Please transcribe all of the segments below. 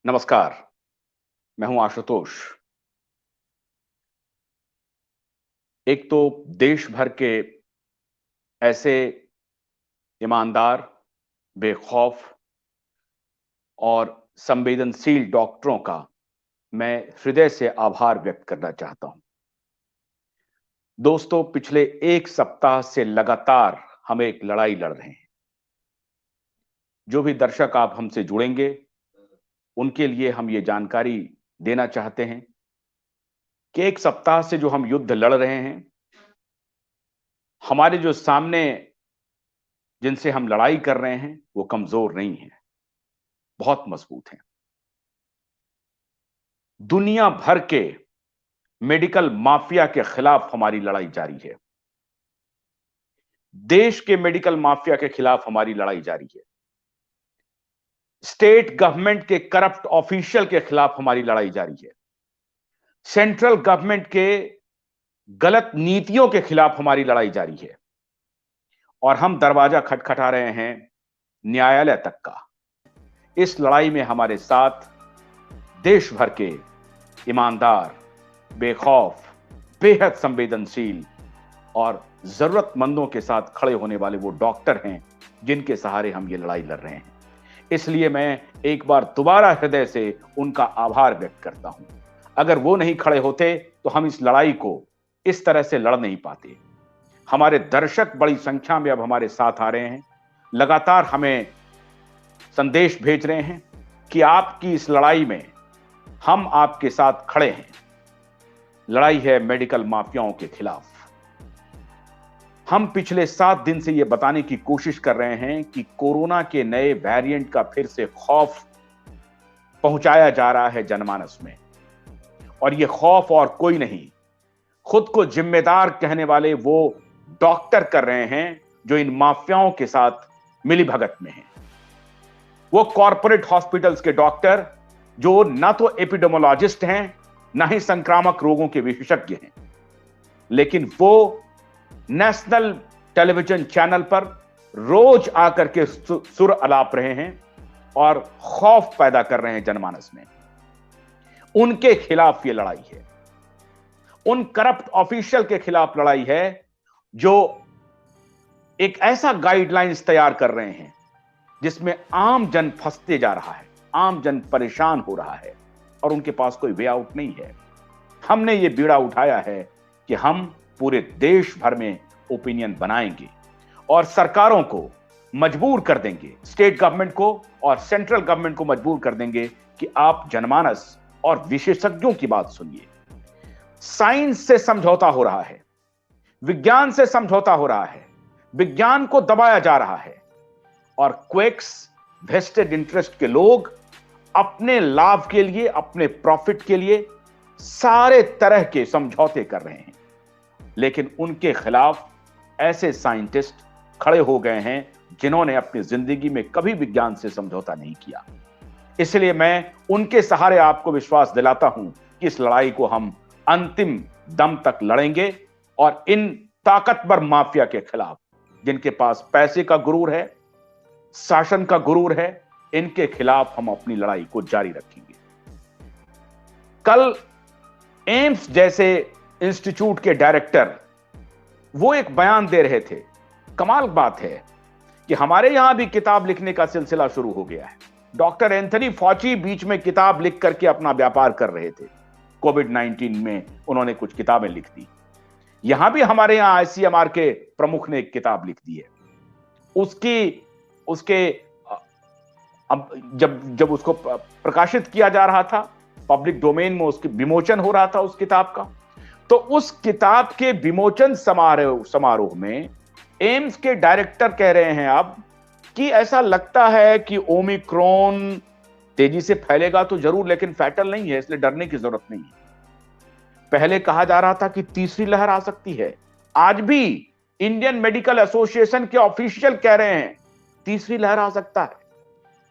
नमस्कार, मैं हूं आशुतोष। एक तो देश भर के ऐसे ईमानदार, बेखौफ और संवेदनशील डॉक्टरों का मैं हृदय से आभार व्यक्त करना चाहता हूं। दोस्तों, पिछले 1 सप्ताह से लगातार हम एक लड़ाई लड़ रहे हैं। जो भी दर्शक आप हमसे जुड़ेंगे, उनके लिए हम ये जानकारी देना चाहते हैं कि 1 सप्ताह से जो हम युद्ध लड़ रहे हैं, हमारे जो सामने जिनसे हम लड़ाई कर रहे हैं, वो कमजोर नहीं हैं, बहुत मजबूत हैं। दुनिया भर के मेडिकल माफिया के खिलाफ हमारी लड़ाई जारी है। देश के मेडिकल माफिया के खिलाफ हमारी लड़ाई जारी है। स्टेट गवर्नमेंट के करप्ट ऑफिशियल के खिलाफ हमारी लड़ाई जारी है। सेंट्रल गवर्नमेंट के गलत नीतियों के खिलाफ हमारी लड़ाई जारी है। और हम दरवाजा खटखटा रहे हैं न्यायालय तक का। इस लड़ाई में हमारे साथ देश भर के ईमानदार, बेखौफ, बेहद संवेदनशील और जरूरतमंदों के साथ खड़े होने वाले वो डॉक्टर हैं जिनके सहारे हम ये लड़ाई लड़ रहे हैं। इसलिए मैं एक बार दोबारा हृदय से उनका आभार व्यक्त करता हूं। अगर वो नहीं खड़े होते तो हम इस लड़ाई को इस तरह से लड़ नहीं पाते। हमारे दर्शक बड़ी संख्या में अब हमारे साथ आ रहे हैं, लगातार हमें संदेश भेज रहे हैं कि आपकी इस लड़ाई में हम आपके साथ खड़े हैं। लड़ाई है मेडिकल माफियाओं के खिलाफ। हम पिछले 7 दिन से यह बताने की कोशिश कर रहे हैं कि कोरोना के नए वेरिएंट का फिर से खौफ पहुंचाया जा रहा है जनमानस में। और यह खौफ और कोई नहीं, खुद को जिम्मेदार कहने वाले वो डॉक्टर कर रहे हैं जो इन माफियाओं के साथ मिलीभगत में हैं। वो कॉरपोरेट हॉस्पिटल्स के डॉक्टर जो ना तो एपिडेमोलॉजिस्ट हैं, ना ही संक्रामक रोगों के विशेषज्ञ हैं, लेकिन वो नेशनल टेलीविजन चैनल पर रोज आकर के सुर अलाप रहे हैं और खौफ पैदा कर रहे हैं जनमानस में। उनके खिलाफ ये लड़ाई है। उन करप्ट ऑफिशियल के खिलाफ लड़ाई है जो एक ऐसा गाइडलाइंस तैयार कर रहे हैं जिसमें आम जन फंसते जा रहा है, आम जन परेशान हो रहा है और उनके पास कोई वे आउट नहीं है। हमने ये बीड़ा उठाया है कि हम पूरे देश भर में ओपिनियन बनाएंगे और सरकारों को मजबूर कर देंगे, स्टेट गवर्नमेंट को और सेंट्रल गवर्नमेंट को मजबूर कर देंगे कि आप जनमानस और विशेषज्ञों की बात सुनिए। साइंस से समझौता हो रहा है, विज्ञान से समझौता हो रहा है, विज्ञान को दबाया जा रहा है और क्वेक्स, वेस्टेड इंटरेस्ट के लोग अपने लाभ के लिए, अपने प्रॉफिट के लिए सारे तरह के समझौते कर रहे हैं। लेकिन उनके खिलाफ ऐसे साइंटिस्ट खड़े हो गए हैं जिन्होंने अपनी जिंदगी में कभी विज्ञान से समझौता नहीं किया। इसलिए मैं उनके सहारे आपको विश्वास दिलाता हूं कि इस लड़ाई को हम अंतिम दम तक लड़ेंगे और इन ताकतवर माफिया के खिलाफ, जिनके पास पैसे का गुरूर है, शासन का गुरूर है, इनके खिलाफ हम अपनी लड़ाई को जारी रखेंगे। कल एम्स जैसे इंस्टीट्यूट के डायरेक्टर वो एक बयान दे रहे थे। कमाल बात है कि हमारे यहां भी किताब लिखने का सिलसिला शुरू हो गया है। डॉक्टर एंथनी फॉची बीच में किताब लिख करके अपना व्यापार कर रहे थे। कोविड-19 में उन्होंने कुछ किताबें लिख दी। यहां भी हमारे यहां आईसीएमआर के प्रमुख ने एक किताब लिख दी है। उसके अब जब उसको प्रकाशित किया जा रहा था, पब्लिक डोमेन में उसकी विमोचन हो रहा था उस किताब का, तो उस किताब के विमोचन समारोह में एम्स के डायरेक्टर कह रहे हैं अब कि ऐसा लगता है कि ओमिक्रॉन तेजी से फैलेगा तो जरूर, लेकिन फैटल नहीं है, इसलिए डरने की जरूरत नहीं है। पहले कहा जा रहा था कि तीसरी लहर आ सकती है। आज भी इंडियन मेडिकल एसोसिएशन के ऑफिशियल कह रहे हैं तीसरी लहर आ सकता है।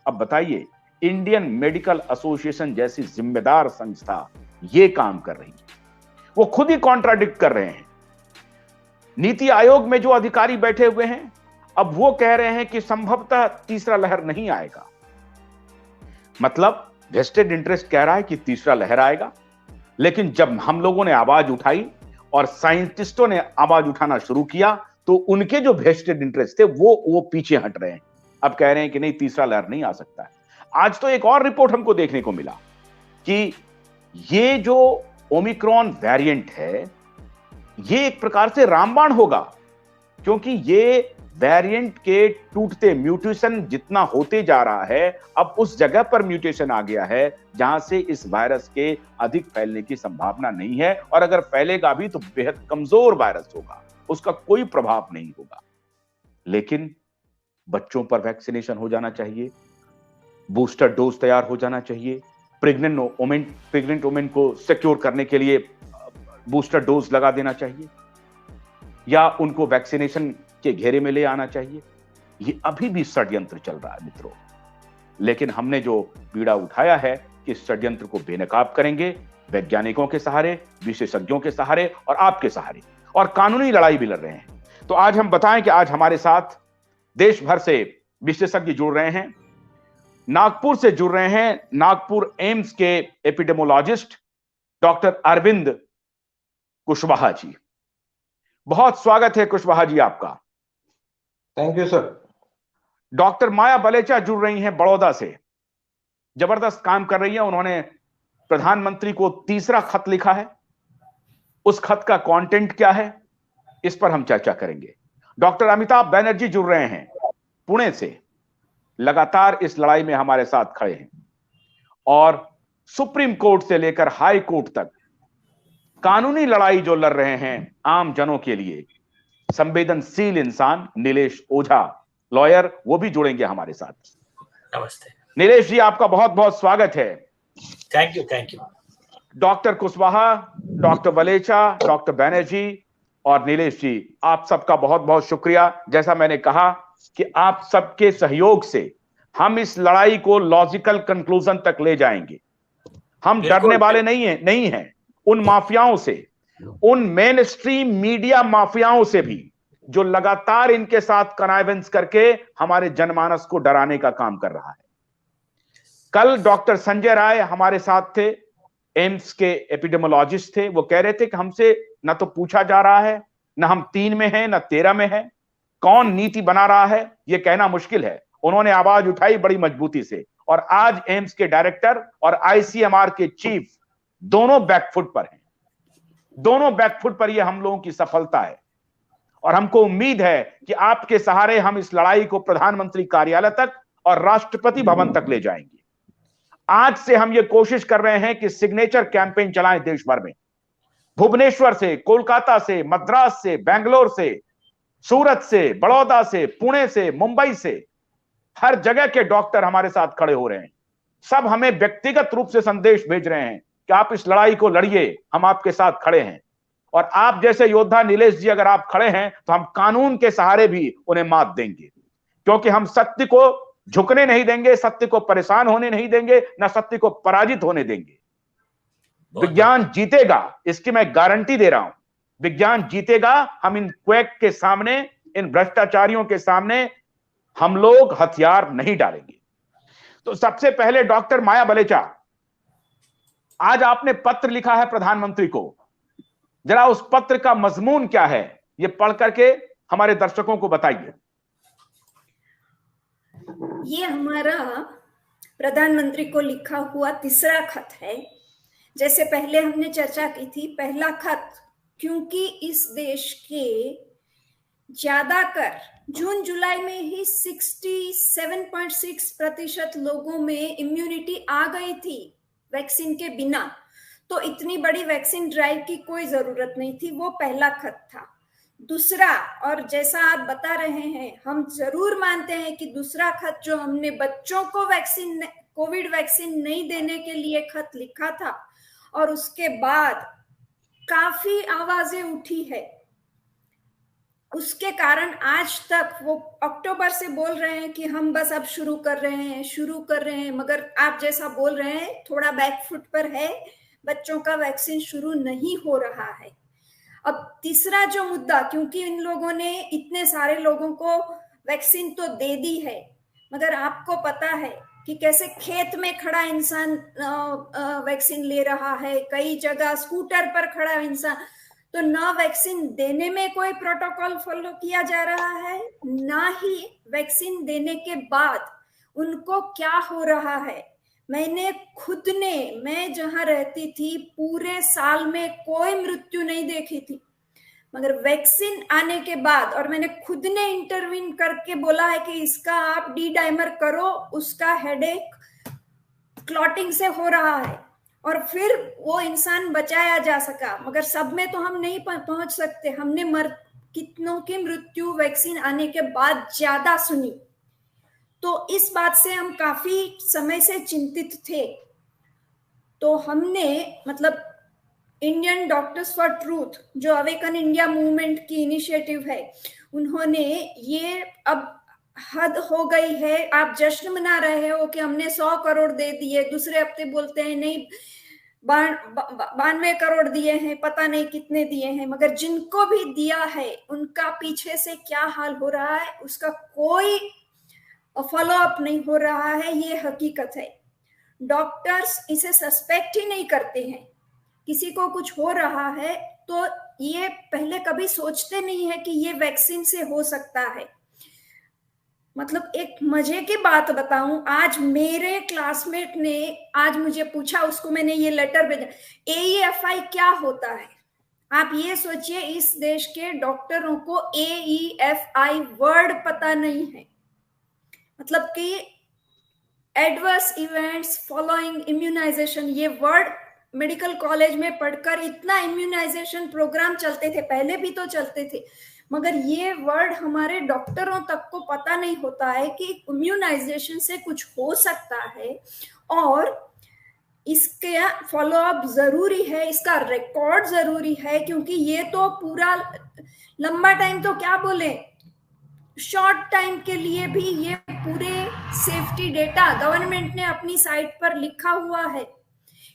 अब बताइए, इंडियन मेडिकल एसोसिएशन जैसी जिम्मेदार संस्था ये काम कर रही है, वो खुद ही कॉन्ट्राडिक्ट कर रहे हैं। नीति आयोग में जो अधिकारी बैठे हुए हैं, अब वो कह रहे हैं कि संभवतः तीसरा लहर नहीं आएगा। मतलब वेस्टेड इंटरेस्ट कह रहा है कि तीसरा लहर आएगा, लेकिन जब हम लोगों ने आवाज उठाई और साइंटिस्टों ने आवाज उठाना शुरू किया तो उनके जो वेस्टेड इंटरेस्ट थे वो पीछे हट रहे हैं। अब कह रहे हैं कि नहीं, तीसरा लहर नहीं आ सकता है। आज तो एक और रिपोर्ट हमको देखने को मिला कि ये जो ओमिक्रॉन वेरिएंट है ये एक प्रकार से रामबाण होगा, क्योंकि ये वेरिएंट के टूटते म्यूटेशन जितना होते जा रहा है, अब उस जगह पर म्यूटेशन आ गया है जहां से इस वायरस के अधिक फैलने की संभावना नहीं है, और अगर फैलेगा भी तो बेहद कमजोर वायरस होगा, उसका कोई प्रभाव नहीं होगा। लेकिन बच्चों पर वैक्सीनेशन हो जाना चाहिए, बूस्टर डोज तैयार हो जाना चाहिए, प्रेग्नेंट वुमेन को सिक्योर करने के लिए बूस्टर डोज लगा देना चाहिए या उनको वैक्सीनेशन के घेरे में ले आना चाहिए। ये अभी भी षड्यंत्र चल रहा है मित्रों, लेकिन हमने जो पीड़ा उठाया है कि इस षड्यंत्र को बेनकाब करेंगे वैज्ञानिकों के सहारे, विशेषज्ञों के सहारे और आपके सहारे, और कानूनी लड़ाई भी लड़ रहे हैं। तो आज हम बताएं कि आज हमारे साथ देश भर से विशेषज्ञ जुड़ रहे हैं। नागपुर से जुड़ रहे हैं नागपुर एम्स के एपिडेमोलॉजिस्ट डॉक्टर अरविंद कुशवाहा जी। बहुत स्वागत है कुशवाहा जी आपका। Thank you sir. डॉक्टर माया बलेचा जुड़ रही हैं बड़ौदा से, जबरदस्त काम कर रही है। उन्होंने प्रधानमंत्री को तीसरा खत लिखा है, उस खत का कंटेंट क्या है इस पर हम चर्चा करेंगे। डॉक्टर अमिताभ बनर्जी जुड़ रहे हैं पुणे से, लगातार इस लड़ाई में हमारे साथ खड़े हैं और सुप्रीम कोर्ट से लेकर हाई कोर्ट तक कानूनी लड़ाई जो लड़ रहे हैं आम जनों के लिए, संवेदनशील इंसान नीलेश ओझा लॉयर, वो भी जुड़ेंगे हमारे साथ। नमस्ते नीलेश जी, आपका बहुत बहुत स्वागत है। Thank you. Doctor Kushwaha, doctor Balecha, doctor Banerjee और नीलेश जी, आप सबका बहुत बहुत शुक्रिया। जैसा मैंने कहा कि आप सबके सहयोग से हम इस लड़ाई को लॉजिकल कंक्लूजन तक ले जाएंगे। हम डरने वाले नहीं हैं उन माफियाओं से, उन मेन स्ट्रीम मीडिया माफियाओं से भी, जो लगातार इनके साथ कनाइवेंस करके हमारे जनमानस को डराने का काम कर रहा है। कल डॉक्टर संजय राय हमारे साथ थे, एम्स के एपिडेमोलॉजिस्ट थे। वो कह रहे थे कि हमसे ना तो पूछा जा रहा है, ना हम 3 में हैं ना 13 में हैं, कौन नीति बना रहा है ये कहना मुश्किल है। उन्होंने आवाज उठाई बड़ी मजबूती से, और आज एम्स के डायरेक्टर और आईसीएमआर के चीफ दोनों बैकफुट पर हैं। दोनों बैकफुट पर, यह हम लोगों की सफलता है, और हमको उम्मीद है कि आपके सहारे हम इस लड़ाई को प्रधानमंत्री कार्यालय तक और राष्ट्रपति भवन तक ले जाएंगे। आज से हम ये कोशिश कर रहे हैं कि सिग्नेचर कैंपेन चलाएं देश भर में, भुवनेश्वर से, कोलकाता से, मद्रास से, बेंगलोर से, सूरत से, बड़ौदा से, पुणे से, मुंबई से, हर जगह के डॉक्टर हमारे साथ खड़े हो रहे हैं। सब हमें व्यक्तिगत रूप से संदेश भेज रहे हैं कि आप इस लड़ाई को लड़िए, हम आपके साथ खड़े हैं। और आप जैसे योद्धा नीलेश जी अगर आप खड़े हैं तो हम कानून के सहारे भी उन्हें मात देंगे, क्योंकि हम सत्य को झुकने नहीं देंगे, सत्य को परेशान होने नहीं देंगे, ना सत्य को पराजित होने देंगे। विज्ञान जीतेगा, इसकी मैं गारंटी दे रहा हूं। विज्ञान जीतेगा। हम इन क्वेक के सामने, इन भ्रष्टाचारियों के सामने हम लोग हथियार नहीं डालेंगे। तो सबसे पहले डॉक्टर माया बलेचा, आज आपने पत्र लिखा है प्रधानमंत्री को, जरा उस पत्र का मजमून क्या है ये पढ़ करके हमारे दर्शकों को बताइए। ये हमारा प्रधानमंत्री को लिखा हुआ तीसरा खत है। जैसे पहले हमने चर्चा की थी, पहला खत, क्योंकि इस देश के ज्यादातर जून जुलाई में ही 67.6% लोगों में इम्यूनिटी आ गई थी वैक्सीन के बिना, तो इतनी बड़ी वैक्सीन ड्राइव की कोई जरूरत नहीं थी। वो पहला खत था। दूसरा, और जैसा आप बता रहे हैं, हम जरूर मानते हैं कि दूसरा खत जो हमने बच्चों को कोविड वैक्सीन नहीं देने के लिए खत लिखा था, और उसके बाद काफी आवाजें उठी है, उसके कारण आज तक वो अक्टूबर से बोल रहे हैं कि हम बस अब शुरू कर रहे हैं, मगर आप जैसा बोल रहे हैं थोड़ा बैकफुट पर है, बच्चों का वैक्सीन शुरू नहीं हो रहा है। अब तीसरा जो मुद्दा, क्योंकि इन लोगों ने इतने सारे लोगों को वैक्सीन तो दे दी है, मगर आपको पता है कि कैसे खेत में खड़ा इंसान वैक्सीन ले रहा है, कई जगह स्कूटर पर खड़ा इंसान, तो ना वैक्सीन देने में कोई प्रोटोकॉल फॉलो किया जा रहा है, ना ही वैक्सीन देने के बाद उनको क्या हो रहा है। मैं जहां रहती थी पूरे साल में कोई मृत्यु नहीं देखी थी, मगर वैक्सीन आने के बाद, और मैंने खुद ने इंटरवीन करके बोला है कि इसका आप डी डाइमर करो, उसका हेडेक क्लॉटिंग से हो रहा है, और फिर वो इंसान बचाया जा सका। मगर सब में तो हम नहीं पहुंच सकते। हमने कितनों की मृत्यु वैक्सीन आने के बाद ज्यादा सुनी, तो इस बात से हम काफी समय से चिंतित थे। तो हमने मतलब इंडियन डॉक्टर्स फॉर ट्रूथ, जो अवेकन इंडिया मूवमेंट की इनिशिएटिव है, उन्होंने ये अब हद हो गई है, आप जश्न मना रहे हो कि हमने 100 करोड़ दे दिए, दूसरे हफ्ते बोलते हैं नहीं 92 करोड़ दिए हैं, पता नहीं कितने दिए हैं, मगर जिनको भी दिया है उनका पीछे से क्या हाल हो रहा है उसका कोई फॉलो अप नहीं हो रहा है। ये हकीकत है। डॉक्टर्स इसे सस्पेक्ट ही नहीं करते हैं। किसी को कुछ हो रहा है तो ये पहले कभी सोचते नहीं है कि ये वैक्सीन से हो सकता है। मतलब एक मजे की बात बताऊं, आज मेरे क्लासमेट ने आज मुझे पूछा, उसको मैंने ये लेटर भेजा, AEFI क्या होता है। आप ये सोचिए, इस देश के डॉक्टरों को AEFI वर्ड पता नहीं है। मतलब कि एडवर्स इवेंट्स फॉलोइंग इम्यूनाइजेशन, ये वर्ड मेडिकल कॉलेज में पढ़कर इतना इम्यूनाइजेशन प्रोग्राम चलते थे, पहले भी तो चलते थे, मगर ये वर्ड हमारे डॉक्टरों तक को पता नहीं होता है कि इम्यूनाइजेशन से कुछ हो सकता है और इसके फॉलो अप जरूरी है, इसका रिकॉर्ड जरूरी है, क्योंकि ये तो पूरा लंबा टाइम, तो क्या बोले, शॉर्ट टाइम के लिए भी ये पूरे सेफ्टी डेटा गवर्नमेंट ने अपनी साइट पर लिखा हुआ है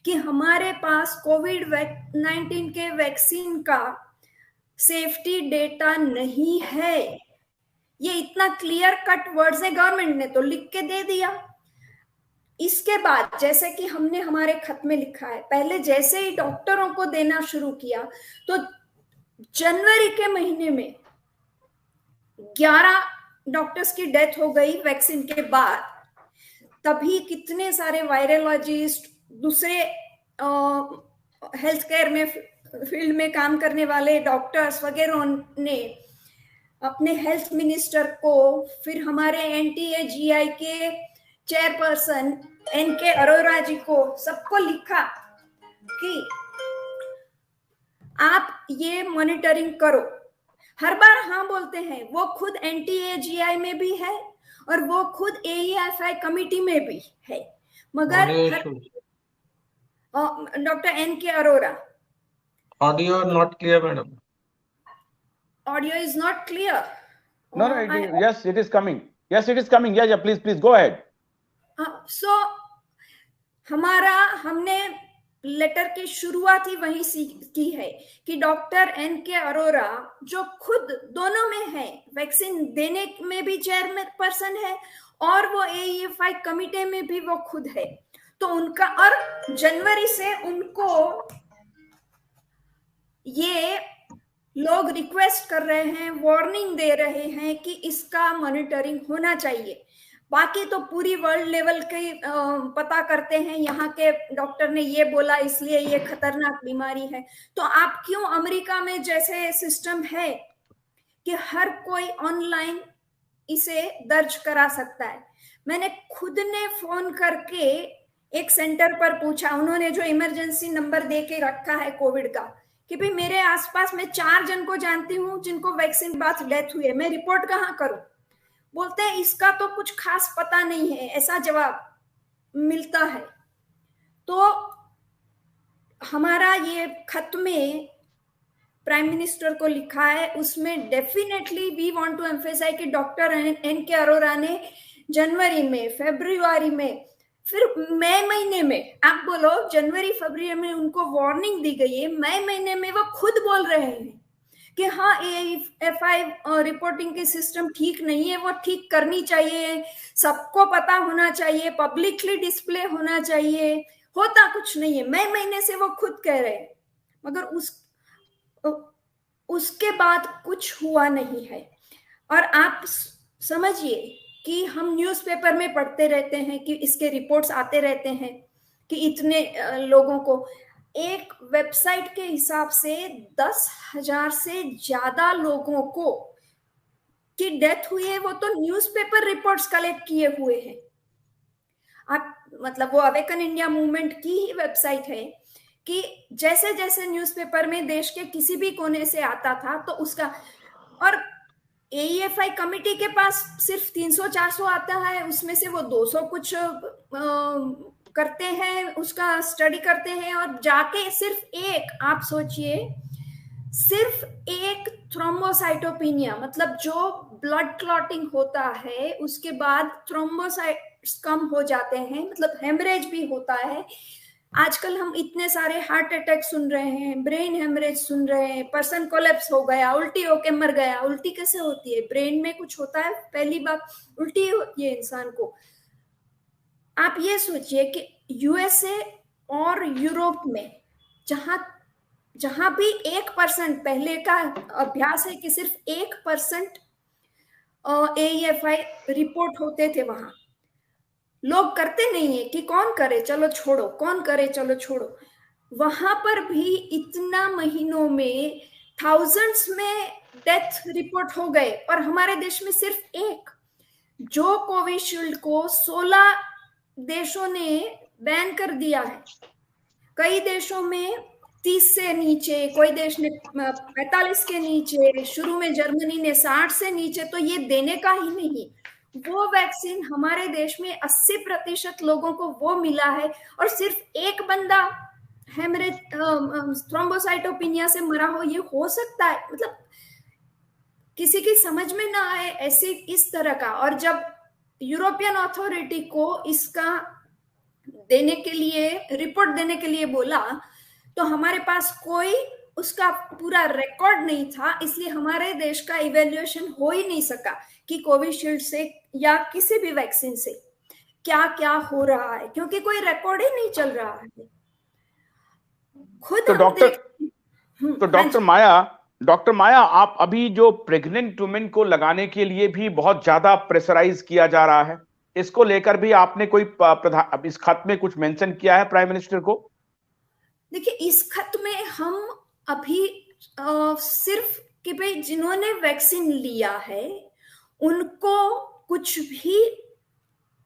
कि हमारे पास कोविड-19 के वैक्सीन का सेफ्टी डेटा नहीं है। ये इतना क्लियर कट वर्ड से गवर्नमेंट ने तो लिख के दे दिया। इसके बाद जैसे कि हमने हमारे खत में लिखा है, पहले जैसे ही डॉक्टरों को देना शुरू किया तो जनवरी के महीने में 11 डॉक्टर्स की डेथ हो गई वैक्सीन के बाद। तभी कितने सारे वायरोलॉजिस्ट, दूसरे हेल्थ केयर में फील्ड में काम करने वाले डॉक्टर्स वगैरह ने अपने हेल्थ मिनिस्टर को, फिर हमारे NTAGI के चेयरपर्सन NK अरोरा जी को, सबको लिखा कि आप ये मॉनिटरिंग करो। हर बार हाँ बोलते हैं, वो खुद NTAGI में भी है और वो खुद AEFI कमिटी में भी है, मगर doctor NK Arora, Audio not clear, madam. audio is not clear. No, yes, it is coming. Yes, it is coming. Yeah, please go ahead. So हमने लेटर की शुरुआत ही वहीं की है कि डॉक्टर NK अरोरा, जो खुद दोनों में है, वैक्सीन देने में भी चेयरपर्सन है और वो AEFI कमिटी में भी वो खुद है, तो उनका, और जनवरी से उनको ये लोग रिक्वेस्ट कर रहे हैं, वार्निंग दे रहे हैं कि इसका मॉनिटरिंग होना चाहिए। बाकी तो पूरी वर्ल्ड लेवल के पता करते हैं, यहाँ के डॉक्टर ने ये बोला इसलिए ये खतरनाक बीमारी है। तो आप क्यों, अमेरिका में जैसे सिस्टम है कि हर कोई ऑनलाइन इसे दर्ज करा सकता है। मैंने खुद ने फोन करके एक सेंटर पर पूछा, उन्होंने जो इमरजेंसी नंबर दे के रखा है कोविड का, कि भाई मेरे आसपास में 4 जन को जानती हूँ जिनको वैक्सीन बाद डेथ हुई है, मैं रिपोर्ट कहाँ करूं। बोलते हैं इसका तो कुछ खास पता नहीं है, ऐसा जवाब मिलता है। तो हमारा ये खत में प्राइम मिनिस्टर को लिखा है, उसमें definitely we want to emphasize कि डॉक्टर NK अरोरा ने जनवरी में, फरवरी में, फिर मई महीने में, आप बोलो जनवरी फरवरी में उनको वार्निंग दी गई है, मई महीने में वो खुद बोल रहे हैं कि कि हाँ AIFI रिपोर्टिंग की सिस्टम ठीक नहीं है, वो ठीक करनी चाहिए, सबको पता होना चाहिए, पब्लिकली डिस्प्ले होना चाहिए, होता कुछ नहीं है। मई महीने से वो खुद कह रहे हैं, मगर उसके बाद कुछ हुआ नहीं है। और आप समझिए कि हम न्यूज़पेपर में पढ़ते रहते हैं कि इसके रिपोर्ट्स आते रहते हैं कि इतने लोगों को, एक वेबसाइट के हिसाब से 10,000 से ज्यादा लोगों को की डेथ हुई है, वो तो न्यूज़पेपर रिपोर्ट्स कलेक्ट किए हुए हैं। आप मतलब वो अवेकन इंडिया मूवमेंट की ही वेबसाइट है कि जैसे जैसे न्यूज़पेपर में देश के किसी भी कोने से आता था तो उसका, और AIFI कमिटी के पास सिर्फ 300-400 आता है, उसमें से वो 200 कुछ करते हैं, उसका स्टडी करते हैं, और जाके सिर्फ एक, आप सोचिए, सिर्फ एक थ्रोम्बोसाइटोपिनिया, मतलब जो ब्लड क्लॉटिंग होता है उसके बाद थ्रोम्बोसाइट्स कम हो जाते हैं, मतलब हेमरेज भी होता है। आजकल हम इतने सारे हार्ट अटैक सुन रहे हैं, ब्रेन हेमरेज सुन रहे हैं, पर्सन कोलैप्स हो गया, उल्टी होके मर गया। उल्टी कैसे होती है? ब्रेन में कुछ होता है, पहली बात उल्टी होती है इंसान को। आप ये सोचिए कि USA और यूरोप में जहां भी 1%, पहले का अभ्यास है कि सिर्फ 1% AIFI रिपोर्ट होते थे, वहां लोग करते नहीं है कि कौन करे चलो छोड़ो, कौन करे चलो छोड़ो। वहां पर भी इतना महीनों में थाउजेंड्स में डेथ रिपोर्ट हो गए, और हमारे देश में सिर्फ एक। जो कोविशील्ड को 16 देशों ने बैन कर दिया है, कई देशों में 30 से नीचे, कोई देश ने 45 के नीचे, शुरू में जर्मनी ने 60 से नीचे, तो ये देने का ही नहीं। वो वैक्सीन हमारे देश में 80% लोगों को वो मिला है, और सिर्फ एक बंदा हेमरेज थ्रोम्बोसाइटोपिनिया से मरा हो, ये हो सकता है? मतलब किसी की समझ में ना आए ऐसे इस तरह का। और जब यूरोपियन अथॉरिटी को इसका देने के लिए, रिपोर्ट देने के लिए बोला, तो हमारे पास कोई उसका पूरा रिकॉर्ड नहीं था, इसलिए हमारे देश का इवैल्यूएशन हो ही नहीं सका कि कोविशील्ड से या किसी भी वैक्सीन से क्या क्या हो रहा है, क्योंकि कोई रिकॉर्ड ही नहीं चल रहा है। खुद तो डॉक्टर माया, आप अभी जो प्रेग्नेंट वुमेन को लगाने के लिए भी बहुत ज्यादा प्रेशराइज किया जा रहा है, इसको लेकर भी आपने कोई इस खत में कुछ मेंशन किया है प्राइम मिनिस्टर को? देखिए, इस खत में हम अभी सिर्फ कि भाई जिन्होंने वैक्सीन लिया है उनको कुछ भी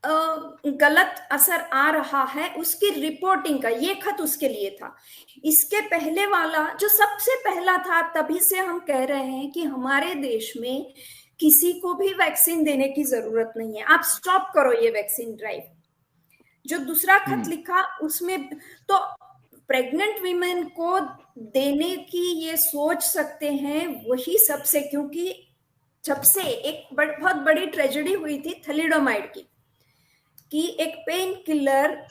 गलत असर आ रहा है उसकी रिपोर्टिंग का, ये खत उसके लिए था। इसके पहले वाला जो सबसे पहला था, तभी से हम कह रहे हैं कि हमारे देश में किसी को भी वैक्सीन देने की जरूरत नहीं है, आप स्टॉप करो ये वैक्सीन ड्राइव। जो दूसरा खत लिखा उसमें तो प्रेग्नेंट वीमेन को देने की ये सोच सकते हैं वही सबसे, क्योंकि जब से एक बहुत बड़ी ट्रेजेडी हुई थी थैलिडोमाइड की, कि एक पेन किलर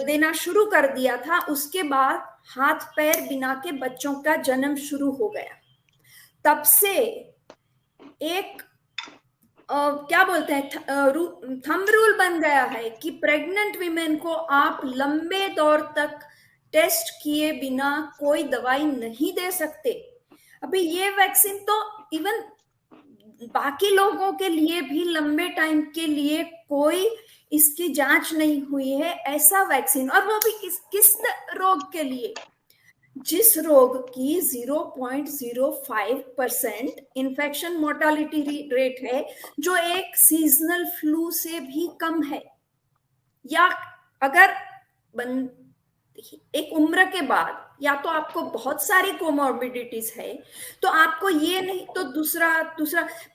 देना शुरू कर दिया था, उसके बाद हाथ पैर बिना के बच्चों का जन्म शुरू हो गया। तब से एक क्या बोलते हैं, थंब रूल बन गया है कि प्रेग्नेंट वीमेन को आप लंबे दौर तक टेस्ट किए बिना कोई दवाई नहीं दे सकते। अभी ये वैक्सीन तो इवन बाकी लोगों के लिए भी लंबे टाइम के लिए कोई इसकी जांच नहीं हुई है, ऐसा वैक्सीन, और वो भी किस रोग के लिए, जिस रोग की 0.05% इन्फेक्शन मोर्टालिटी रेट है, जो एक सीजनल फ्लू से भी कम है। या अगर एक उम्र के बाद या तो आपको बहुत सारी कोमॉर्बिडिटीज है, तो आपको ये नहीं, तो दूसरा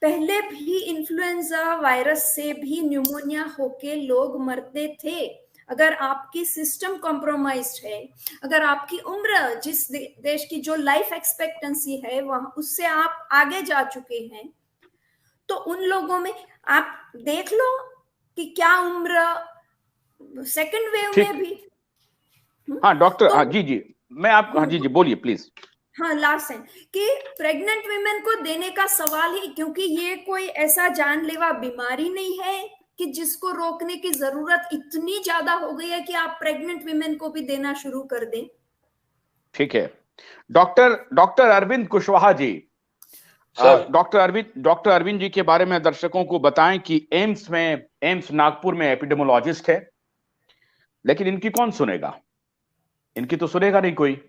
पहले भी इन्फ्लुएंजा वायरस से भी न्यूमोनिया होके लोग मरते थे। अगर आपकी सिस्टम कॉम्प्रोमाइज्ड है, अगर आपकी उम्र, जिस देश की जो लाइफ एक्सपेक्टेंसी है वहां उससे आप आगे जा चुके हैं, तो उन लोगों में आप देख लो कि क्या उम्र सेकंड वेव में भी। हाँ डॉक्टर, हाँ जी मैं आपको, हाँ जी बोलिए प्लीज। हाँ लास्ट है कि प्रेग्नेंट विमेन को देने का सवाल ही, क्योंकि ये कोई ऐसा जानलेवा बीमारी नहीं है कि जिसको रोकने की जरूरत इतनी ज्यादा हो गई है कि आप प्रेग्नेंट विमेन को भी देना शुरू कर दें। ठीक है, डॉक्टर अरविंद कुशवाहा जी, डॉक्टर अरविंद जी के बारे में दर्शकों को बताएं कि एम्स नागपुर में एपिडेमोलॉजिस्ट है, लेकिन इनकी कौन सुनेगा? इनकी तो सुनेगा नहीं कोई।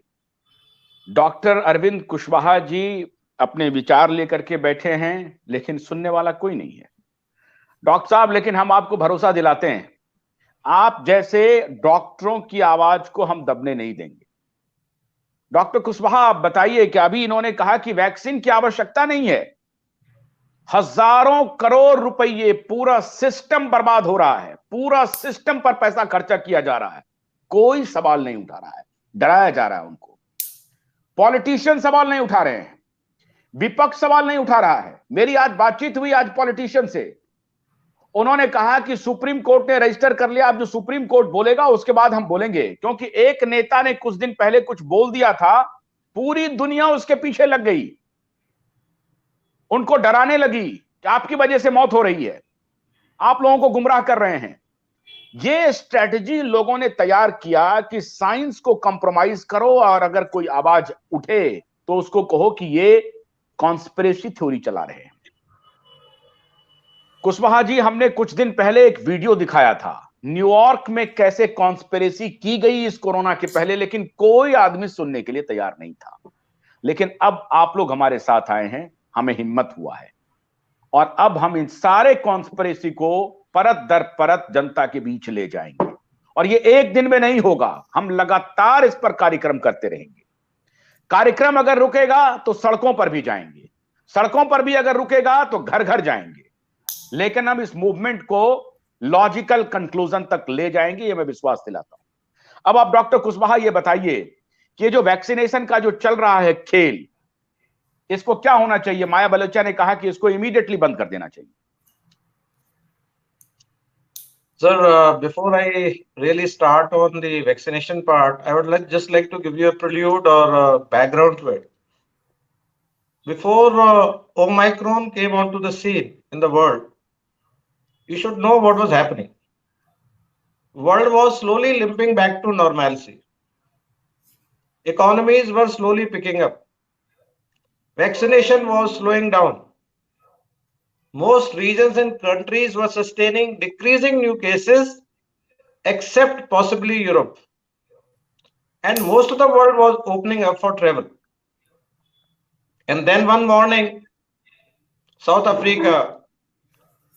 डॉक्टर अरविंद कुशवाहा जी अपने विचार लेकर के बैठे हैं, लेकिन सुनने वाला कोई नहीं है। डॉक्टर साहब, लेकिन हम आपको भरोसा दिलाते हैं, आप जैसे डॉक्टरों की आवाज को हम दबने नहीं देंगे। डॉक्टर कुशवाहा, आप बताइए कि अभी इन्होंने कहा कि वैक्सीन की आवश्यकता नहीं है, हजारों करोड़ रुपए, पूरा सिस्टम बर्बाद हो रहा है, पूरा सिस्टम पर पैसा खर्चा किया जा रहा है, कोई सवाल नहीं उठा रहा है, डराया जा रहा है उनको। पॉलिटिशियन सवाल नहीं उठा रहे हैं, विपक्ष सवाल नहीं उठा रहा है। मेरी आज बातचीत हुई आज पॉलिटिशियन से, उन्होंने कहा कि सुप्रीम कोर्ट ने रजिस्टर कर लिया, अब जो सुप्रीम कोर्ट बोलेगा उसके बाद हम बोलेंगे, क्योंकि एक नेता ने कुछ दिन पहले कुछ बोल दिया था, पूरी दुनिया उसके पीछे लग गई, उनको डराने लगी कि आपकी वजह से मौत हो रही है, आप लोगों को गुमराह कर रहे हैं। ये स्ट्रेटजी लोगों ने तैयार किया कि साइंस को कंप्रोमाइज करो और अगर कोई आवाज उठे तो उसको कहो कि ये कॉन्स्पिरेसी थ्योरी चला रहे हैं। कुशवाहा जी, हमने कुछ दिन पहले एक वीडियो दिखाया था न्यूयॉर्क में कैसे कॉन्स्पिरेसी की गई इस कोरोना के पहले, लेकिन कोई आदमी सुनने के लिए तैयार नहीं था। लेकिन अब आप लोग हमारे साथ आए हैं, हमें हिम्मत हुआ है, और अब हम इन सारे कॉन्स्पिरेसी को परत दर परत जनता के बीच ले जाएंगे। और ये एक दिन में नहीं होगा, हम लगातार इस पर कार्यक्रम करते रहेंगे। कार्यक्रम अगर रुकेगा तो सड़कों पर भी जाएंगे, सड़कों पर भी अगर रुकेगा तो घर घर जाएंगे, लेकिन हम इस मूवमेंट को लॉजिकल कंक्लूजन तक ले जाएंगे, ये मैं विश्वास दिलाता हूं। अब आप डॉक्टर कुशवाहा ये बताइए कि ये जो वैक्सीनेशन का जो चल रहा है खेल, इसको क्या होना चाहिए? माया बलोचा ने कहा कि इसको इमीडिएटली बंद कर देना चाहिए। Sir, before I really start on the vaccination part, I would just like to give you a prelude or a background to it. Before Omicron came onto the scene in the world, you should know what was happening. World was slowly limping back to normalcy. Economies were slowly picking up. Vaccination was slowing down. Most regions and countries were sustaining decreasing new cases, except possibly Europe. And most of the world was opening up for travel. And then one morning, South Africa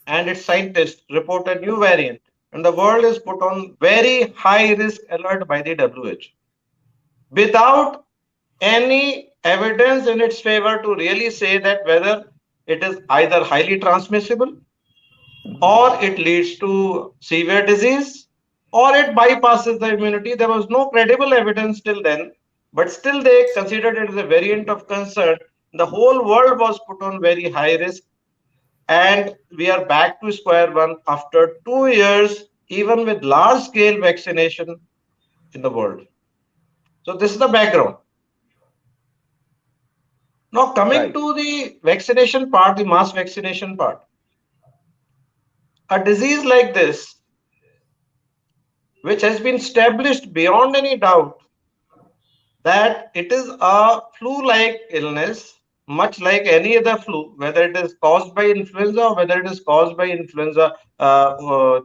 and its scientists report a new variant, and the world is put on very high risk alert by the WHO, without any evidence in its favor to really say that whether it is either highly transmissible, or it leads to severe disease, or it bypasses the immunity. There was no credible evidence till then, but still they considered it as a variant of concern. The whole world was put on very high risk, and we are back to square one after 2 years, even with large scale vaccination in the world. So this is the background. Now coming to the vaccination part, the mass vaccination part. A disease like this, which has been established beyond any doubt that it is a flu-like illness, much like any other flu, whether it is caused by influenza or whether it is caused by influenza,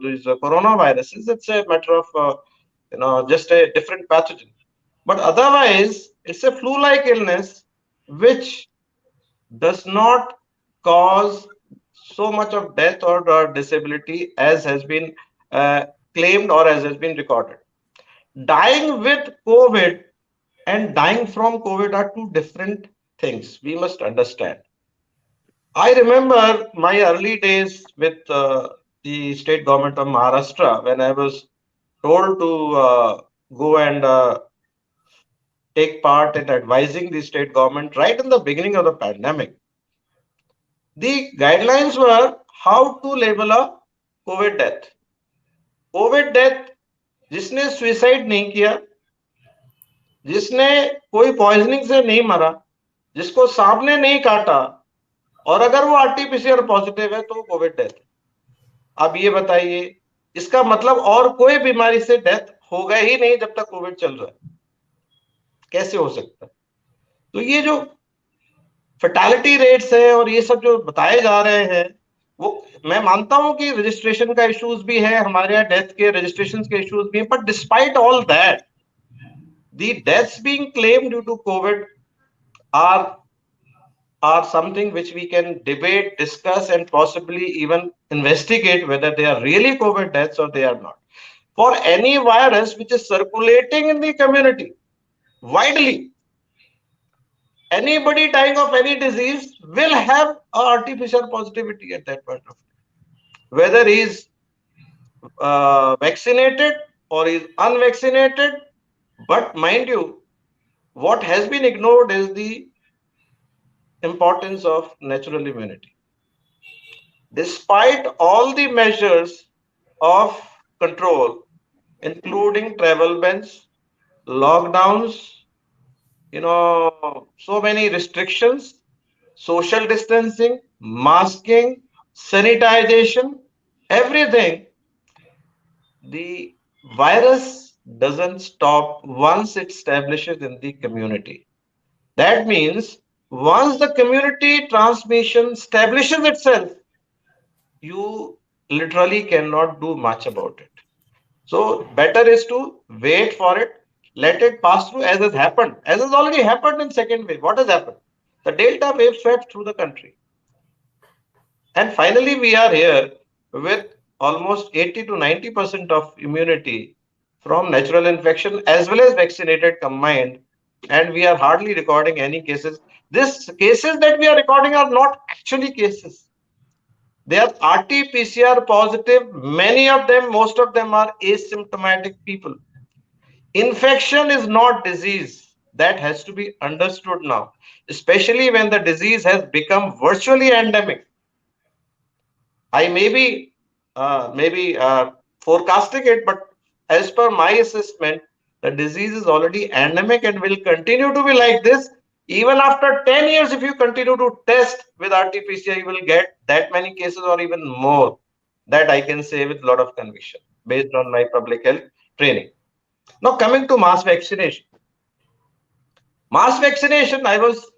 these coronaviruses, it's a matter of just a different pathogen. But otherwise, it's a flu-like illness which does not cause so much of death or disability as has been claimed or as has been recorded. Dying with COVID and dying from COVID are two different things. We must understand. I remember my early days with the state government of Maharashtra when I was told to go and take part in advising the state government right in the beginning of the pandemic. The guidelines were how to label a COVID death. COVID death, जिसने suicide नहीं किया, जिसने कोई poisoning से नहीं मरा, जिसको सांप ने नहीं काटा, और अगर वो आरटीपीसीआर पॉजिटिव है तो कोविड डेथ। अब ये बताइए, इसका मतलब और कोई बीमारी से डेथ होगा ही नहीं जब तक कोविड चल रहा है, कैसे हो सकता है? तो ये जो फैटेलिटी रेट्स है और ये सब जो बताए जा रहे हैं, वो मैं मानता हूं कि रजिस्ट्रेशन का इश्यूज भी है, हमारे यहाँ डेथ के रजिस्ट्रेशन के इश्यूज भी हैं, but despite all that, the deaths being claimed due to COVID are something which we can debate, discuss, and possibly even investigate whether they are really COVID deaths or they are not. For any virus which is circulating in the community widely, anybody dying of any disease will have a RT-PCR positivity at that point of time, whether he is vaccinated or is unvaccinated. But mind you, what has been ignored is the importance of natural immunity. Despite all the measures of control, including travel bans, lockdowns, so many restrictions, social distancing, masking, sanitization, everything, the virus doesn't stop once it establishes in the community. That means once the community transmission establishes itself, you literally cannot do much about it. So better is to wait for it, let it pass through, as has happened, as has already happened in second wave. What has happened? The Delta wave swept through the country. And finally, we are here with almost 80 to 90% of immunity from natural infection as well as vaccinated combined. And we are hardly recording any cases. These cases that we are recording are not actually cases. They are RT-PCR positive. Many of them, most of them are asymptomatic people. Infection is not disease. That has to be understood now, especially when the disease has become virtually endemic. I may be forecasting it, but as per my assessment, the disease is already endemic and will continue to be like this. Even after 10 years, if you continue to test with RT-PCR, you will get that many cases or even more. That I can say with a lot of conviction based on my public health training. Now coming to mass vaccination. Mass vaccination, I was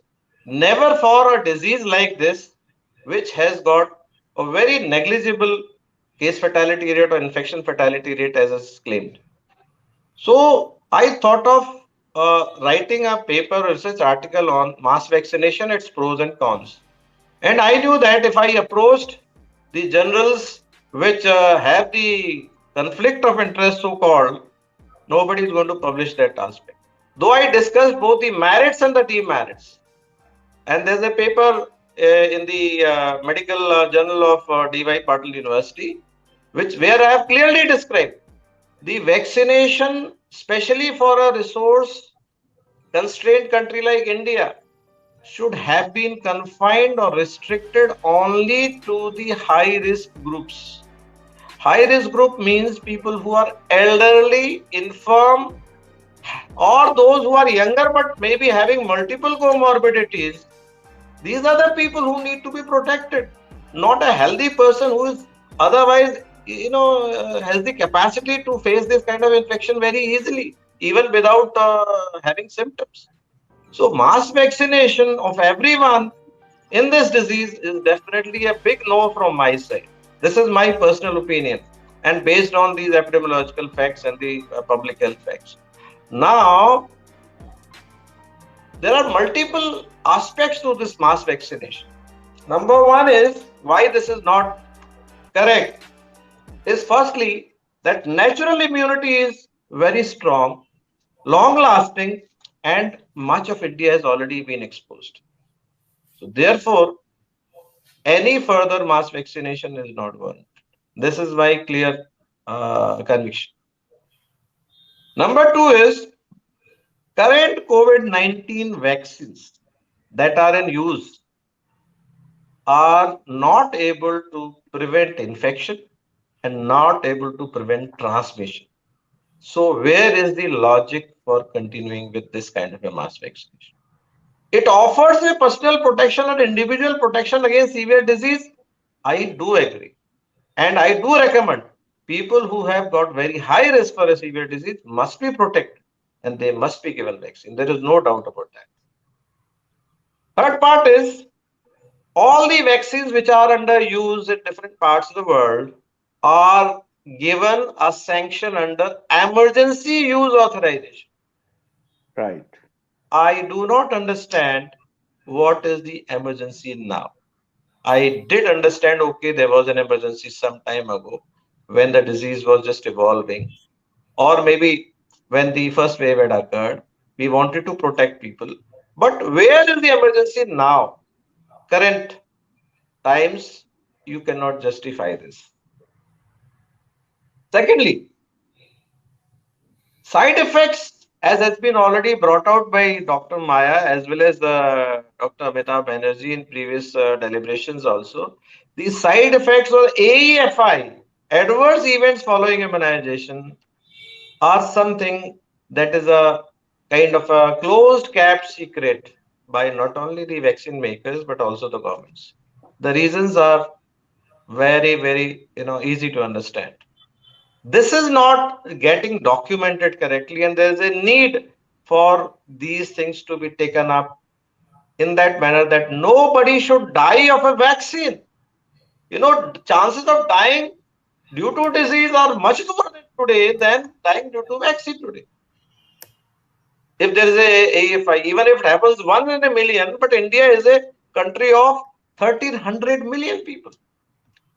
never for a disease like this, which has got a very negligible case fatality rate or infection fatality rate as is claimed. So I thought of writing a paper or research article on mass vaccination, its pros and cons. And I knew that if I approached the journals which have the conflict of interest so-called, nobody is going to publish that aspect. Though I discussed both the merits and the demerits. And there's a paper in the medical journal of D.Y. Patil University, where I have clearly described the vaccination, especially for a resource constrained country like India, should have been confined or restricted only to the high risk groups. High risk group means people who are elderly, infirm, or those who are younger but maybe having multiple comorbidities. These are the people who need to be protected, not a healthy person who is otherwise, has the capacity to face this kind of infection very easily, even without having symptoms. So mass vaccination of everyone in this disease is definitely a big no from my side. This is my personal opinion and based on these epidemiological facts and the public health facts. Now, there are multiple aspects to this mass vaccination. Number one is why this is not correct is firstly that natural immunity is very strong, long lasting, and much of India has already been exposed. So therefore, any further mass vaccination is not warranted. This is my clear conviction. Number two is current COVID-19 vaccines that are in use are not able to prevent infection and not able to prevent transmission. So where is the logic for continuing with this kind of a mass vaccination. It offers a personal protection and individual protection against severe disease. I do agree. And I do recommend people who have got very high risk for a severe disease must be protected and they must be given vaccine. There is no doubt about that. Third part is all the vaccines which are under use in different parts of the world are given a sanction under emergency use authorization. Right. I do not understand what is the emergency now. I did understand, okay, there was an emergency some time ago when the disease was just evolving, or maybe when the first wave had occurred, we wanted to protect people. But where is the emergency now? Current times, you cannot justify this. Secondly, side effects, as has been already brought out by Dr. Maya as well as Dr. Amitabh Banerjee in previous deliberations also, the side effects of AEFI, adverse events following immunization, are something that is a kind of a closed cap secret by not only the vaccine makers but also the governments. The reasons are very, very easy to understand. This is not getting documented correctly, and there is a need for these things to be taken up in that manner that nobody should die of a vaccine. Chances of dying due to disease are much lower today than dying due to vaccine today. If there is a AFI, even if it happens 1 in a million, but India is a country of 1300 million people.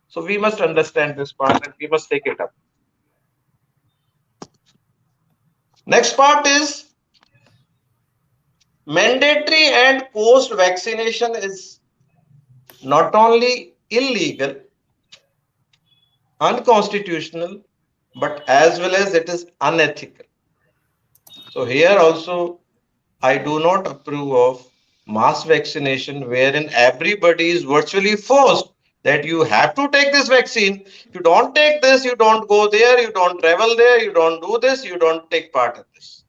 So we must understand this part and we must take it up. Next part is mandatory and post vaccination is not only illegal, unconstitutional, but as well as it is unethical. So here also, I do not approve of mass vaccination wherein everybody is virtually forced that you have to take this vaccine. If you don't take this, you don't go there, you don't travel there, you don't do this, you don't take part in this.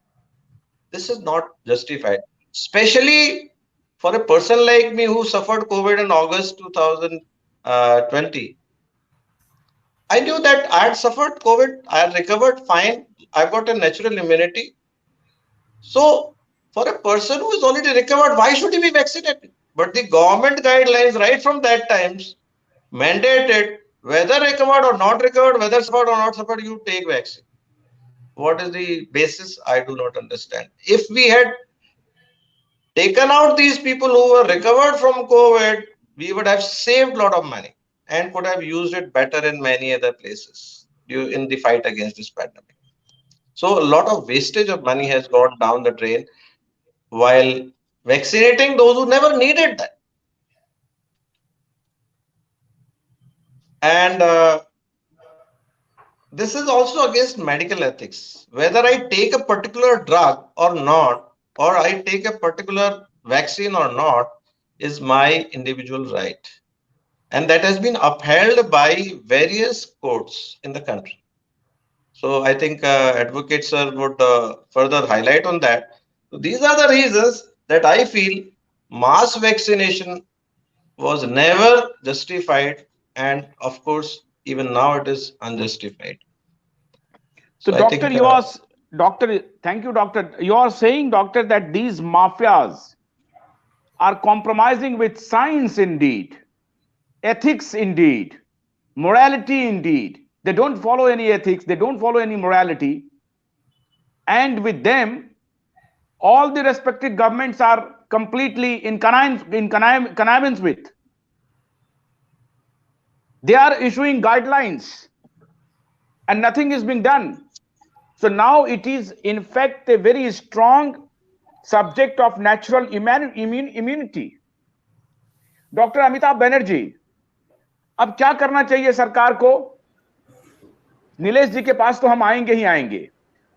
This is not justified, especially for a person like me who suffered COVID in August 2020. I knew that I had suffered COVID, I had recovered fine, I've got a natural immunity. So for a person who is already recovered, why should he be vaccinated? But the government guidelines right from that times mandated whether recovered or not recovered, whether suffered or not suffered, you take vaccine. What is the basis? I do not understand. If we had taken out these people who were recovered from COVID, we would have saved a lot of money and could have used it better in many other places in the fight against this pandemic. So a lot of wastage of money has gone down the drain while vaccinating those who never needed that. And this is also against medical ethics. Whether I take a particular drug or not, or I take a particular vaccine or not, is my individual right. And that has been upheld by various courts in the country. So I think Advocate Sir would further highlight on that. So these are the reasons that I feel mass vaccination was never justified, and of course, even now it is unjustified. So doctor, thank you, doctor. You are saying, doctor, that these mafias are compromising with science indeed, ethics indeed, morality indeed. They don't follow any ethics, they don't follow any morality. And with them, all the respective governments are completely in connivance with. They are issuing guidelines and nothing is being done. So now it is in fact a very strong subject of natural immunity. Dr. Amitabh Banerjee, अब क्या करना चाहिए सरकार को? नीलेश जी के पास तो हम आएंगे ही आएंगे.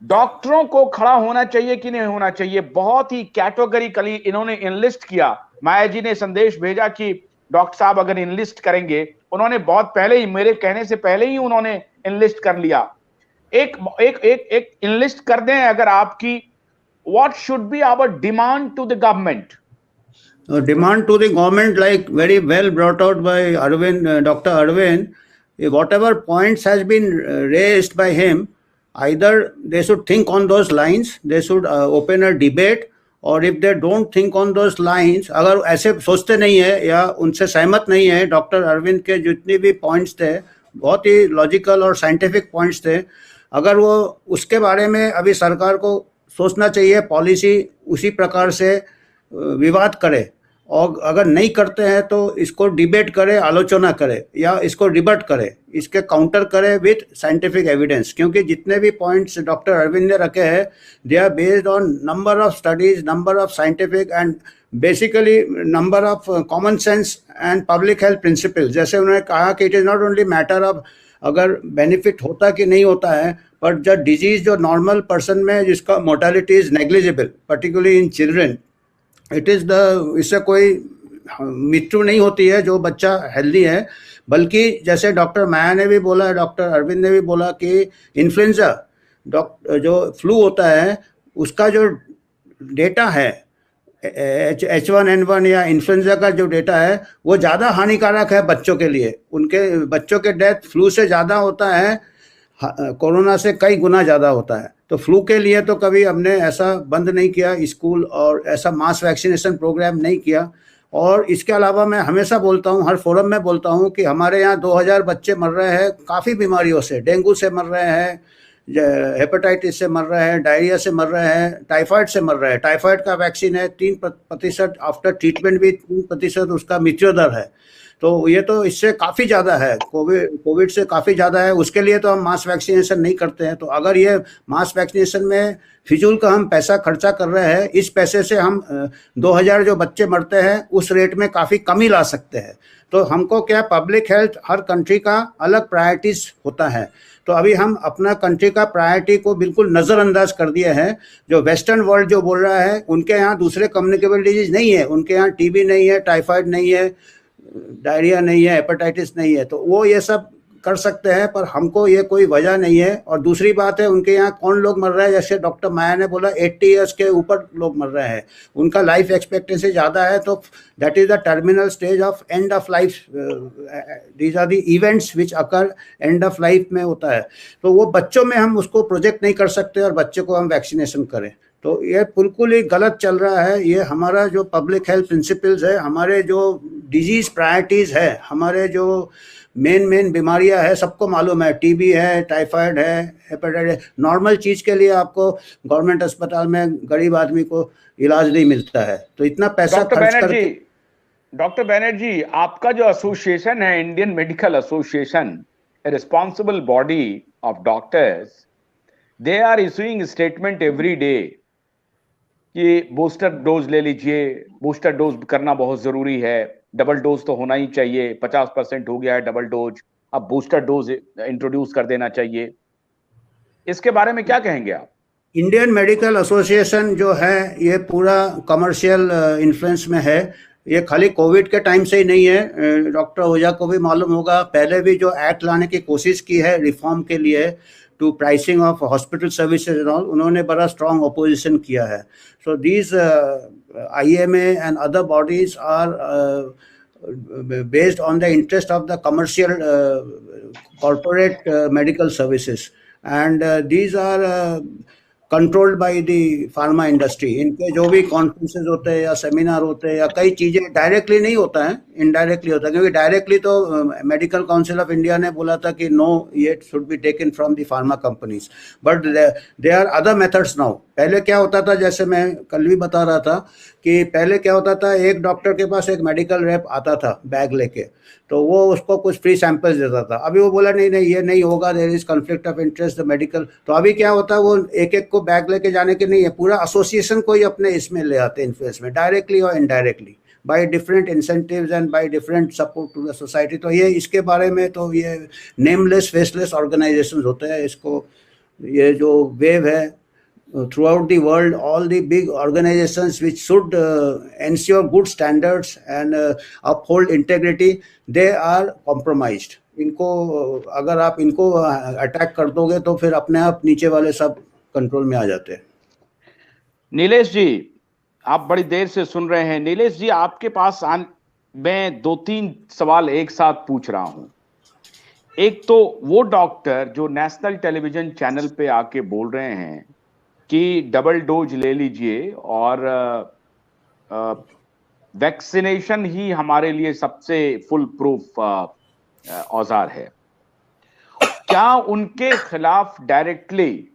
डॉक्टरों को खड़ा होना चाहिए कि नहीं होना चाहिए? बहुत ही कैटेगोरिकली इन्होंने इनलिस्ट किया. माया जी ने संदेश भेजा कि डॉक्टर साहब अगर इनलिस्ट करेंगे, उन्होंने बहुत पहले ही, मेरे कहने से पहले ही उन्होंने इनलिस्ट कर लिया. एक इनलिस्ट कर दें अगर आपकी what should be our demand to the government? Demand to the government, like very well brought out by Arvind, Dr. Arvind, whatever points has been raised by him, either they should think on those lines, they should open a debate, और if they don't think on those lines, अगर ऐसे सोचते नहीं है या उनसे सहमत नहीं है, डॉक्टर अरविंद के जितने भी पॉइंट्स थे बहुत ही लॉजिकल और साइंटिफिक पॉइंट्स थे, अगर वो उसके बारे में अभी सरकार को सोचना चाहिए, पॉलिसी उसी प्रकार से विवाद करे, और अगर नहीं करते हैं तो इसको डिबेट करे, आलोचना करे या इसको रिबट करे, इसके काउंटर करे विथ साइंटिफिक एविडेंस, क्योंकि जितने भी पॉइंट्स डॉक्टर अरविंद ने रखे हैं they are based on number of studies, number of scientific and basically number of common sense and public health principle. जैसे उन्होंने कहा कि it is not only matter of अगर बेनिफिट होता कि नहीं होता है, बट जो डिजीज जो नॉर्मल पर्सन में जिसका mortality is negligible, particularly in children, it is the, इससे कोई मृत्यु नहीं होती है जो बच्चा हेल्दी है, बल्कि जैसे डॉक्टर माया ने भी बोला, डॉक्टर अरविंद ने भी बोला कि इन्फ्लुएंजा जो फ्लू होता है उसका जो डेटा है H1N1 या इन्फ्लुएंजा का जो डेटा है वो ज़्यादा हानिकारक है बच्चों के लिए, उनके बच्चों के डेथ फ्लू से ज़्यादा होता है, कोरोना से कई गुना ज़्यादा होता है। तो फ्लू के लिए तो कभी हमने ऐसा बंद नहीं किया स्कूल और ऐसा मास वैक्सीनेशन प्रोग्राम नहीं किया। और इसके अलावा मैं हमेशा बोलता हूँ, हर फोरम में बोलता हूँ कि हमारे यहाँ 2000 बच्चे मर रहे हैं काफ़ी बीमारियों से, डेंगू से मर रहे हैं, हेपेटाइटिस से मर रहे हैं, डायरिया से मर रहे हैं, टाइफाइड से मर रहे हैं। टाइफाइड का वैक्सीन है, 3% आफ्टर ट्रीटमेंट भी 3% उसका मृत्यु दर है। तो ये तो इससे काफ़ी ज़्यादा है, कोविड से काफ़ी ज़्यादा है। उसके लिए तो हम मास वैक्सीनेशन नहीं करते हैं। तो अगर ये मास वैक्सीनेशन में फिजूल का हम पैसा खर्चा कर रहे हैं, इस पैसे से हम 2000 जो बच्चे मरते हैं उस रेट में काफ़ी कमी ला सकते हैं। तो हमको क्या, पब्लिक हेल्थ हर कंट्री का अलग प्रायोरिटीज होता है। तो अभी हम अपना कंट्री का प्रायोरिटी को बिल्कुल नज़रअंदाज कर दिया है। जो वेस्टर्न वर्ल्ड जो बोल रहा है, उनके यहाँ दूसरे कम्युनिकेबल डिजीज नहीं है, उनके यहाँ टीबी नहीं है, टाइफाइड नहीं है, डायरिया नहीं है, हेपेटाइटिस नहीं है, तो वो ये सब कर सकते हैं, पर हमको ये कोई वजह नहीं है। और दूसरी बात है, उनके यहाँ कौन लोग मर रहे हैं, जैसे डॉक्टर माया ने बोला 80 ईयर्स के ऊपर लोग मर रहे हैं, उनका लाइफ एक्सपेक्टेंसी ज़्यादा है। तो that is the terminal stage of end of life, these are the events which occur end of life में होता है। तो वो बच्चों में हम उसको प्रोजेक्ट नहीं कर सकते और बच्चे को हम वैक्सीनेशन करें, तो ये बिल्कुल ही गलत चल रहा है। ये हमारा जो पब्लिक हेल्थ प्रिंसिपल्स है, हमारे जो डिजीज़ प्रायोरिटीज़ है, हमारे जो मेन बीमारियां है, सबको मालूम है, टीबी है, टाइफाइड है, हेपेटाइटिस, नॉर्मल चीज़ के लिए आपको गवर्नमेंट अस्पताल में गरीब आदमी को इलाज नहीं मिलता है। तो इतना पैसा खर्च करके। डॉक्टर बैनर्जी, आपका जो एसोसिएशन है, Indian medical association, a responsible body of doctors, they are issuing statement every day कि बूस्टर डोज ले लीजिए, बूस्टर डोज करना बहुत जरूरी है, डबल डोज तो होना ही चाहिए, 50% हो गया है डबल डोज, अब बूस्टर डोज इंट्रोड्यूस कर देना चाहिए। इसके बारे में क्या कहेंगे आप? इंडियन मेडिकल एसोसिएशन जो है ये पूरा कमर्शियल इन्फ्लुएंस में है। ये खाली कोविड के टाइम से ही नहीं है, डॉक्टर ओझा को भी मालूम होगा, पहले भी जो एक्ट लाने की कोशिश की है रिफॉर्म के लिए to pricing of hospital services and all, उन्होंने बड़ा स्ट्रॉन्ग अपोजिशन किया है। So these IMA and other bodies are based on the interest of the commercial corporate medical services, and these are controlled by the pharma industry. इनके जो भी conferences होते हैं या सेमिनार होते हैं या कई चीज़ें डायरेक्टली नहीं होता है, इनडायरेक्टली होता है, क्योंकि डायरेक्टली तो मेडिकल काउंसिल ऑफ इंडिया ने बोला था कि नो, ये should be taken from the pharma companies, but they are other methods now. पहले क्या होता था, जैसे मैं कल भी बता रहा था कि पहले क्या होता था, एक डॉक्टर के पास एक मेडिकल रेप आता था बैग लेके, तो वो उसको कुछ फ्री सैंपल्स देता था। अभी वो बोला नहीं ये नहीं होगा, there is conflict of interest the medical. तो अभी क्या होता है, वो एक एक को बैग लेके जाने के नहीं है, पूरा एसोसिएशन को ही अपने इसमें ले आते हैं इन्फ्लुएंस में, डायरेक्टली और indirectly, by different incentives and by different support to the society. तो ये इसके बारे में तो ये नेमलेस फेसलेस ऑर्गेनाइजेशंस होते हैं, इसको ये जो वेव है throughout the world, all the big organizations which should ensure good standards and uphold integrity, they are compromised. इनको अगर आप इनको अटैक कर दोगे तो फिर अपने आप नीचे वाले सब कंट्रोल में आ जाते हैं। नीलेश जी, आप बड़ी देर से सुन रहे हैं। नीलेश जी, आपके पास मैं 2-3 सवाल एक साथ पूछ रहा हूं। एक तो वो डॉक्टर जो नेशनल टेलीविजन चैनल पे आके बोल रहे हैं कि डबल डोज ले लीजिए और वैक्सीनेशन ही हमारे लिए सबसे फुल प्रूफ औजार है, क्या उनके खिलाफ डायरेक्टली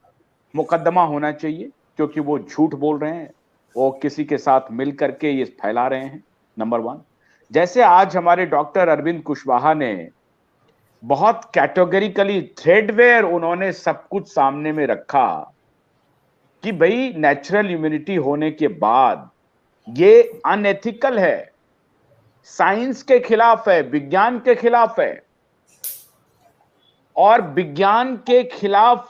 मुकदमा होना चाहिए? क्योंकि वो झूठ बोल रहे हैं, वो किसी के साथ मिल करके ये फैला रहे हैं, नंबर 1। जैसे आज हमारे डॉक्टर अरविंद कुशवाहा ने बहुत कैटेगोरिकली थ्रेडवेयर उन्होंने सब कुछ सामने में रखा कि भाई नेचुरल इम्यूनिटी होने के बाद ये अनएथिकल है, साइंस के खिलाफ है, विज्ञान के खिलाफ है, और विज्ञान के खिलाफ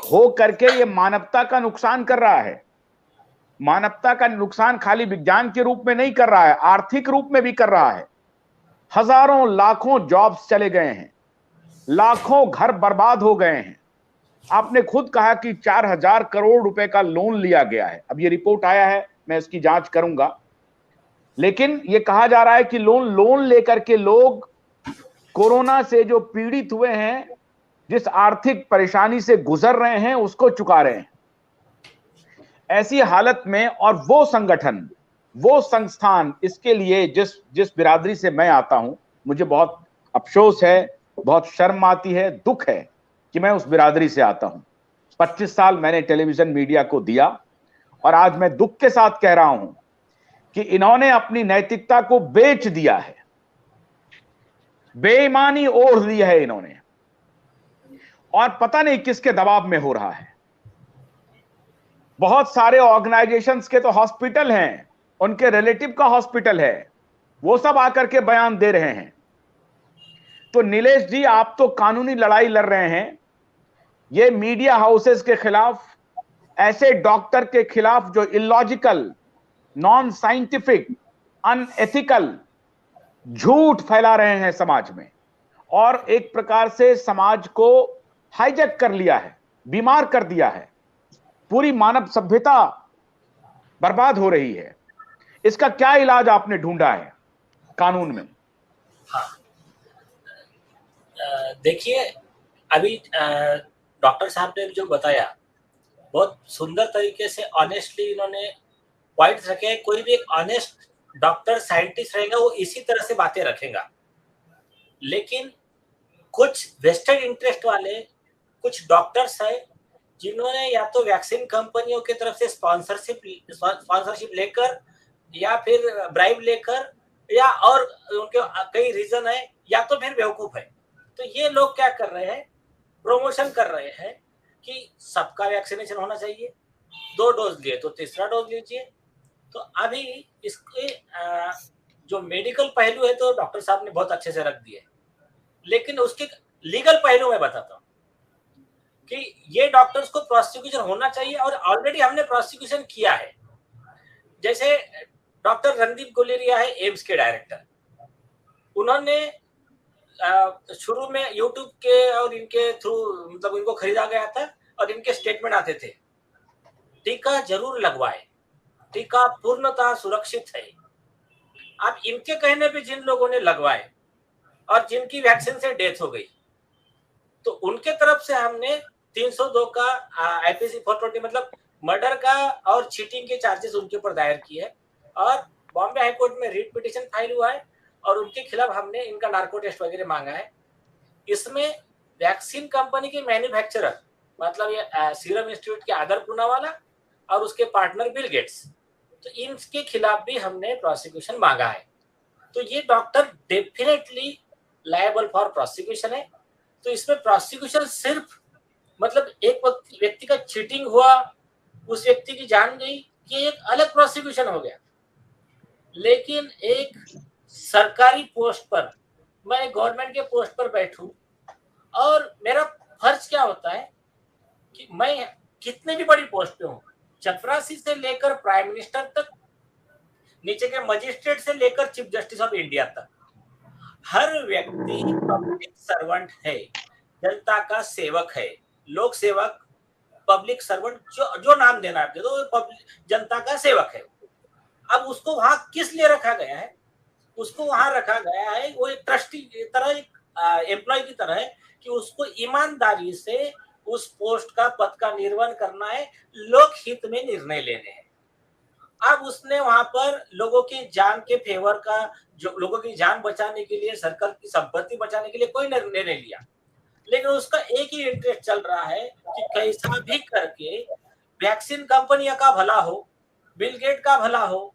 हो करके ये मानवता का नुकसान कर रहा है। मानवता का नुकसान खाली विज्ञान के रूप में नहीं कर रहा है, आर्थिक रूप में भी कर रहा है। हजारों लाखों जॉब्स चले गए हैं, लाखों घर बर्बाद हो गए हैं। आपने खुद कहा कि 4000 करोड़ रुपए का लोन लिया गया है। अब ये रिपोर्ट आया है, मैं इसकी जांच करूंगा, लेकिन ये कहा जा रहा है कि लोन लेकर के लोग कोरोना से जो पीड़ित हुए हैं, जिस आर्थिक परेशानी से गुजर रहे हैं, उसको चुका रहे हैं। ऐसी हालत में, और वो संगठन, वो संस्थान, इसके लिए जिस बिरादरी से मैं आता हूं, मुझे बहुत अफसोस है, बहुत शर्म आती है, दुख है कि मैं उस बिरादरी से आता हूं। 25 साल मैंने टेलीविजन मीडिया को दिया, और आज मैं दुख के साथ कह रहा हूं कि इन्होंने अपनी नैतिकता को बेच दिया है, बेईमानी ओढ़ ली है इन्होंने, और पता नहीं किसके दबाव में हो रहा है। बहुत सारे ऑर्गेनाइजेशंस के तो हॉस्पिटल हैं, उनके रिलेटिव का हॉस्पिटल है, वो सब आकर के बयान दे रहे हैं। तो नीलेश जी, आप तो कानूनी लड़ाई लड़ रहे हैं, ये मीडिया हाउसेस के खिलाफ, ऐसे डॉक्टर के खिलाफ जो इलॉजिकल, नॉन साइंटिफिक, अनएथिकल झूठ फैला रहे हैं समाज में, और एक प्रकार से समाज को हाईजैक कर लिया है, बीमार कर दिया है। पूरी मानव सभ्यता बर्बाद हो रही है। इसका क्या इलाज आपने ढूंढा है कानून में? हाँ, देखिए, अभी डॉक्टर साहब ने जो बताया बहुत सुंदर तरीके से, ऑनेस्टली इन्होंने पॉइंट्स रखे। कोई भी एक ऑनेस्ट डॉक्टर, साइंटिस्ट रहेगा, वो इसी तरह से बातें रखेगा। लेकिन कुछ वेस्टेड इंटरेस्ट वाले कुछ डॉक्टर्स हैं जिन्होंने या तो वैक्सीन कंपनियों की तरफ से स्पॉन्सरशिप लेकर, या फिर ब्राइब लेकर, या और उनके कई रीजन है, या तो फिर बेवकूफ है। तो ये लोग क्या कर रहे हैं, प्रमोशन कर रहे हैं कि सबका वैक्सीनेशन होना चाहिए, 2 डोज लिए तो तीसरा डोज लीजिए। तो अभी इसके जो मेडिकल पहलू है तो डॉक्टर साहब ने बहुत अच्छे से रख दिए, लेकिन उसके लीगल पहलू में बताता हूँ कि ये डॉक्टर्स को प्रोसिक्यूशन होना चाहिए, और ऑलरेडी हमने प्रोसिक्यूशन किया है। जैसे डॉक्टर रणदीप गुलेरिया है, एम्स के डायरेक्टर, उन्होंने शुरू में यूट्यूब के और इनके थ्रू, मतलब इनको खरीदा गया था और इनके स्टेटमेंट आते थे, टीका जरूर लगवाए, टीका पूर्णतः सुरक्षित है। अब इनके कहने पे जिन लोगों ने लगवाए और जिनकी वैक्सीन से डेथ हो गई, तो उनके तरफ से हमने 302 का आईपीसी 420, मतलब मर्डर का और चीटिंग के चार्जेस उनके ऊपर दायर किए है, और बॉम्बे हाई कोर्ट में रिट पिटीशन फाइल हुआ है, और उनके खिलाफ हमने इनका नार्को टेस्ट वगैरह मांगा है। इसमें वैक्सीन कंपनी के मैन्युफैक्चरर, मतलब ये सीरम इंस्टीट्यूट के आदर पूनावाला और उसके पार्टनर बिल गेट्स, तो इनके खिलाफ भी हमने प्रोसिक्यूशन मांगा है। तो ये doctor definitely liable for prosecution है। तो इसमें प्रोसिक्यूशन सिर्फ, मतलब एक व्यक्ति का चीटिंग हुआ, उस व्यक्ति की जान गई, ये एक अलग प्रोसिक्यूशन हो गया। लेकिन एक सरकारी पोस्ट पर, मैं गवर्नमेंट के पोस्ट पर बैठूं, और मेरा फर्ज क्या होता है कि मैं कितने भी बड़ी पोस्ट पे हूं, चपरासी से लेकर प्राइम मिनिस्टर तक, नीचे के मजिस्ट्रेट से लेकर चीफ जस्टिस ऑफ इंडिया तक, हर व्यक्ति पब्लिक सर्वेंट है, जनता का सेवक है, लोक सेवक, पब्लिक सर्वेंट, जो नाम देना है तो जनता का सेवक है। अब उसको वहां किस लिए रखा गया है? उसको वहां रखा गया है वो एक ट्रस्टी की तरह, एक एम्प्लॉय की तरह है कि उसको ईमानदारी से उस पोस्ट का, पद का निर्वहन करना है, लोक हित में निर्णय लेने हैं। अब उसने वहां पर लोगों की जान के फेवर का, जो लोगों की जान बचाने के लिए, सरकार की संपत्ति बचाने के लिए कोई निर्णय नहीं लिया, लेकिन उसका एक ही इंटरेस्ट चल रहा है कि कैसा भी करके वैक्सीन कंपनियों का भला हो, बिल गेट का भला हो,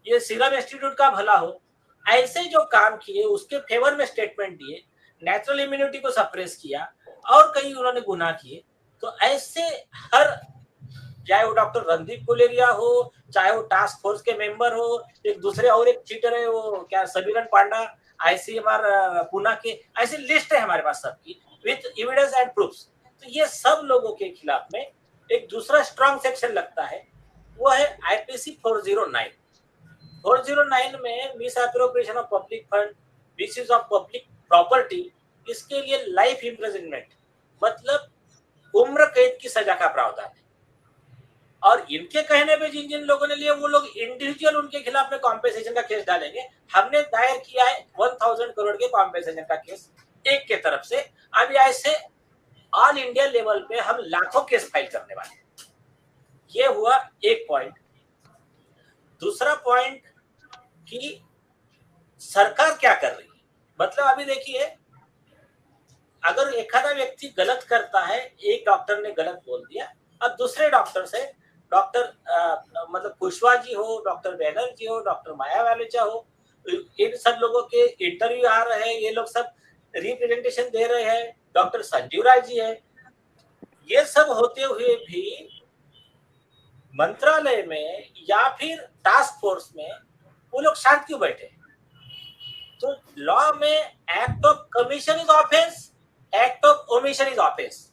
ये सीरम इंस्टीट्यूट का भला हो। ऐसे जो काम किए उसके फेवर में स्टेटमेंट दिए, नेचुरल इम्यूनिटी को सप्रेस किया और कई उन्होंने गुनाह किए। तो ऐसे हर, चाहे वो डॉक्टर रणदीप गुलेरिया हो, चाहे वो टास्क फोर्स के मेंबर हो, एक दूसरे और एक चीटर है वो क्या समीरन पांडा आईसीएमआर पुणे के, ऐसी लिस्ट है हमारे पास सबकी विथ एविडेंस एंड प्रूफ्स। तो ये सब लोगों के खिलाफ में एक दूसरा स्ट्रॉन्ग सेक्शन लगता है, वो है आईपीसी 409। 409 में misappropriation of public fund, misuse of public property, इसके लिए लाइफ इम्प्रिजनमेंट मतलब उम्र कैद की सजा का प्रावधान है। और इनके कहने पे जिन जिन लोगों ने लिए वो लोग इंडिविजुअल उनके खिलाफ में कॉम्पेंसेशन का केस डालेंगे। हमने दायर किया है 1000 करोड़ के कॉम्पेंसेशन का केस एक के तरफ से। अभी ऐसे ऑल इंडिया लेवल पे हम लाखों केस फाइल करने वाले हैं। ये हुआ एक पॉइंट। दूसरा पॉइंट कि सरकार क्या कर रही है, मतलब अभी देखिए, अगर एक आधा व्यक्ति गलत करता है, एक डॉक्टर ने गलत बोल दिया, अब दूसरे डॉक्टर से, डॉक्टर मतलब कुशवाहा जी हो, डॉक्टर बैनर्जी हो, डॉक्टर माया वालेचा हो, इन सब लोगों के इंटरव्यू आ रहे हैं, ये लोग सब रिप्रेजेंटेशन दे रहे हैं, डॉक्टर संजीव राय जी है। ये सब होते हुए भी मंत्रालय में या फिर टास्क फोर्स में वो लोग शांत क्यों बैठे? तो लॉ में act of commission is offence, act of omission is offence.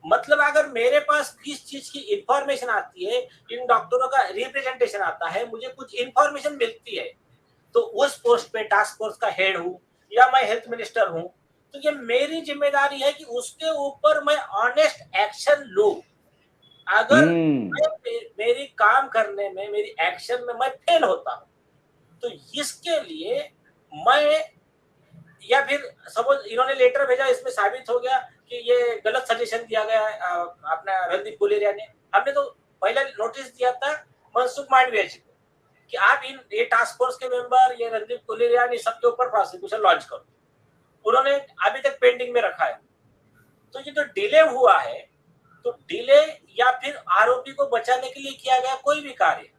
मतलब अगर मेरे पास किस चीज की इंफॉर्मेशन आती है, इन डॉक्टरों का रिप्रेजेंटेशन आता है, मुझे कुछ इंफॉर्मेशन मिलती है, तो उस पोस्ट पे टास्क फोर्स का हेड हूं या मैं हेल्थ मिनिस्टर हूं, तो ये मेरी जिम्मेदारी है कि उसके ऊपर मैं ऑनेस्ट एक्शन लूं। अगर मेरी काम करने में, मेरी एक्शन में मैं फेल होता हूं, तो इसके लिए मैं, या फिर सपोज इन्होंने लेटर भेजा, इसमें साबित हो गया कि ये गलत सजेशन दिया गया है अपना रणदीप गुलेरिया ने, हमने तो पहले नोटिस दिया था मनसुख मांडविया जी को कि आप ये टास्क फोर्स के मेंबर, ये रणदीप गुलेरिया ने, सबके ऊपर प्रोसिक्यूशन लॉन्च करो। उन्होंने अभी तक पेंडिंग में रखा है। तो ये जो डिले हुआ है, तो डिले या फिर आरोपी को बचाने के लिए किया गया कोई भी कार्य,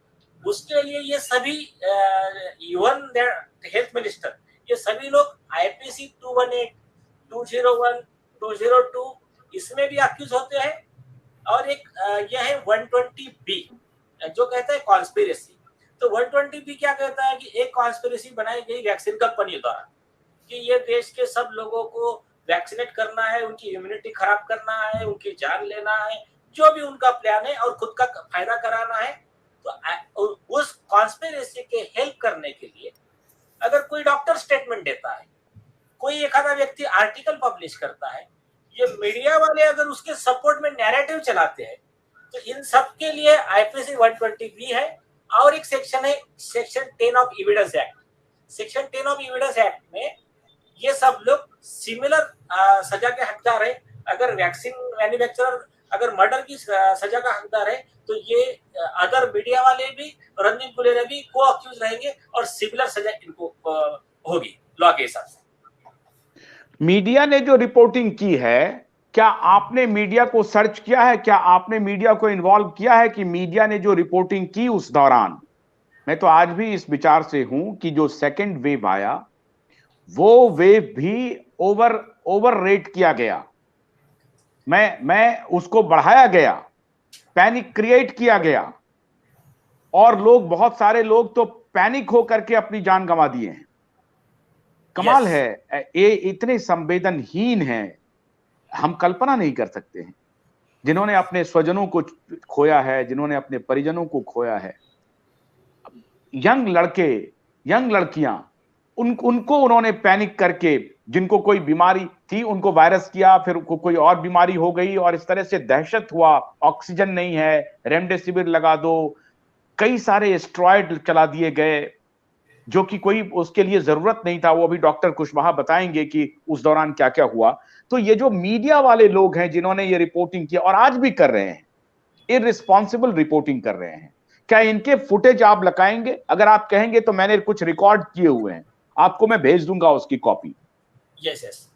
उसके लिए ये सभी इवन हेल्थ मिनिस्टर, ये सभी लोग आईपीसी 218, 201, 202 इसमें भी अक्यूज होते हैं। और एक यह है 120B जो कहता है कॉन्स्पिरेसी। तो 120B क्या कहता है कि एक कॉन्स्पिरेसी बनाई गई वैक्सीन कंपनी द्वारा कि ये देश के सब लोगों को वैक्सीनेट करना है, उनकी इम्यूनिटी खराब करना है, उनकी जान लेना है, जो भी उनका प्लान है, और खुद का फायदा कराना है। तो उस कॉन्स्पिरेसी के हेल्प करने के लिए अगर कोई डॉक्टर स्टेटमेंट देता है, कोई एक आधा व्यक्ति आर्टिकल पब्लिश करता है, ये मीडिया वाले अगर उसके सपोर्ट में नैरेटिव चलाते हैं, तो इन सब के लिए आईपीसी 120B है। और एक सेक्शन है section 10 of evidence act. Section 10 of evidence act में ये सब लोग सिमिलर सजा के हकदार है। अगर वैक्सीन मैन्युफैक्चरर अगर मर्डर की सजा का हकदार है, तो ये अदर मीडिया वाले भी, रणदीप गुलेरिया भी को अक्यूज रहेंगे और सिमिलर सजा इनको होगी लॉ के हिसाब से। मीडिया ने जो रिपोर्टिंग की है, क्या आपने मीडिया को सर्च किया है? क्या आपने मीडिया को इन्वॉल्व किया है कि मीडिया ने जो रिपोर्टिंग की उस दौरान? मैं तो आज भी इस विचार से हूं कि जो सेकेंड वेव आया, वो वेव भी ओवर रेट किया गया। मैं उसको बढ़ाया गया, पैनिक क्रिएट किया गया, और लोग, बहुत सारे लोग तो पैनिक होकर के अपनी जान गंवा दिए हैं। कमाल है, ये इतने संवेदनहीन हैं, हम कल्पना नहीं कर सकते हैं। जिन्होंने अपने स्वजनों को खोया है, जिन्होंने अपने परिजनों को खोया है, यंग लड़के, यंग लड़कियां, उनको उन्होंने पैनिक करके जिनको कोई बीमारी थी उनको वायरस किया, फिर कोई और बीमारी हो गई और इस तरह से दहशत हुआ, ऑक्सीजन नहीं है, रेमडेसिविर लगा दो, कई सारे स्टेरॉइड चला दिए गए जो कि कोई उसके लिए जरूरत नहीं था। वो अभी डॉक्टर कुशवाहा बताएंगे कि उस दौरान क्या क्या हुआ। तो ये जो मीडिया वाले लोग हैं जिन्होंने ये रिपोर्टिंग किया और आज भी कर रहे हैं, इररिस्पॉन्सिबल रिपोर्टिंग कर रहे हैं, क्या इनके फुटेज आप लगाएंगे? अगर आप कहेंगे तो मैंने कुछ रिकॉर्ड किए हुए हैं, आपको मैं भेज दूंगा उसकी कॉपी। यस यस,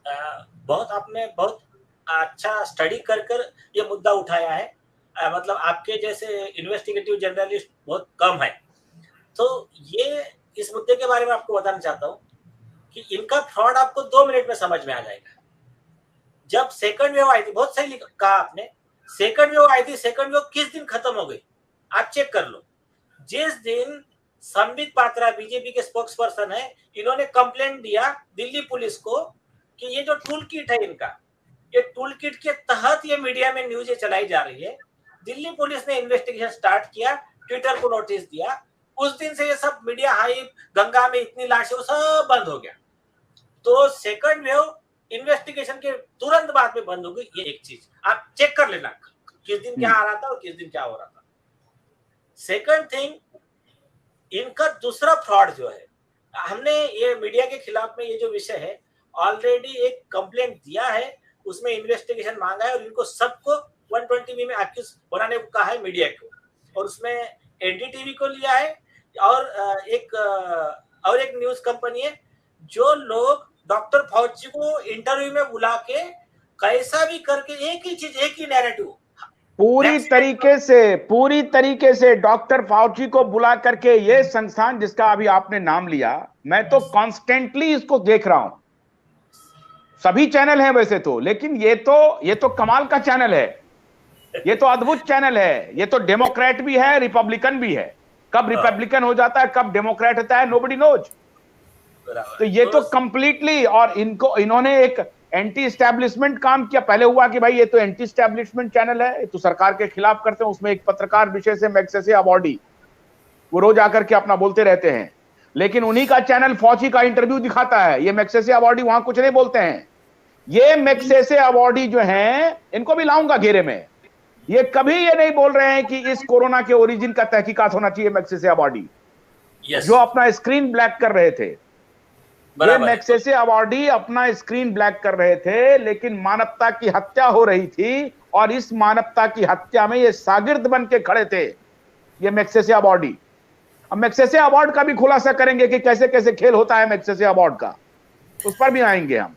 बहुत आपने बहुत अच्छा स्टडी कर ये मुद्दा उठाया है। मतलब आपके जैसे इन्वेस्टिगेटिव जर्नलिस्ट बहुत कम है। तो ये इस मुद्दे के बारे में आपको बताना चाहता हूँ कि इनका फ्रॉड आपको 2 मिनट में समझ में आ जाएगा। जब सेकंड वेव आई थी, बहुत सही कहा आपने, सेकंड वेव आई थी, सेकंड वेव किस दिन खत्म हो गई आप चेक कर लो। जिस दिन संबित पात्रा बीजेपी के स्पोक्स पर्सन है, इन्होंने कंप्लेंट दिया दिल्ली पुलिस को कि ये जो टूल किट है इनका, ये टूल किट के तहत ये मीडिया में न्यूज चलाई जा रही है। दिल्ली पुलिस ने इन्वेस्टिगेशन स्टार्ट किया, ट्विटर को नोटिस दिया। उस दिन से ये सब मीडिया हाइप, गंगा में इतनी लाशें, सब बंद हो गया। तो सेकंड वेव इन्वेस्टिगेशन के तुरंत बाद में बंद हो गई। ये एक चीज आप चेक कर लेना, किस दिन क्या आ रहा था और किस दिन क्या हो रहा था। सेकंड थिंग, इनका दूसरा फ्रॉड जो है, हमने ये मीडिया के खिलाफ में ये जो विषय है ऑलरेडी एक कंप्लेंट दिया है, उसमें इन्वेस्टिगेशन मांगा है और इनको सबको 120 में एक्यूज बनाने को कहा है मीडिया को, और उसमें एनडीटीवी को लिया है और एक न्यूज कंपनी है। जो लोग डॉक्टर फौजी को इंटरव्यू में बुला के कैसा भी करके एक ही चीज, एक ही नैरेटिव पूरी तरीके से डॉक्टर फाउची को बुला करके, ये संस्थान जिसका अभी आपने नाम लिया, मैं तो कॉन्स्टेंटली इसको देख रहा हूं, सभी चैनल हैं वैसे तो, लेकिन ये तो कमाल का चैनल है, ये तो अद्भुत चैनल है। ये तो डेमोक्रेट भी है, रिपब्लिकन भी है। कब रिपब्लिकन हो जाता है, कब डेमोक्रेट होता है, नोबडी नोज। तो ये तो कंप्लीटली, और इन्होंने एक एंटी एस्टैब्लिशमेंट काम किया। पहले हुआ कि भाई ये तो एंटी एस्टैब्लिशमेंट चैनल है, तो सरकार के खिलाफ करते हैं। उसमें एक पत्रकार विशेष है मैग्सेसे अबॉडी, वो रोज आकर के अपना बोलते रहते हैं, लेकिन उन्हीं का चैनल फौजी का इंटरव्यू दिखाता है। ये मैग्सेसे अबॉडी वहां कुछ नहीं बोलते हैं। ये मैग्सेसे अबॉडी जो हैं, इनको भी लाऊंगा घेरे में। ये कभी ये नहीं बोल रहे हैं कि इस कोरोना के ओरिजिन का तहकीकात होना चाहिए। मैग्सेसे अबॉडी जो अपना स्क्रीन ब्लैक कर रहे थे, ये मैग्सेसे अबॉडी अपना स्क्रीन ब्लैक कर रहे थे, लेकिन मानवता की हत्या हो रही थी और इस मानवता की हत्या में ये शागिर्द बन के खड़े थे, ये मैग्सेसे अबॉडी। अब मैग्सेसे अवार्ड का भी खुलासा करेंगे कि कैसे कैसे खेल होता है मैग्सेसे अवार्ड का, उस पर भी आएंगे हम।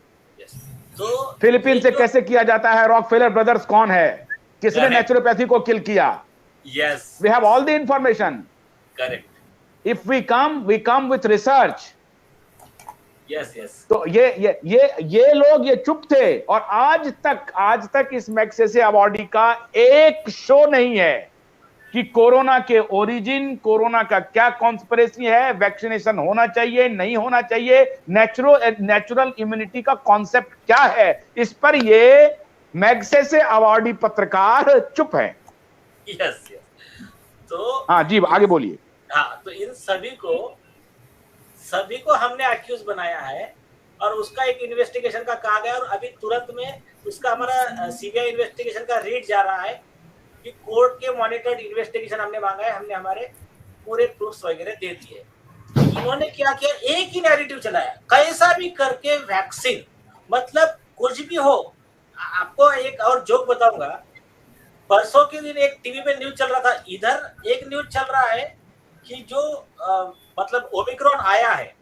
तो फिलीपीन से कैसे किया जाता है, रॉकफेलर ब्रदर्स कौन है, किसने नेचुरोपैथी को किल किया। Yes, we have all the information. Correct. If we come with research. Yes yes. तो ये लोग ये चुप थे, और आज तक इस मैग्सेसे अवॉर्डी का एक शो नहीं है कि कोरोना के ओरिजिन, कोरोना का क्या कॉन्स्पिरेसी है, वैक्सीनेशन होना चाहिए नहीं होना चाहिए, नेचुरल इम्यूनिटी का कॉन्सेप्ट क्या है, इस पर ये मैग्सेसे अवॉर्डी पत्रकार चुप है। Yes yes. तो हाँ जी, आगे बोलिए। हाँ, तो इन सभी को हमने एक्यूज बनाया है और उसका एक इन्वेस्टिगेशन का कहा गया, और अभी तुरंत में उसका हमारा सीबीआई इन्वेस्टिगेशन का रीड जा रहा है कि कोर्ट के मॉनिटर्ड इन्वेस्टिगेशन हमने मांगा है। हमने हमारे पूरे प्रूफ्स वगैरह दे दिए। इन्होंने क्या किया, एक ही नैरेटिव चलाया, कैसा भी करके वैक्सीन, मतलब कुछ भी हो। आपको एक और जोक बताऊंगा। परसों के दिन एक टीवी पे न्यूज चल रहा था, इधर एक न्यूज चल रहा है कि जो मतलब ओमिक्रॉन आया है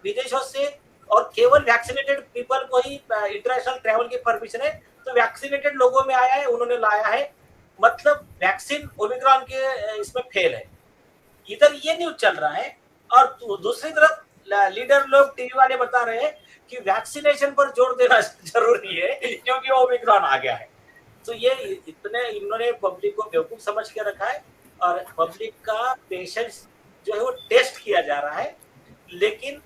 विदेशों से, और केवल वैक्सीनेटेड पीपल को ही इंटरनेशनल ट्रैवल की परमिशन है, तो वैक्सीनेटेड लोगों में आया है, उन्होंने लाया है, मतलब वैक्सीन ओमिक्रॉन के इसमें फेल है। इधर ये न्यूज चल रहा है, और दूसरी तरफ लीडर लोग, टीवी वाले बता रहे हैं कि वैक्सीनेशन पर जोर देना जरूरी है क्योंकि ओमिक्रॉन आ गया है। तो ये इन्होंने पब्लिक को बेवकूफ समझ के रखा है, और पब्लिक का पेशेंस जो है वो टेस्ट किया जा रहा है। लेकिन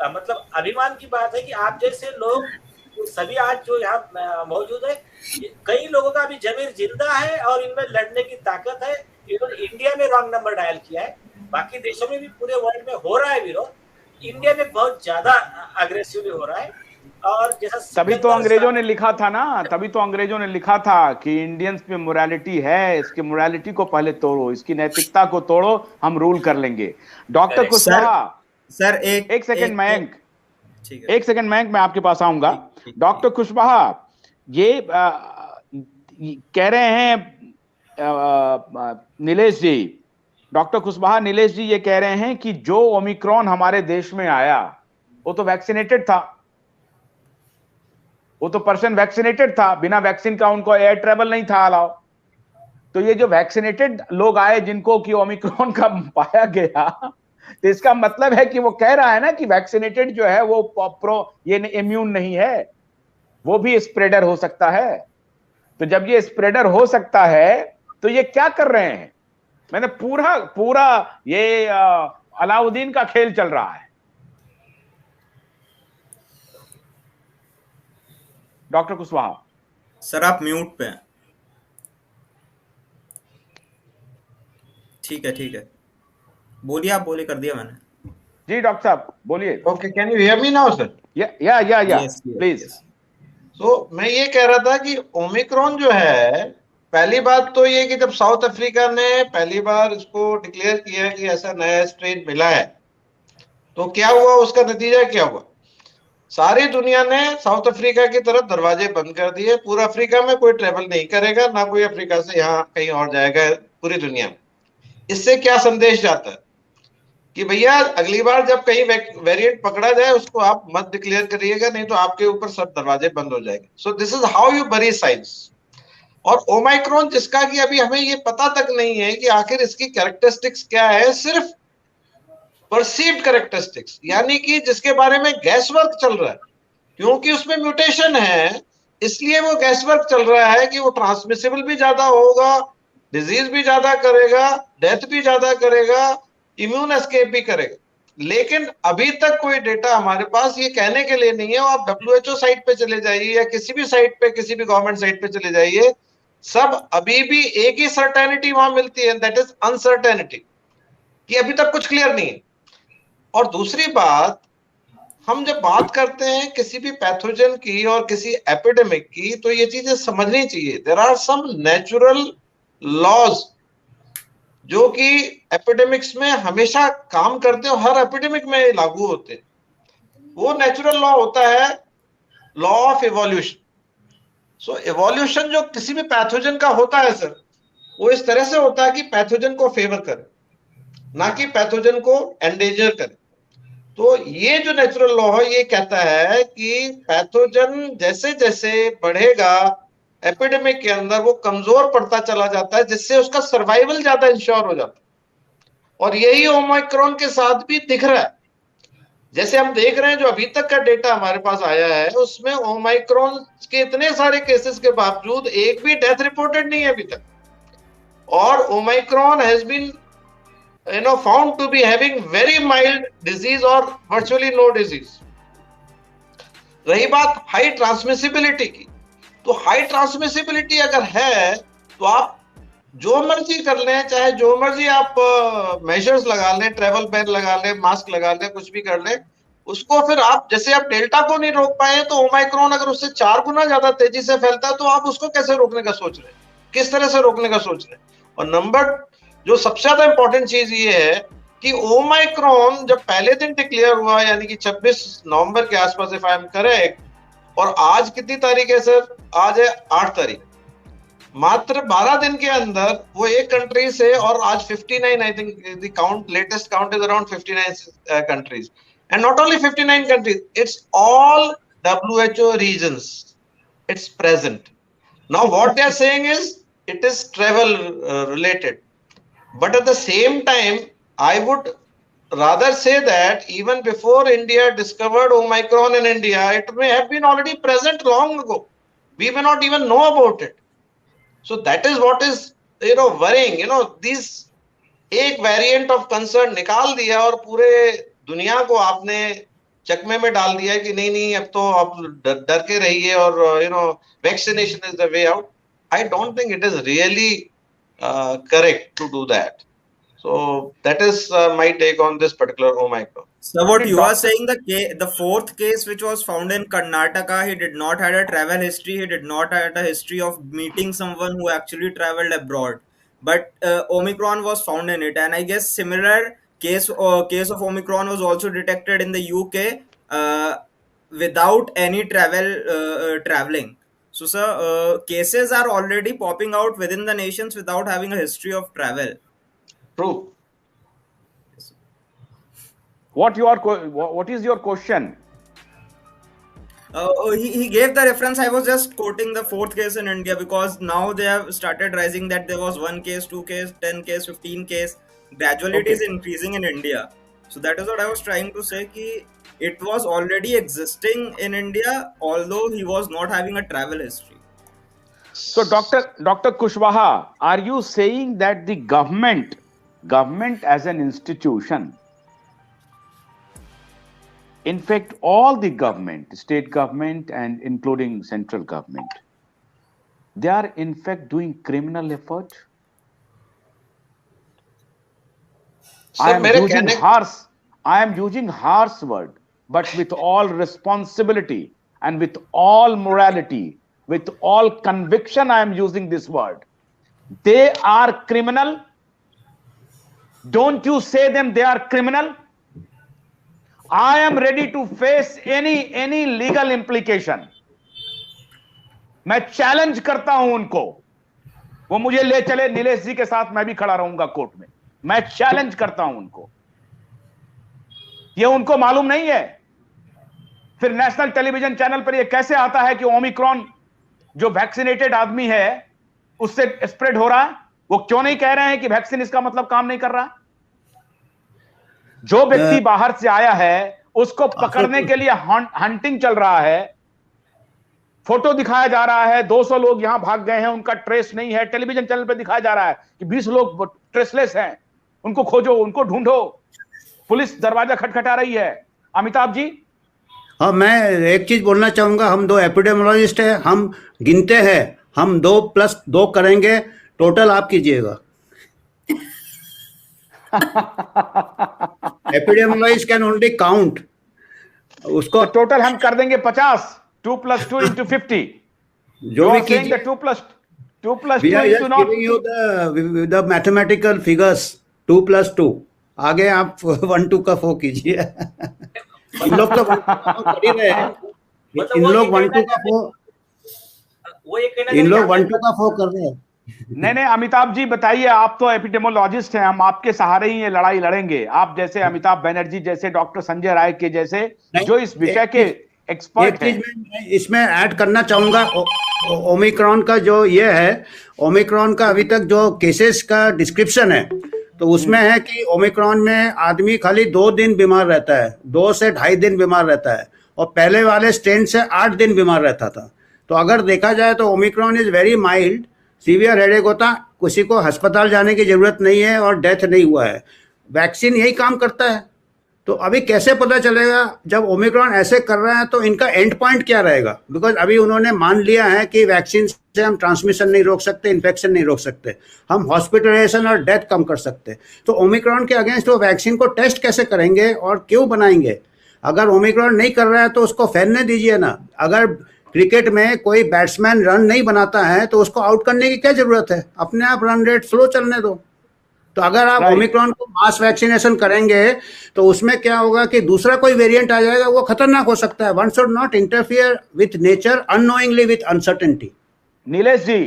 मतलब अभिमान की बात है कि आप जैसे लोग सभी आज जो यहाँ मौजूद है, कई लोगों का अभी जमीर जिंदा है और इनमें लड़ने की ताकत है। इन्होंने इंडिया में रॉन्ग नंबर डायल किया है, बाकी देशों में भी पूरे वर्ल्ड में हो रहा है विरोध, इंडिया में बहुत ज्यादा अग्रेसिवली हो रहा है। और जैसा तभी तो अंग्रेजों ने लिखा था ना, तभी तो अंग्रेजों ने लिखा था कि इंडियंस में मोरालिटी है, इसकी मोरालिटी को पहले तोड़ो, इसकी नैतिकता को तोड़ो, हम रूल कर लेंगे। डॉक्टर कुशवाहा, सर एक सेकंड मयंक, ठीक है, एक सेकंड मयंक, मैं आपके पास आऊंगा। डॉक्टर कुशवाहा, ये कह रहे हैं नीलेश जी, डॉक्टर कुशवाहा नीलेश जी ये कह रहे हैं कि जो ओमिक्रॉन हमारे देश में आया वो तो वैक्सीनेटेड था, वो तो पर्सन वैक्सीनेटेड था, बिना वैक्सीन का उनको एयर ट्रेवल नहीं था अलाउ। तो ये जो वैक्सीनेटेड लोग आए जिनको कि ओमिक्रॉन का पाया गया, तो इसका मतलब है कि वो कह रहा है ना कि वैक्सीनेटेड जो है वो ये इम्यून नहीं है, वो भी स्प्रेडर हो सकता है। तो जब ये स्प्रेडर हो सकता है तो ये क्या कर रहे हैं? मैंने पूरा ये अलाउद्दीन का खेल चल रहा है। डॉक्टर कुशवाहा सर आप म्यूट पे हैं। ठीक है, बोलिए, आप बोले, कर दिया मैंने। जी डॉक्टर साहब बोलिए। Okay, can you hear me now sir? या प्लीज। तो मैं ये कह रहा था कि ओमिक्रॉन जो है, पहली बात तो ये कि जब साउथ अफ्रीका ने पहली बार इसको डिक्लेयर किया कि ऐसा नया स्ट्रेन मिला है, तो क्या हुआ, उसका नतीजा क्या हुआ? सारी दुनिया ने साउथ अफ्रीका की तरफ दरवाजे बंद कर दिए। पूरा अफ्रीका में कोई ट्रेवल नहीं करेगा, ना कोई अफ्रीका से यहाँ कहीं और जाएगा पूरी दुनिया में। इससे क्या संदेश जाता है कि भैया अगली बार जब कहीं वेरिएंट पकड़ा जाए उसको आप मत डिक्लेयर करिएगा, नहीं तो आपके ऊपर सब दरवाजे बंद हो जाएंगे। So this is how you बरी साइंस। और ओमाइक्रॉन जिसका कि अभी हमें ये पता तक नहीं है कि आखिर इसकी कैरेक्टरिस्टिक्स क्या है, सिर्फ परसीव्ड कैरेक्टरिस्टिक्स, यानी कि जिसके बारे में गैसवर्क चल रहा है, क्योंकि उसमें म्यूटेशन है इसलिए वो गैसवर्क चल रहा है कि वो ट्रांसमिसिबल भी ज्यादा होगा, डिजीज भी ज्यादा करेगा, डेथ भी ज्यादा करेगा, इम्यून एस्केप भी करेगा। लेकिन अभी तक कोई डेटा हमारे पास ये कहने के लिए नहीं है। आप WHO साइट पे चले जाइए या किसी भी साइट पे, किसी भी गवर्नमेंट साइट पे चले जाइए, सब अभी भी एक ही सर्टेनिटी वहां मिलती है, दैट इज अनसर्टेनिटी, कि अभी तक कुछ क्लियर नहीं है। और दूसरी बात, हम जब बात करते हैं किसी भी पैथोजन की और किसी एपिडेमिक की, तो ये चीजें समझनी चाहिए। There are some natural laws जो कि एपिडेमिक्स में हमेशा काम करते हैं, हर एपिडेमिक में लागू होते हैं। वो नेचुरल लॉ होता है law of evolution. So evolution जो किसी भी पैथोजन का होता है सर, वो इस तरह से होता है कि पैथोजन को फेवर करे, ना कि पैथोजन को एंडेंजर करे। तो ये जो नेचुरल लॉ है ये कहता है कि पैथोजन जैसे जैसे बढ़ेगा एपिडेमिक के अंदर, वो कमजोर पड़ता चला जाता है, जिससे उसका सर्वाइवल ज्यादा इंश्योर हो जाता है। और यही ओमाइक्रॉन के साथ भी दिख रहा है। जैसे हम देख रहे हैं, जो अभी तक का डेटा हमारे पास आया है, उसमें ओमाइक्रॉन के इतने सारे केसेस के बावजूद एक भी डेथ रिपोर्टेड नहीं है अभी तक। और omicron has been found to be having very mild disease or virtually no disease. रही बात हाई ट्रांसमिसिबिलिटी की, तो हाई ट्रांसमिसिबिलिटी अगर है तो आप जो मर्जी कर लें, चाहे जो मर्जी आप मेजर्स लगा लें, ट्रेवल बैन लगा लें, मास्क लगा लें, कुछ भी कर लें, उसको फिर आप, जैसे आप डेल्टा को नहीं रोक पाए, तो ओमाइक्रॉन अगर उससे 4 गुना ज्यादा तेजी से फैलता है, तो आप उसको कैसे रोकने का सोच रहे हैं, किस तरह से रोकने का सोच रहे हैं? और नंबर जो सबसे ज्यादा इंपॉर्टेंट चीज ये है कि ओमाइक्रॉन जब पहले दिन डिक्लेयर हुआ, यानी कि 26 नवंबर के आसपास, इफ आई एम करेक्ट, और आज कितनी तारीख है सर? आज है 8 तारीख। मात्र 12 दिन के अंदर वो एक कंट्री से, और आज 59, I think the count, latest count is around 59 countries, and not only 59 countries, it's all WHO regions, it's present. Now what they are saying is it is travel related. But at the same time, I would rather say that even before India discovered Omicron in India, it may have been already present long ago. We may not even know about it. So that is what is, worrying. These एक variant of concern निकाल दिया और पूरे दुनिया को आपने चकमे में डाल दिया कि नहीं, अब तो आप डर के रहिए और vaccination is the way out. I don't think it is really correct to do that. So that is my take on this particular Omicron. So what you are saying, the fourth case which was found in Karnataka, he did not had a travel history. He did not had a history of meeting someone who actually traveled abroad. But Omicron was found in it, and I guess similar case of Omicron was also detected in the UK without any traveling. So, sir, cases are already popping out within the nations without having a history of travel. True. What is your question? He gave the reference. I was just quoting the fourth case in India because now they have started rising that there was 1 case, 2 case, 10 case, 15 case. Gradually it is increasing in India. So that is what I was trying to say. Ki it was already existing in India, although he was not having a travel history. So Dr. Kushwaha, are you saying that the government as an institution, in fact, all the government, state government and including central government, they are in fact doing criminal effort? I am using harsh word, but with all responsibility and with all morality, with all conviction, I am using this word. They are criminal. Don't you say them they are criminal? I am ready to face any legal implication. मैं challenge करता हूं उनको, वो मुझे ले चले नीलेश जी के साथ, मैं भी खड़ा रहूंगा कोर्ट में. मैं चैलेंज करता हूं उनको. ये उनको मालूम नहीं है. फिर नेशनल टेलीविजन चैनल पर ये कैसे आता है कि ओमिक्रॉन जो वैक्सीनेटेड आदमी है उससे स्प्रेड हो रहा है? वो क्यों नहीं कह रहे हैं कि वैक्सीन इसका मतलब काम नहीं कर रहा? जो व्यक्ति बाहर से आया है उसको पकड़ने के लिए हंटिंग चल रहा है. फोटो दिखाया जा रहा है, 200 लोग यहां भाग गए हैं, उनका ट्रेस नहीं है. टेलीविजन चैनल पे दिखाया जा रहा है कि 20 लोग ट्रेसलेस हैं, उनको खोजो, उनको ढूंढो. पुलिस दरवाजा खटखटा रही है. अमिताभ जी, हाँ, मैं एक चीज बोलना चाहूंगा. हम 2 एपिडेमियोलॉजिस्ट हैं, हम गिनते हैं, हम 2+2 करेंगे, टोटल आप कीजिएगा. Epidemiologist can only count. उसको टोटल हम कर देंगे 50. 2 + 2 × 50. जो भी कीजिए. 2 + 2 We are just into not. giving you the mathematical figures. 2 + 2. आगे आप 1 2 का 4 कीजिए. इन लोग तो कर ही रहे हैं. इन लोग 1 2 का 4. इन लोग 1 2 का 4 कर रहे हैं. नहीं, अमिताभ जी बताइए, आप तो एपिडेमियोलॉजिस्ट हैं, हम आपके सहारे ही ये लड़ाई लड़ेंगे. आप जैसे अमिताभ बनर्जी जैसे, डॉक्टर संजय राय के जैसे, जो इस विषय के एक्सपर्ट हैं. मैं इसमें ऐड करना चाहूंगा. ओमिक्रॉन का जो ये है, ओमिक्रॉन का अभी तक जो केसेस का डिस्क्रिप्शन है, तो उसमें है कि ओमिक्रॉन में आदमी खाली 2 दिन बीमार रहता है, 2 से 2.5 दिन बीमार रहता है, और पहले वाले स्ट्रेन से 8 दिन बीमार रहता था. तो अगर देखा जाए तो Omicron is very mild. Severe headache होता, किसी को अस्पताल जाने की जरूरत नहीं है और डेथ नहीं हुआ है. वैक्सीन यही काम करता है. तो अभी कैसे पता चलेगा जब ओमिक्रॉन ऐसे कर रहा है तो इनका एंड पॉइंट क्या रहेगा? बिकॉज अभी उन्होंने मान लिया है कि वैक्सीन से हम ट्रांसमिशन नहीं रोक सकते, इन्फेक्शन नहीं रोक सकते, हम हॉस्पिटलाइजेशन और डेथ कम कर सकते. तो ओमिक्रॉन के अगेंस्ट वो वैक्सीन को टेस्ट कैसे करेंगे और क्यों बनाएंगे? अगर ओमिक्रॉन नहीं कर रहा है तो उसको फैलने दीजिए ना. अगर क्रिकेट में कोई बैट्समैन रन नहीं बनाता है तो उसको आउट करने की क्या जरूरत है? अपने आप रन रेट स्लो चलने दो. तो अगर आप ओमिक्रॉन को मास वैक्सीनेशन करेंगे तो उसमें क्या होगा कि दूसरा कोई वेरिएंट आ जाएगा, वो खतरनाक हो सकता है. One should not interfere with nature unknowingly with uncertainty. Nilesh ji,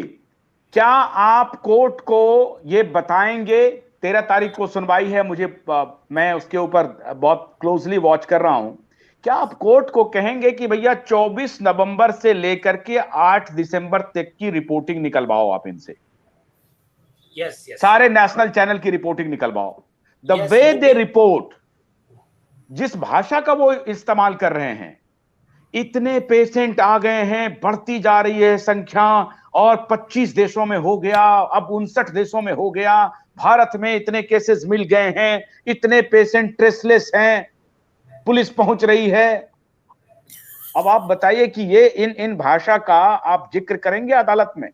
क्या आप कोर्ट को ये बताएंगे? 13 तारीख को सुनवाई है, मैं उसके ऊपर बहुत क्लोजली वॉच कर रहा हूं. क्या आप कोर्ट को कहेंगे कि भैया 24 नवंबर से लेकर के 8 दिसंबर तक की रिपोर्टिंग निकलवाओ आप इनसे? yes. सारे नेशनल चैनल की रिपोर्टिंग निकलवाओ. द वे दे रिपोर्ट, जिस भाषा का वो इस्तेमाल कर रहे हैं, इतने पेशेंट आ गए हैं, बढ़ती जा रही है संख्या, और 25 देशों में हो गया, अब 59 देशों में हो गया, भारत में इतने केसेस मिल गए हैं, इतने पेशेंट ट्रेसलेस हैं, पुलिस पहुंच रही है. अब आप बताइए कि ये इन भाषा का आप जिक्र करेंगे अदालत में?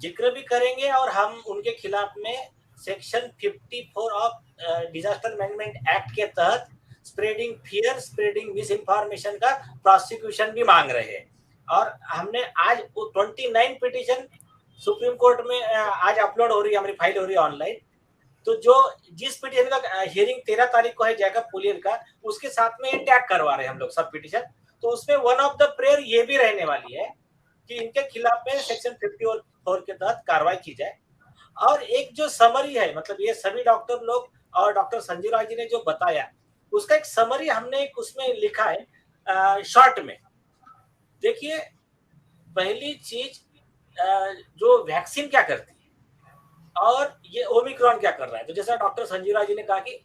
जिक्र भी करेंगे और हम उनके खिलाफ में section 54 of disaster management act के तहत spreading fear, spreading miss information का प्रोसिक्यूशन भी मांग रहे हैं। और हमने आज 29 पिटीशन सुप्रीम कोर्ट में आज अपलोड हो रही है, हमारी फाइल हो रही है ऑनलाइन। तो जो जिस पिटीशन का हियरिंग 13 तारीख को है जैकब पुलियर का, उसके साथ में इंटैक्ट करवा रहे हैं हम लोग सब पिटीशन। तो उसमें वन ऑफ द प्रेयर ये भी रहने वाली है कि इनके खिलाफ में सेक्शन 54 के तहत कार्रवाई की जाए। और एक जो समरी है, मतलब ये सभी डॉक्टर लोग और डॉक्टर संजीव राय जी ने जो बताया, उसका एक समरी हमने एक उसमें लिखा है शॉर्ट में। देखिए, पहली चीज जो वैक्सीन क्या करती है और ये ओमिक्रॉन क्या कर रहा है। तो जैसा डॉक्टर संजीव राय जी ने कहा कि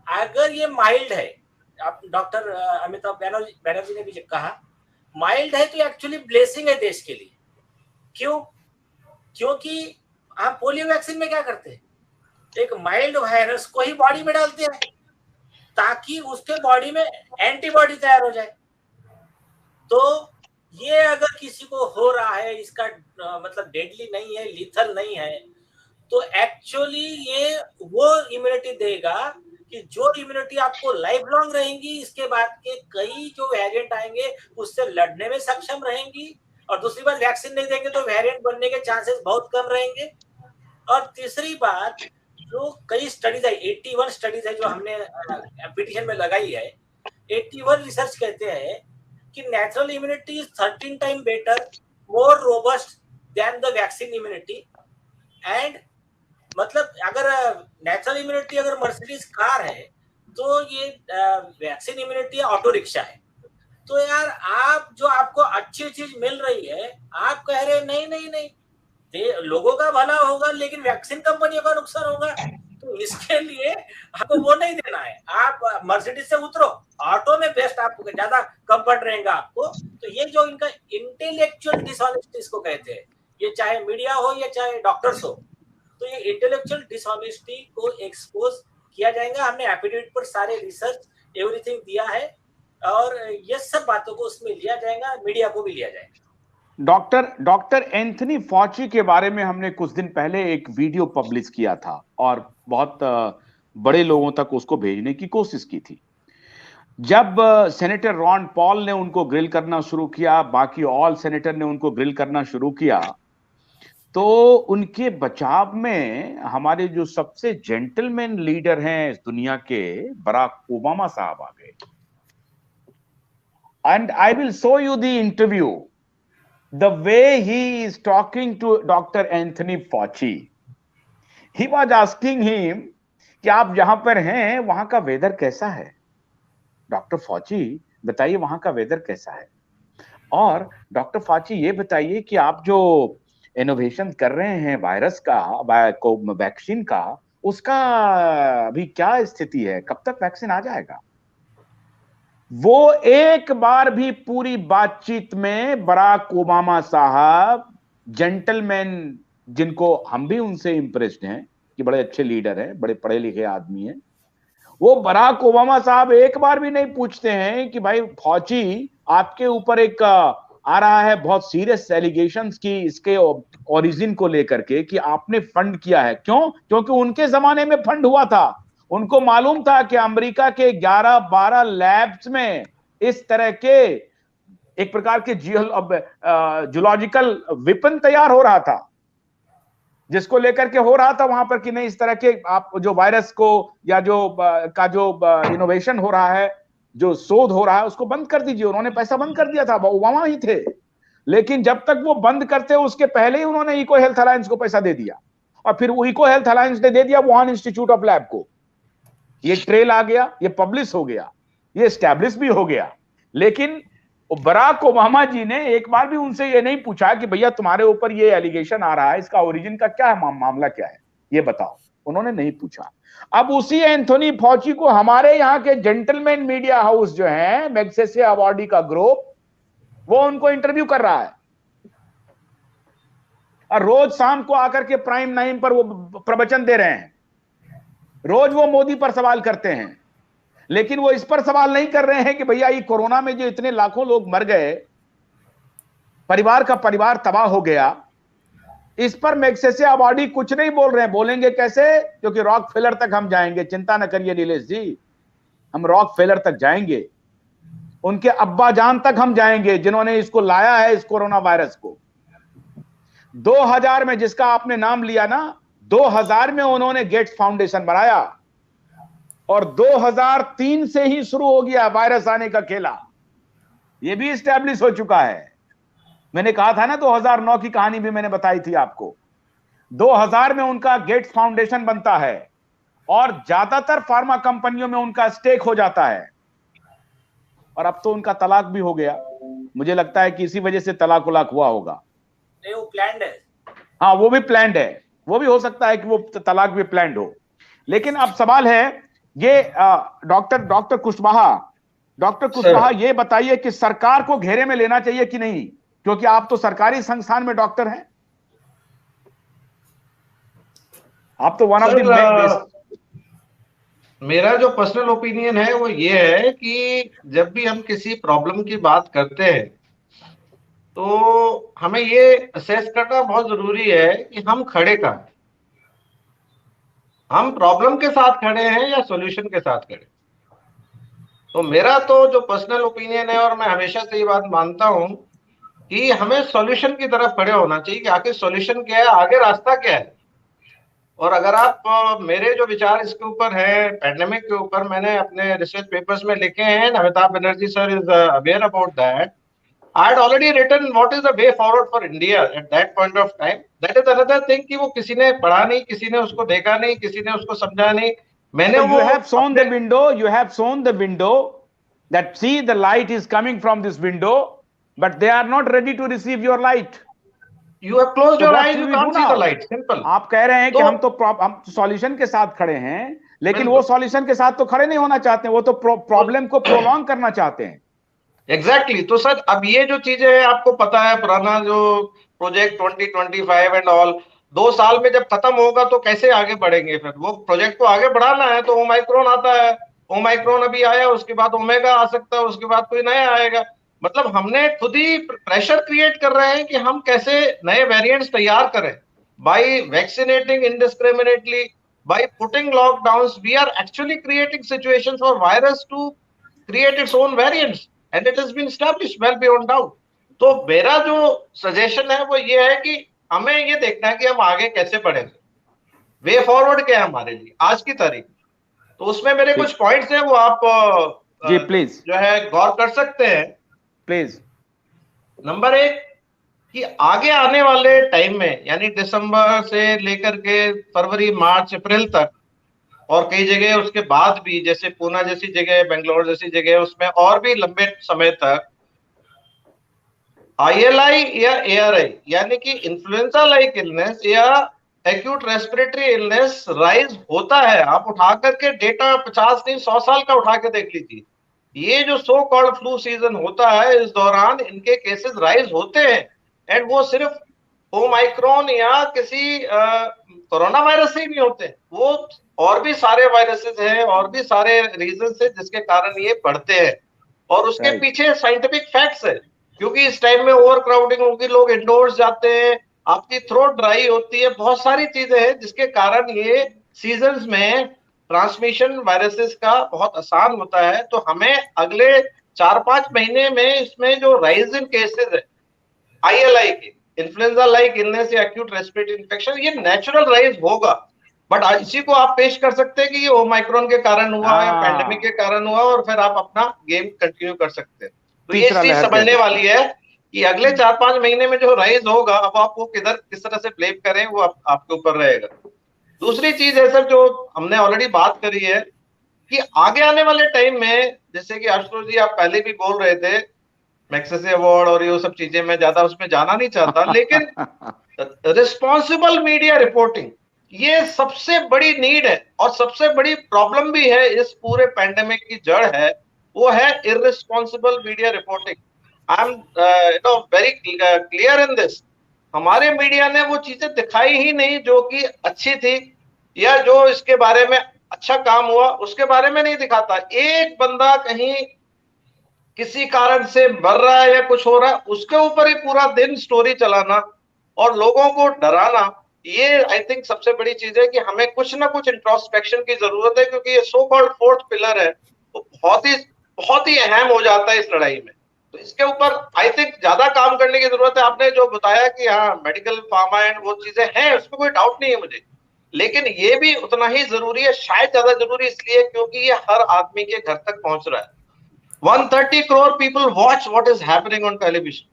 अगर ये माइल्ड है, आप डॉक्टर अमिताभ बैनर्जी ने भी कहा माइल्ड है, तो एक्चुअली ब्लेसिंग है देश के लिए। क्यों? क्योंकि आप पोलियो वैक्सीन में क्या करते हैं, एक माइल्ड वायरस को ही बॉडी में डालते हैं ताकि उसके बॉडी में एंटीबॉडी तैयार हो जाए। तो ये अगर किसी को हो रहा है, इसका मतलब डेडली नहीं है, लीथल नहीं है, तो एक्चुअली ये वो इम्यूनिटी देगा कि जो इम्यूनिटी आपको लाइफ लॉन्ग रहेंगी, इसके बाद के कई जो वेरिएंट आएंगे उससे लड़ने में सक्षम रहेंगी। और दूसरी बात, वैक्सीन नहीं देंगे तो वेरिएंट बनने के चांसेस बहुत कम रहेंगे। और तीसरी बात, जो कई स्टडीज है, 81 स्टडीज है जो हमने पिटीशन में लगाई है, 81 रिसर्च कहते हैं कि natural immunity is 13 time better, more robust than the vaccine immunity. And मतलब अगर नेचुरल इम्यूनिटी अगर मर्सिडीज कार है, तो ये वैक्सीन इम्यूनिटी ऑटो रिक्शा है। तो यार, आप जो आपको अच्छी चीज मिल रही है, आप कह रहे नहीं नहीं नहीं, लोगों का भला होगा लेकिन वैक्सीन कंपनियों का नुकसान होगा। तो इसके लिए आपको वो नहीं देना है, आप मर्सिडीज से उतरो, ऑटो में बेस्ट, आपको ज्यादा कंफर्ट रहेगा आपको। तो ये जो इनका इंटेलेक्चुअल डिसऑनेस्टी इसको कहते हैं, ये चाहे मीडिया हो या चाहे डॉक्टर्स हो, तो ये इंटेलेक्चुअल डिसऑनेस्टी को एक्सपोज किया जाएगा। हमने एफिडेविट पर सारे रिसर्च एवरीथिंग दिया है और ये सब बातों को उसमें लिया जाएगा, मीडिया को भी लिया जाएगा। डॉक्टर एंथनी फॉची के बारे में हमने कुछ दिन पहले एक वीडियो पब्लिश किया था और बहुत बड़े लोगों तक उसको भेजने की कोशिश की थी। जब सेनेटर रॉन पॉल ने उनको ग्रिल करना शुरू किया, बाकी ऑल सेनेटर ने उनको ग्रिल करना शुरू किया, तो उनके बचाव में हमारे जो सबसे जेंटलमैन लीडर हैं इस दुनिया के, बराक ओबामा साहब आ गए। And I will show you the interview, the way he is talking to Dr. Anthony Fauci. He was asking him कि आप जहां पर हैं वहां का वेदर कैसा है, डॉक्टर फॉची बताइए वहां का वेदर कैसा है, और डॉक्टर फॉची ये बताइए कि आप जो इनोवेशन कर रहे हैं वायरस का, वैक्सीन का, उसका अभी क्या स्थिति है, कब तक वैक्सीन आ जाएगा। वो एक बार भी पूरी बातचीत में बराक ओबामा साहब, जेंटलमैन जिनको हम भी उनसे इंप्रेस्ड हैं कि बड़े अच्छे लीडर हैं, बड़े पढ़े लिखे आदमी हैं, वो बराक ओबामा साहब एक बार भी नहीं पूछते हैं कि भाई फौजी आपके ऊपर एक आ रहा है बहुत सीरियस एलिगेशंस की इसके ओरिजिन को लेकर के कि आपने फंड किया है। क्यों? क्योंकि उनके जमाने में फंड हुआ था, उनको मालूम था कि अमेरिका के 11-12 लैब्स में इस तरह के एक प्रकार के जूलॉजिकल वेपन तैयार हो रहा था, जिसको लेकर के हो रहा था वहां पर कि नहीं इस तरह के आप जो वायरस को या जो इनोवेशन हो रहा है, जो शोध हो रहा है, उसको बंद कर दीजिए। उन्होंने पैसा बंद कर दिया था, ओबामा ही थे, लेकिन जब तक वो बंद करते उसके पहले ही उन्होंने इको हेल्थ अलायंस को पैसा दे दिया, और फिर इको हेल्थ अलायंस ने दे दिया वुहान इंस्टीट्यूट ऑफ लैब को। ये ट्रेल आ गया, ये पब्लिश हो गया, ये एस्टैब्लिश भी हो गया। लेकिन बराक ओबामा जी ने एक बार भी उनसे ये नहीं पूछा कि भैया तुम्हारे ऊपर ये एलिगेशन आ रहा है, इसका ओरिजिन का क्या है, मामला क्या है, ये बताओ। उन्होंने नहीं पूछा। अब उसी एंथोनी फॉची को हमारे यहाँ के जेंटलमैन मीडिया हाउस जो है, मैग्सेसे अवॉर्डी का ग्रुप, वो उनको इंटरव्यू कर रहा है और रोज शाम को आकर के प्राइम 9 पर वो प्रवचन दे रहे हैं। रोज वो मोदी पर सवाल करते हैं, लेकिन वो इस पर सवाल नहीं कर रहे हैं कि भैया ये कोरोना में जो इतने लाखों लोग मर गए, परिवार का परिवार तबाह हो गया, इस पर मैग्सेसे अवॉर्डी कुछ नहीं बोल रहे हैं। बोलेंगे कैसे? क्योंकि रॉक फेलर तक हम जाएंगे, चिंता न करिए नीलेश जी, हम रॉक फेलर तक जाएंगे, उनके अब्बा जान तक हम जाएंगे जिन्होंने इसको लाया है, इस कोरोना वायरस को। 2000 में जिसका आपने नाम लिया ना, 2000 में उन्होंने गेट्स फाउंडेशन बनाया और 2003 से ही शुरू हो गया वायरस आने का खेला, यह भी स्टैब्लिश हो चुका है। मैंने कहा था ना 2009 की कहानी भी मैंने बताई थी आपको। 2000 में उनका गेट्स फाउंडेशन बनता है और ज्यादातर फार्मा कंपनियों में उनका स्टेक हो जाता है, और अब तो उनका तलाक भी हो गया। मुझे लगता है कि इसी वजह से तलाक उलाक हुआ होगा। नहीं, वो प्लान्ड है। हाँ, वो भी प्लान्ड है, वो भी हो सकता है कि वो तलाक भी प्लान्ड हो। लेकिन अब सवाल है ये डॉक्टर कुशवाहा ये बताइए कि सरकार को घेरे में लेना चाहिए कि नहीं, क्योंकि आप तो सरकारी संस्थान में डॉक्टर हैं, आप तो वन ऑफ द। मेरा जो पर्सनल ओपिनियन है वो ये है कि जब भी हम किसी प्रॉब्लम की बात करते हैं तो हमें ये असेस करना बहुत जरूरी है कि हम खड़े कहाँ हैं, हम प्रॉब्लम के साथ खड़े हैं या सॉल्यूशन के साथ खड़े। तो मेरा तो जो पर्सनल ओपिनियन है, और मैं हमेशा से ये बात मानता हूं कि हमें सॉल्यूशन की तरफ खड़े होना चाहिए कि आखिर सॉल्यूशन क्या है, आगे रास्ता क्या है। और अगर आप मेरे जो विचार इसके ऊपर है, पैंडेमिक के ऊपर, मैंने अपने रिसर्च पेपर्स में लिखे हैं, Amitabh Banerjee sir is aware about that. I had already written what is the way forward for India at that point of time. That is another thing कि वो किसी ने पढ़ा नहीं, किसी ने उसको देखा नहीं, किसी ने उसको समझा नहीं। मैंने So you have shown the window, you have shown the window that see the light is coming from this window, but they are not ready to receive your light. You have closed your eyes, you can't see the light. Simple. आप कह रहे हैं कि हम solution के साथ खड़े हैं, लेकिन वो सॉल्यूशन के साथ तो खड़े नहीं होना चाहते हैं, वो तो प्रॉब्लम को प्रोलॉन्ग करना चाहते हैं। एग्जैक्टली। तो सर अब ये जो चीजें हैं, आपको पता है पुराना जो प्रोजेक्ट 2025 एंड ऑल, 2 साल में जब खत्म होगा तो कैसे आगे बढ़ेंगे? फिर वो प्रोजेक्ट को आगे बढ़ाना है तो ओमाइक्रोन आता है, ओमाइक्रोन अभी आया, उसके बाद ओमेगा आ सकता है, उसके बाद कोई नया आएगा। मतलब हमने खुद ही प्रेशर क्रिएट कर रहे हैं कि हम कैसे नए वेरिएंट्स तैयार करें। By vaccinating indiscriminately, by putting lockdowns, we are actually creating situations for virus to create its own variants and it has been established well beyond doubt. तो मेरा जो सजेशन है वो ये है कि हमें ये देखना है कि हम आगे कैसे बढ़ेंगे, वे फॉरवर्ड क्या है हमारे लिए आज की तारीख। तो उसमें मेरे कुछ पॉइंट्स हैं, वो आप जी प्लीज जो है गौर कर सकते हैं। प्लीज। नंबर 1 कि आगे आने वाले टाइम में, यानी दिसंबर से लेकर के फरवरी, मार्च, अप्रैल तक, और कई जगह उसके बाद भी, जैसे पूना जैसी जगह, बेंगलोर जैसी जगह, उसमें और भी लंबे समय तक ILI या ARI यानी कि इन्फ्लुएंजा लाइक इलनेस या एक्यूट रेस्पिरेटरी इलनेस राइज होता है। आप उठा करके डेटा 50 नहीं 100 साल का उठा के देख लीजिए। ये जो सो कॉल्ड फ्लू सीजन होता है, इस दौरान इनके केसेस राइज होते हैं, एंड वो सिर्फ ओमाइक्रोन या किसी कोरोना वायरस से ही नहीं होते, वो और भी सारे वायरसेस हैं, और भी सारे रीजन है जिसके कारण ये बढ़ते हैं। और उसके पीछे साइंटिफिक फैक्ट्स है, क्योंकि इस टाइम में ओवर क्राउडिंग होगी, लोग इंडोर्स जाते हैं, आपकी थ्रोट ड्राई होती है, बहुत सारी चीजें हैं जिसके कारण ये सीजन्स में ट्रांसमिशन वायरसेस का बहुत आसान होता है। तो हमें अगले 4-5 महीने में इसमें जो राइज इन केसेस है ILI के, इन्फ्लुएंजा लाइक इलनेस या एक्यूट रेस्पिरेटरी इन्फेक्शन, ये नेचुरल राइज होगा। बट इसी को आप पेश कर सकते हैं कि ये ओमाइक्रोन के कारण हुआ या पैंडेमिक के कारण हुआ, और फिर आप अपना गेम कंटिन्यू कर सकते हैं। तो ये चीज समझने वाली है कि अगले 4-5 महीने में जो राइज होगा, अब आप वो किस तरह से ब्लेम करें, वो आपके ऊपर रहेगा। दूसरी चीज है सर, जो हमने ऑलरेडी बात करी है कि आगे आने वाले टाइम में, जैसे कि आशुतोष जी आप पहले भी बोल रहे थे, मैग्सेसे अवार्ड और ये सब चीजें, मैं ज्यादा उसमें जाना नहीं चाहता, लेकिन रिस्पॉन्सिबल मीडिया रिपोर्टिंग ये सबसे बड़ी नीड है, और सबसे बड़ी प्रॉब्लम भी है इस पूरे पैंडेमिक की जड़ है, वो है irresponsible media reporting. I am very clear in this. हमारे मीडिया ने वो चीजें दिखाई ही नहीं जो कि अच्छी थी, या जो इसके बारे में अच्छा काम हुआ उसके बारे में नहीं दिखाता। एक बंदा कहीं किसी कारण से मर रहा है या कुछ हो रहा है, उसके ऊपर ही पूरा दिन स्टोरी चलाना, और लोगों को डराना, ये आई थिंक सबसे बड़ी चीज है कि हमें कुछ ना कुछ इंट्रोस्पेक्शन की जरूरत है, क्योंकि ये सो कॉल्ड फोर्थ पिलर है, वो बहुत ही अहम हो जाता है इस लड़ाई में। तो इसके ऊपर आई थिंक ज्यादा काम करने की जरूरत है। आपने जो बताया कि हाँ मेडिकल फार्मा एंड वो चीजें हैं, उसमें कोई डाउट नहीं है मुझे, लेकिन ये भी उतना ही जरूरी है, शायद ज्यादा जरूरी इसलिए क्योंकि ये हर आदमी के घर तक पहुंच रहा है। 130 crore people watch what is happening on television.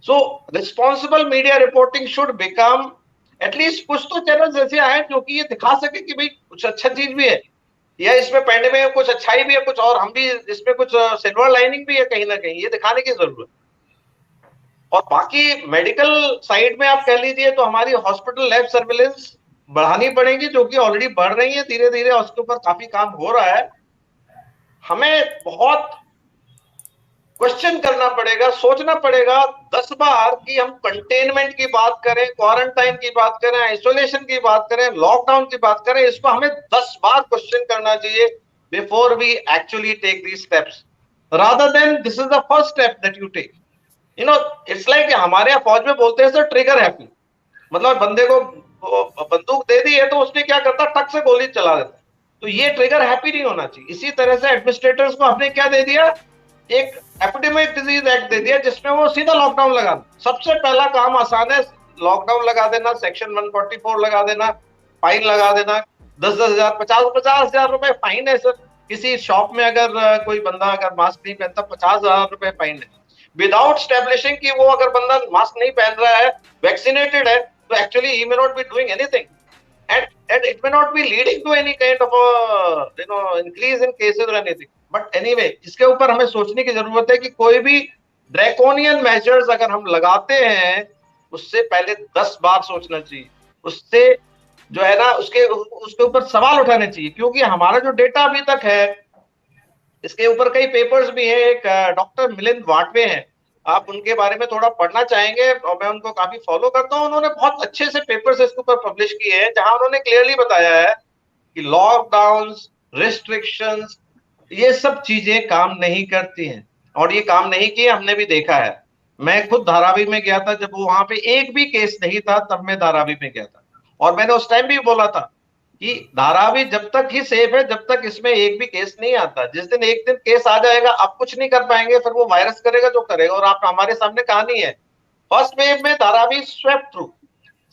So responsible media reporting should become at least कुछ तो चैनल ऐसे आए जो कि ये दिखा सके कि भाई कुछ अच्छा चीज भी है, या इसमें पैंडेमिक में कुछ अच्छाई भी है, कुछ और हम भी इसमें कुछ सिल्वर लाइनिंग भी है कहीं ना कहीं, ये दिखाने की जरूरत। और बाकी मेडिकल साइड में आप कह लीजिए तो हमारी हॉस्पिटल लैब सर्विलेंस बढ़ानी पड़ेगी, जो कि ऑलरेडी बढ़ रही है धीरे धीरे, उसके ऊपर काफी काम हो रहा है। हमें बहुत क्वेश्चन करना पड़ेगा, सोचना पड़ेगा 10 बार कि हम कंटेनमेंट की बात करें, क्वारंटाइन की बात करें, आइसोलेशन की बात करें, लॉकडाउन की बात करें, इसको हमें 10 बार क्वेश्चन करना चाहिए before we actually take these steps, rather than this is the first step that you take. You know it's like हमारे यहाँ फौज में बोलते हैं सर ट्रिगर हैप्पी, मतलब बंदे को बंदूक दे दी है तो उसने क्या करता, टक से गोली चला देता। तो ये ट्रिगर हैप्पी नहीं होना चाहिए। इसी तरह से एडमिनिस्ट्रेटर्स को आपने क्या दे दिया, एक एपिडेमिक डिजीज एक्ट दे दिया जिसमें वो सीधा लॉकडाउन लगा दे। सबसे पहला काम आसान है, लॉकडाउन लगा देना, सेक्शन 144 लगा देना, फाइन लगा देना, 10,000 50,000 रुपए फाइन है सर। किसी शॉप में अगर कोई बंदा अगर मास्क नहीं पहनता 50,000 रुपए फाइन है, विदाउट स्टैब्लिशिंग कि वो अगर बंदा मास्क नहीं पहन रहा है, वैक्सीनेटेड है, तो actually he may not be doing anything and it may not be leading to any kind of a increase in cases or anything, but anyway इसके ऊपर हमें सोचने की जरूरत है कि कोई भी ड्रैकोनियन मेजर्स अगर हम लगाते हैं उससे पहले 10 बार सोचना चाहिए, उससे जो है ना उसके ऊपर सवाल उठाने चाहिए, क्योंकि हमारा जो डेटा अभी तक है इसके ऊपर कई पेपर्स भी है। एक डॉक्टर मिलिंद वाटवे हैं, आप उनके बारे में थोड़ा पढ़ना चाहेंगे और मैं उनको काफी फॉलो करता हूं। उन्होंने बहुत अच्छे से पेपर्स इसके ऊपर पब्लिश किए हैं जहां उन्होंने क्लियरली बताया है कि लॉकडाउन्स, रिस्ट्रिक्शंस, ये सब चीजें काम नहीं करती हैं, और ये काम नहीं किए हमने भी देखा है। मैं खुद धारावी में गया था, जब वहां पे एक भी केस नहीं था तब मैं धारावी में गया था, और मैंने उस टाइम भी बोला था कि धारावी जब तक ही सेफ है जब तक इसमें एक भी केस नहीं आता। जिस दिन एक दिन केस आ जाएगा आप कुछ नहीं कर पाएंगे, फिर वो वायरस करेगा जो करेगा। और आप हमारे सामने कहानी है, फर्स्ट वेव में Dharavi swept through,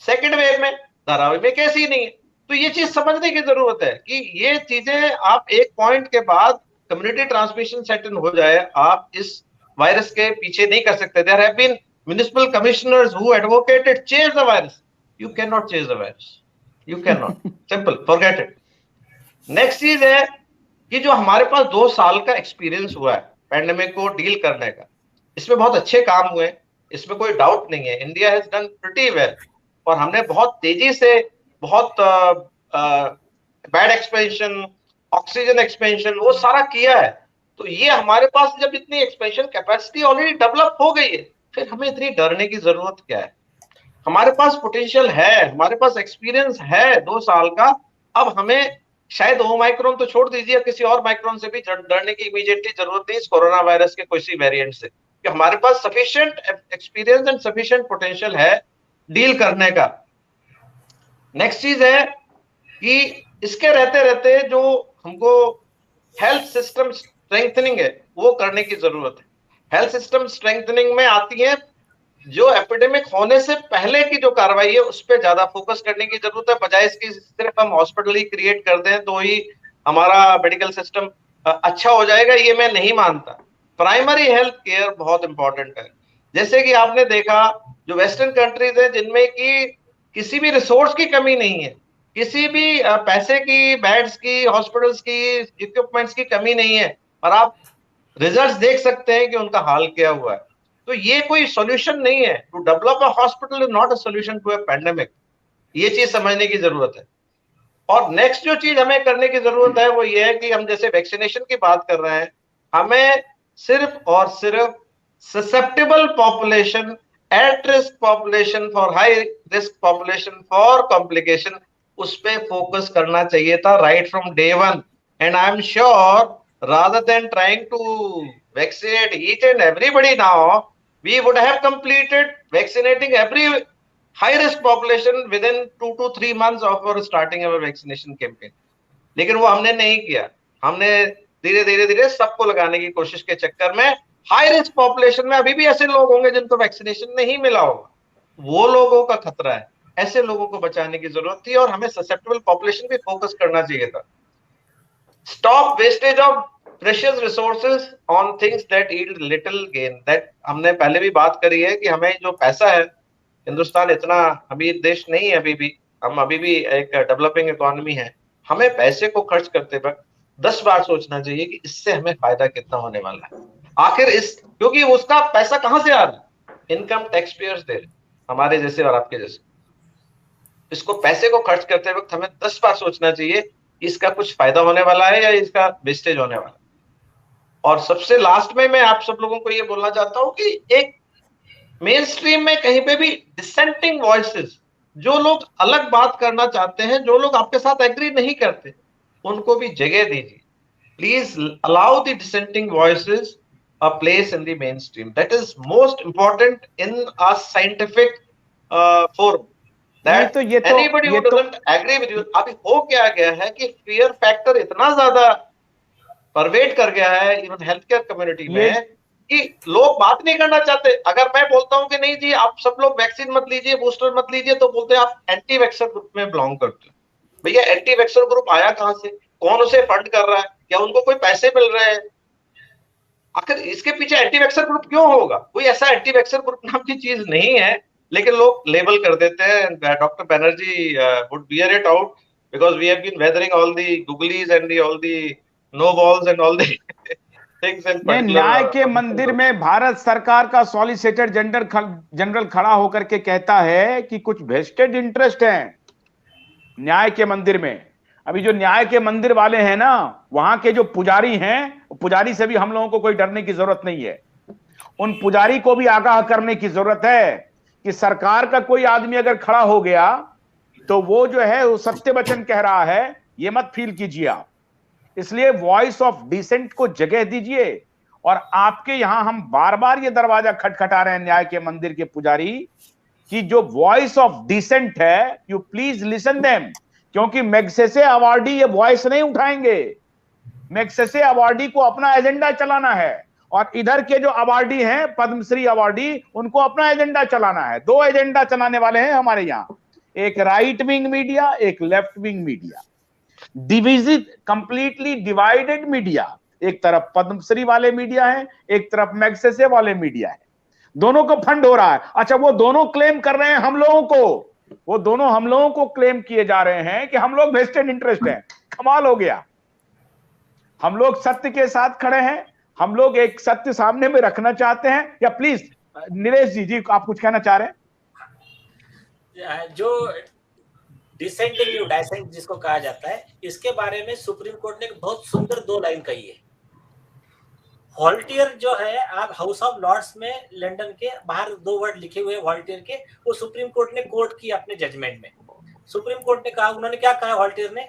second wave में धारावी में केस ही नहीं है। तो ये चीज समझने की जरूरत है कि ये चीजें आप एक पॉइंट के बाद कम्युनिटी ट्रांसमिशन सेट इन हो जाए, आप इस वायरस के पीछे नहीं कर सकते। There have been municipal commissioners who advocated chase the virus, you can not chase the virus, you can not, simple, forget it. Next चीज है कि जो हमारे पास 2 साल का एक्सपीरियंस हुआ है पैंडेमिक को डील करने का, इसमें बहुत अच्छे काम हुए, इसमें कोई डाउट नहीं है। India has done pretty well, और हमने बहुत तेजी से बहुत बेड एक्सपेंशन, ऑक्सीजन एक्सपेंशन, वो सारा किया है। तो ये हमारे पास जब इतनी एक्सपेंशन कैपेसिटी ऑलरेडी डेवलप हो गई है, फिर हमें इतनी डरने की जरूरत क्या है? हमारे पास पोटेंशियल है, हमारे पास एक्सपीरियंस है 2 साल का। अब हमें शायद ओमाइक्रोन तो छोड़ दीजिए, किसी और माइक्रोन से भी डरने की इमीडिएटली जरूरत नहीं, इस कोरोना वायरस के किसी वेरिएंट से, कि हमारे पास sufficient experience and sufficient potential है डील करने का। नेक्स्ट चीज है कि इसके रहते रहते जो हमको हेल्थ सिस्टम स्ट्रेंथनिंग है वो करने की जरूरत है। हेल्थ सिस्टम स्ट्रेंथनिंग में आती है जो एपिडेमिक होने से पहले की जो कार्रवाई है उस पर ज्यादा फोकस करने की जरूरत है, बजाय इसकी सिर्फ हम हॉस्पिटल ही क्रिएट कर दें तो ही हमारा मेडिकल सिस्टम अच्छा हो जाएगा, ये मैं नहीं मानता। प्राइमरी हेल्थ केयर बहुत इंपॉर्टेंट है। जैसे कि आपने देखा जो वेस्टर्न कंट्रीज है जिनमें की किसी भी रिसोर्स की कमी नहीं है, किसी भी पैसे की, बेड्स की, हॉस्पिटल्स की, इक्विपमेंट्स की कमी नहीं है, और आप रिजल्ट्स देख सकते हैं कि उनका हाल क्या हुआ है। तो ये कोई सॉल्यूशन नहीं है। To develop a hospital is not a solution to a pandemic, ये चीज समझने की जरूरत है। और नेक्स्ट जो चीज हमें करने की जरूरत है वो ये है कि हम जैसे वैक्सीनेशन की बात कर रहे हैं, हमें सिर्फ और सिर्फ susceptible population, at risk population, for high risk population for complication, उस पे फोकस करना चाहिए था right from day one. And I am sure rather than trying to vaccinate each and everybody now, we would have completed vaccinating every high risk population within 2 to 3 months of our starting our vaccination campaign. लेकिन वो हमने नहीं किया, हमने धीरे धीरे धीरे सबको लगाने की कोशिश के चक्कर में हाई रिस्क पॉपुलेशन में अभी भी ऐसे लोग होंगे जिनको वैक्सीनेशन नहीं मिला होगा, वो लोगों का खतरा है, ऐसे लोगों को बचाने की जरूरत थी और हमें ससेप्टेबल पॉपुलेशन पे फोकस करना चाहिए था. Stop wastage of precious resources on things that yield little gain. That हमने पहले भी बात करी है कि हमें जो पैसा है, हिंदुस्तान इतना अमीर देश नहीं है अभी भी, हम अभी भी एक डेवलपिंग इकोनॉमी है. हमें पैसे को खर्च करते वक्त 10 बार सोचना चाहिए कि इससे हमें फायदा कितना होने वाला है. आखिर इस, क्योंकि उसका पैसा कहां से आ रहा है, इनकम टैक्स पेयर्स दे रहे, हमारे जैसे और आपके जैसे. इसको पैसे को खर्च करते वक्त हमें 10 बार सोचना चाहिए इसका कुछ फायदा होने वाला है या इसका वेस्टेज होने वाला है. और सबसे लास्ट में मैं आप सब लोगों को ये बोलना चाहता हूं कि एक मेन स्ट्रीम में कहीं पे भी डिसेंटिंग वॉइसेस, जो लोग अलग बात करना चाहते हैं, जो लोग आपके साथ एग्री नहीं करते, उनको भी जगह दीजिए. Please allow the dissenting voices a place in the mainstream. That is most important in a scientific forum. That anybody who doesn't agree with you. अभी हो क्या गया है कि fear factor इतना ज्यादा परवेट कर गया है इवन हेल्थ केयर कम्युनिटी में कि लोग बात नहीं करना चाहते. अगर मैं बोलता हूं कि नहीं जी आप सब लोग वैक्सीन मत लीजिए, बूस्टर मत लीजिए, तो बोलते हैं आप एंटी वैक्सर ग्रुप में बिलोंग करते हो. भैया एंटी वैक्सर ग्रुप आया कहां से, कौन उसे फंड कर रहा है, क्या उनको कोई पैसे मिल रहे हैं? आखिर इसके पीछे एंटी वैक्सर ग्रुप क्यों होगा? कोई ऐसा एंटी वैक्सर ग्रुप नाम की चीज नहीं है, लेकिन लोग लेबल कर देते हैं. Doctor Banerjee would bear it out because we have been weathering all the googlies and all the no balls and all the things. न्याय के मंदिर में भारत सरकार का सॉलिसिटर जनरल खड़ा होकर के कहता है कि कुछ वेस्टेड इंटरेस्ट है न्याय के मंदिर में. अभी जो न्याय के मंदिर वाले हैं ना, वहां के जो पुजारी हैं, पुजारी से भी हम लोगों को कोई डरने की जरूरत नहीं है. उन पुजारी को भी आगाह करने की जरूरत है कि सरकार का कोई आदमी अगर खड़ा हो गया तो वो जो है वो सत्य वचन कह रहा है, ये मत फील कीजिए आप. इसलिए वॉइस ऑफ डिसेंट को जगह दीजिए. और आपके यहां हम बार बार ये दरवाजा खटखटा रहे हैं न्याय के मंदिर के पुजारी कि जो वॉइस ऑफ डिसेंट है, यू प्लीज लिसन देम. क्योंकि मैग्सेसे अवार्डी ये वॉइस नहीं उठाएंगे. मैग्सेसे अवार्डी को अपना एजेंडा चलाना है और इधर के जो अवार्डी हैं, पद्मश्री अवार्डी, उनको अपना एजेंडा चलाना है. 2 एजेंडा चलाने वाले हैं हमारे यहाँ, एक राइट विंग मीडिया, एक left wing media, division, completely divided media. एक तरफ पद्मश्री वाले मीडिया है, एक तरफ मैग्सेसे वाले मीडिया है. दोनों को फंड हो रहा है. अच्छा, वो दोनों क्लेम कर रहे हैं हम लोगों को, वो दोनों हम लोगों को क्लेम किए जा रहे हैं कि हम लोग वेस्टेड इंटरेस्ट हैं. कमाल हो गया. हम लोग सत्य के साथ खड़े हैं, हम लोग एक सत्य सामने में रखना चाहते हैं. या प्लीज नीलेश जी आप कुछ कहना चाह रहे हैं? जो डिसेंटिंग डाइसेंट जिसको कहा जाता है, इसके बारे में सुप्रीम कोर्ट ने बहुत सुंदर 2 लाइन कही है. वॉल्टियर जो है, आप हाउस ऑफ लॉर्ड्स में लंदन के बाहर 2 वर्ड लिखे हुए वॉल्टियर के, वो सुप्रीम कोर्ट ने कोट किया अपने जजमेंट में. सुप्रीम कोर्ट ने कहा, उन्होंने क्या कहा वॉल्टियर ने,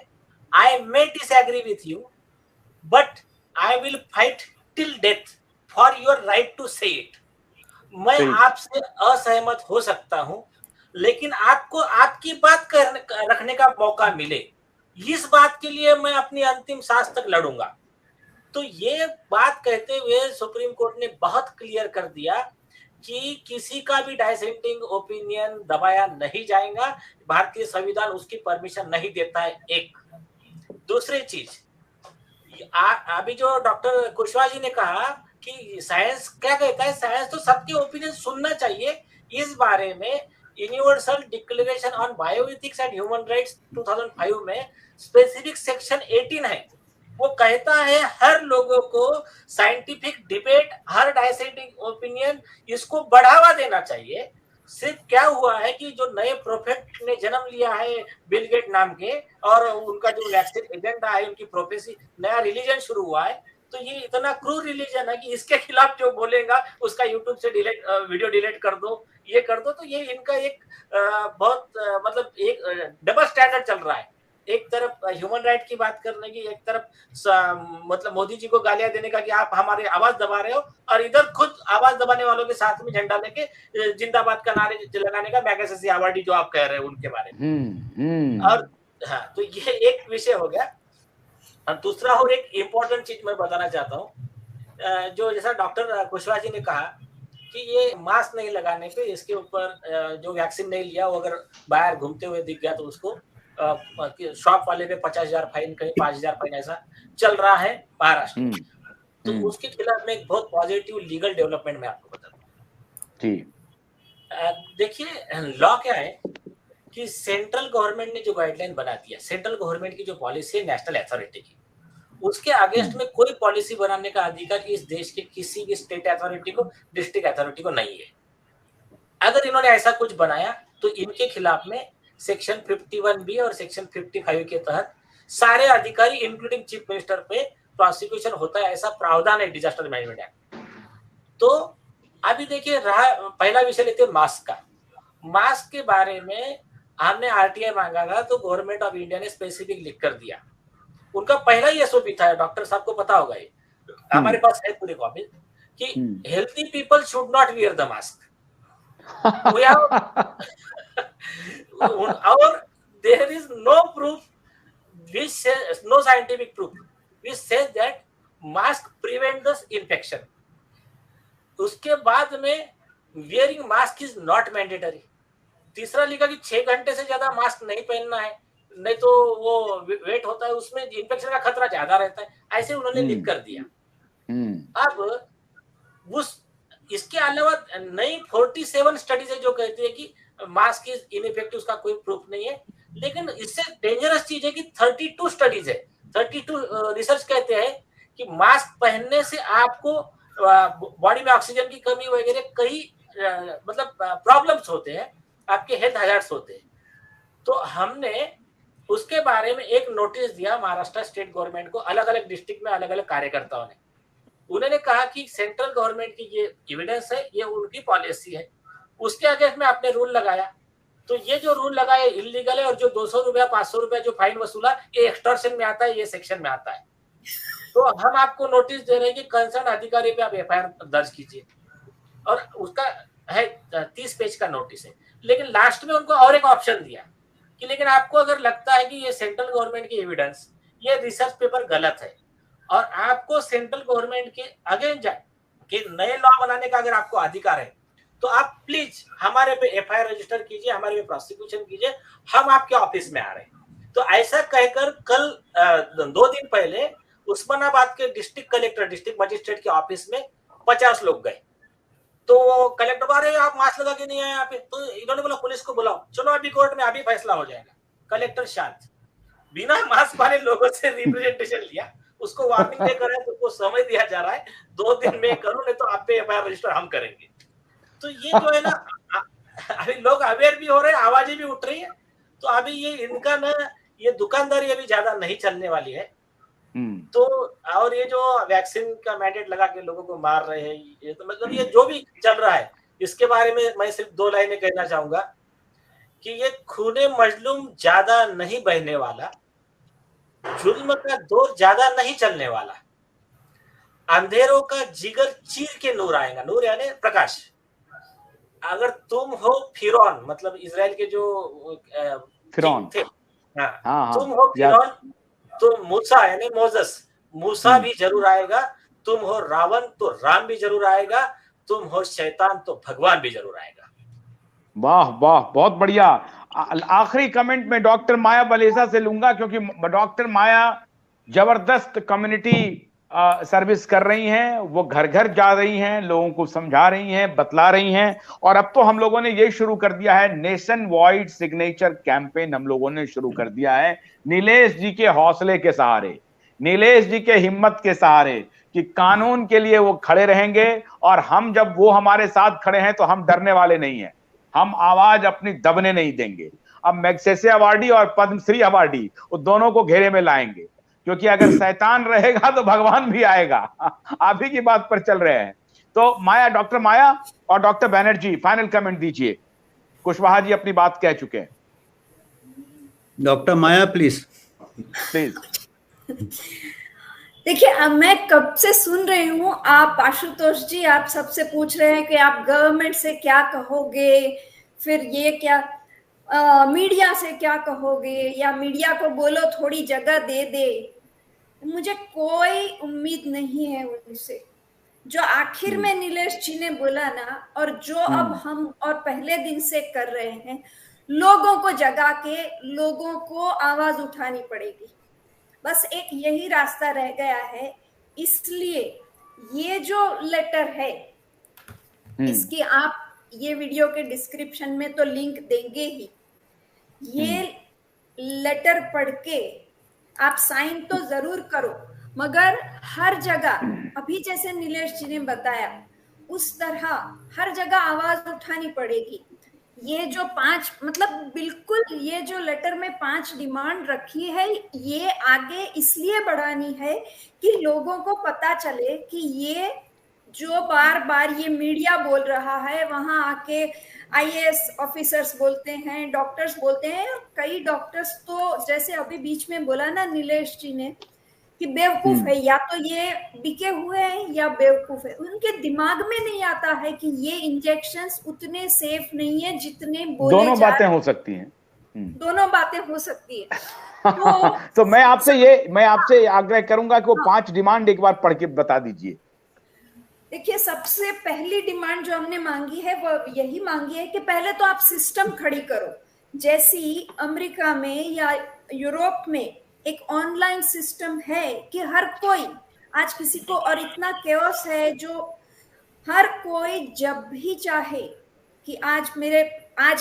I may disagree with you but I will fight till death for your right to say it. मैं आपसे असहमत हो सकता हूं, लेकिन आपको आपकी बात रखने का मौका मिले, इस बात के लिए मैं अपनी अंतिम सांस तक लड़ूंगा. तो ये बात कहते हुए सुप्रीम कोर्ट ने बहुत क्लियर कर दिया कि किसी का भी डाइसेंटिंग ओपिनियन दबाया नहीं जाएगा. भारतीय संविधान उसकी परमिशन नहीं देता है. एक दूसरी चीज, अभी जो डॉक्टर कुशवाहा जी ने कहा कि साइंस क्या कहता है, साइंस तो सबके ओपिनियन सुनना चाहिए. इस बारे में universal declaration on bioethics and human rights 2005 में स्पेसिफिक सेक्शन 18 है. वो कहता है हर लोगों को साइंटिफिक डिबेट, हर डाइसेंटिंग ओपिनियन, इसको बढ़ावा देना चाहिए. सिर्फ क्या हुआ है कि जो नए प्रोफेट ने जन्म लिया है बिल गेट नाम के, और उनका जो वैक्सीन एजेंडा है, उनकी प्रोफेसी, नया रिलीजन शुरू हुआ है. तो ये इतना क्रूर रिलीजन है कि इसके खिलाफ जो बोलेगा उसका यूट्यूब से वीडियो डिलीट कर दो, ये कर दो. तो ये इनका एक बहुत मतलब एक डबल स्टैंडर्ड चल रहा है. एक तरफ ह्यूमन राइट की बात करने की, एक तरफ मतलब मोदी जी को गालियां देने का कि आप हमारी आवाज दबा रहे हो, और इधर खुद आवाज दबाने वालों के साथ में झंडा लेके जिंदाबाद का नारे लगाने का मैगसेसे अवार्डी जो आप कह रहे हो उनके बारे में। और हाँ, तो ये एक विषय हो गया। और दूसरा और एक इम्पोर्टेंट चीज मैं बताना चाहता हूँ, जो जैसा डॉक्टर कुशवाहा जी ने कहा कि ये मास्क नहीं लगाने पे, इसके ऊपर जो वैक्सीन नहीं लिया वो अगर बाहर घूमते हुए दिख गया तो उसको शॉप वाले पे 50,000 फाइन, कहीं 5,000 फाइन, ऐसा चल रहा है महाराष्ट्र में। तो उसके खिलाफ में एक बहुत पॉजिटिव लीगल डेवलपमेंट मैं आपको बताता हूँ। देखिए लॉ क्या है कि सेंट्रल गवर्नमेंट ने जो गाइडलाइन बना दिया, सेंट्रल गवर्नमेंट की जो पॉलिसी है नेशनल अथॉरिटी की, उसके अगेंस्ट में कोई पॉलिसी बनाने का अधिकार इस देश के किसी भी स्टेट अथॉरिटी को, डिस्ट्रिक्ट अथॉरिटी को नहीं है। अगर इन्होंने ऐसा कुछ बनाया तो इनके खिलाफ में सेक्शन 51B और सेक्शन 55 के तहत सारे अधिकारी इंक्लूडिंग चीफ मिनिस्टर पे प्रोसिक्यूशन होता है, ऐसा प्रावधान है डिजास्टर मैनेजमेंट एक्ट। तो अभी देखिए पहला विषय लेते हैं मास्क का। मास्क के बारे में हमने आरटीआई मांगा था तो गवर्नमेंट ऑफ इंडिया ने स्पेसिफिक लिख कर दिया। उनका पहला ही एसओपी था, डॉक्टर साहब को पता होगा, ये हमारे पास है पूरी कॉपी, कि healthy people should not wear the mask. और there is no proof which says, no scientific proof which says that mask prevent the infection. उसके बाद में wearing mask is not mandatory। तीसरा लिखा कि 6 घंटे से ज्यादा मास्क नहीं पहनना है, नहीं तो वो वेट होता है, उसमें इन्फेक्शन का खतरा ज्यादा रहता है, ऐसे उन्होंने लिख कर दिया। अब उस इसके अलावा नई 47 स्टडीज है जो कहती है कि मास्क इज इनइफेक्टिव, उसका कोई प्रूफ नहीं है। लेकिन इससे डेंजरस चीज है कि 32 स्टडीज है, 32 रिसर्च कहते हैं कि मास्क पहनने से आपको बॉडी में ऑक्सीजन की कमी वगैरह कई मतलब प्रॉब्लम्स होते हैं, आपके हेल्थ हैजर्ड्स होते हैं। तो हमने उसके बारे में एक नोटिस दिया महाराष्ट्र स्टेट गवर्नमेंट को, अलग अलग डिस्ट्रिक्ट में अलग अलग कार्यकर्ताओं ने। उन्होंने कहा कि सेंट्रल गवर्नमेंट की ये एविडेंस है, ये उनकी पॉलिसी है, उसके अगेंस्ट में आपने रूल लगाया, तो ये जो रूल लगाया इलीगल है, और जो 200 रुपया 500 रुपया जो फाइन वसूला ये एक्सटॉर्शन में आता है, ये सेक्शन में आता है। तो हम आपको नोटिस दे रहे हैं कि कंसर्न अधिकारी पे आप एफआईआर दर्ज कीजिए, और उसका है 30 पेज का नोटिस है। लेकिन लास्ट में उनको और एक ऑप्शन दिया कि लेकिन आपको अगर लगता है कि ये सेंट्रल गवर्नमेंट की एविडेंस, ये रिसर्च पेपर गलत है, और आपको सेंट्रल गवर्नमेंट के अगेंस्ट के नए लॉ बनाने का अगर आपको अधिकार है, तो आप प्लीज हमारे पे एफआईआर रजिस्टर कीजिए, हमारे पे प्रोसिक्यूशन कीजिए, हम आपके ऑफिस में आ रहे हैं। तो ऐसा कहकर कल 2 दिन पहले उस्मानाबाद के डिस्ट्रिक्ट कलेक्टर, डिस्ट्रिक्ट मजिस्ट्रेट के ऑफिस में 50 लोग गए। तो कलेक्टर बोल रहे आप मास्क लगा के नहीं आए यहाँ पे, तो इन्होंने बोला पुलिस को बुलाओ, चलो अभी कोर्ट में अभी फैसला हो जाएगा। कलेक्टर शांत, बिना मास्क वाले लोगों से रिप्रेजेंटेशन लिया, उसको वार्निंग देकर है, तो उसको समझ दिया जा रहा है 2 दिन में करो, नहीं तो आप पे एफआईआर रजिस्टर हम करेंगे। तो ये जो है ना, अभी लोग अवेयर भी हो रहे हैं, आवाजें भी उठ रही है। तो अभी ये इनका ना, ये दुकानदारी अभी ज्यादा नहीं चलने वाली है। तो और ये जो वैक्सीन का मैंडेट लगा के लोगों को मार रहे हैं, ये तो मतलब ये जो भी चल रहा है, इसके बारे में मैं सिर्फ 2 लाइनें कहना चाहूंगा कि ये खूने मजलूम ज्यादा नहीं बहने वाला, जुल्म का दौर ज्यादा नहीं चलने वाला, अंधेरों का जिगर चीर के नूर आएगा। नूर यानी प्रकाश। अगर तुम हो फिरौन, मतलब इजराइल के जो फिरौन थे, हाँ, तुम हो फिरौन, तुम मूसा यानी मोसेस, मूसा भी जरूर आएगा। तुम हो रावण तो राम भी जरूर आएगा। तुम हो शैतान तो भगवान भी जरूर आएगा। वाह वाह, बहुत बढ़िया। आखिरी कमेंट में डॉक्टर माया बलेसा से लूंगा, क्योंकि डॉक्टर माया जबरदस्त कम्युनिटी सर्विस कर रही हैं, वो घर घर जा रही हैं, लोगों को समझा रही हैं, बतला रही हैं। और अब तो हम लोगों ने ये शुरू कर दिया है, नेशन वाइड सिग्नेचर कैंपेन हम लोगों ने शुरू कर दिया है, नीलेश जी के हौसले के सहारे, नीलेश जी के हिम्मत के सहारे, कि कानून के लिए वो खड़े रहेंगे। और हम जब वो हमारे साथ खड़े हैं तो हम डरने वाले नहीं हैं, हम आवाज अपनी दबने नहीं देंगे। अब मैग्सेसे अवार्डी और पद्मश्री अवार्डी, वो दोनों को घेरे में लाएंगे, क्योंकि अगर शैतान रहेगा तो भगवान भी आएगा। आप ही की बात पर चल रहे हैं। तो माया, डॉक्टर माया और डॉक्टर बैनर्जी फाइनल कमेंट दीजिए। कुशवाहा जी अपनी बात कह चुके हैं। Doctor Maya please please. देखिए, अब मैं कब से सुन रही हूँ, आप आशुतोष जी आप सबसे पूछ रहे हैं कि आप गवर्नमेंट से क्या कहोगे, फिर ये क्या मीडिया से क्या कहोगे, या मीडिया को बोलो थोड़ी जगह दे दे। मुझे कोई उम्मीद नहीं है उनसे। जो आखिर में नीलेश जी ने बोला ना, और जो अब हम और पहले दिन से कर रहे हैं, लोगों को जगा के लोगों को आवाज उठानी पड़ेगी। बस एक यही रास्ता रह गया है। इसलिए ये जो लेटर है, इसकी आप ये वीडियो के डिस्क्रिप्शन में तो लिंक देंगे ही। ये लेटर पढ़ के आप साइन तो जरूर करो, मगर हर जगह अभी जैसे नीलेश जी ने बताया उस तरह हर जगह आवाज उठानी पड़ेगी। ये जो 5 मतलब बिल्कुल ये जो लेटर में 5 डिमांड रखी है, ये आगे इसलिए बढ़ानी है कि लोगों को पता चले कि ये जो बार बार ये मीडिया बोल रहा है, वहां आके आईएएस ऑफिसर्स बोलते हैं, डॉक्टर्स बोलते हैं। कई डॉक्टर्स तो जैसे अभी बीच में बोला ना नीलेश जी ने कि बेवकूफ है, या तो ये बिके हुए हैं या बेवकूफ है। उनके दिमाग में नहीं आता है कि ये इंजेक्शंस उतने सेफ नहीं है जितने बोले दोनों बातें हो सकती हैं। दोनों बातें हो सकती है। तो मैं आपसे आग्रह करूंगा कि वो 5 डिमांड एक बार पढ़ के बता दीजिए। देखिए, सबसे पहली डिमांड जो हमने मांगी है वो यही मांगी है कि पहले तो आप सिस्टम खड़ी करो। जैसी अमेरिका में या यूरोप में एक ऑनलाइन सिस्टम है कि हर कोई आज किसी को, और इतना केओस है जो हर कोई जब भी चाहे कि आज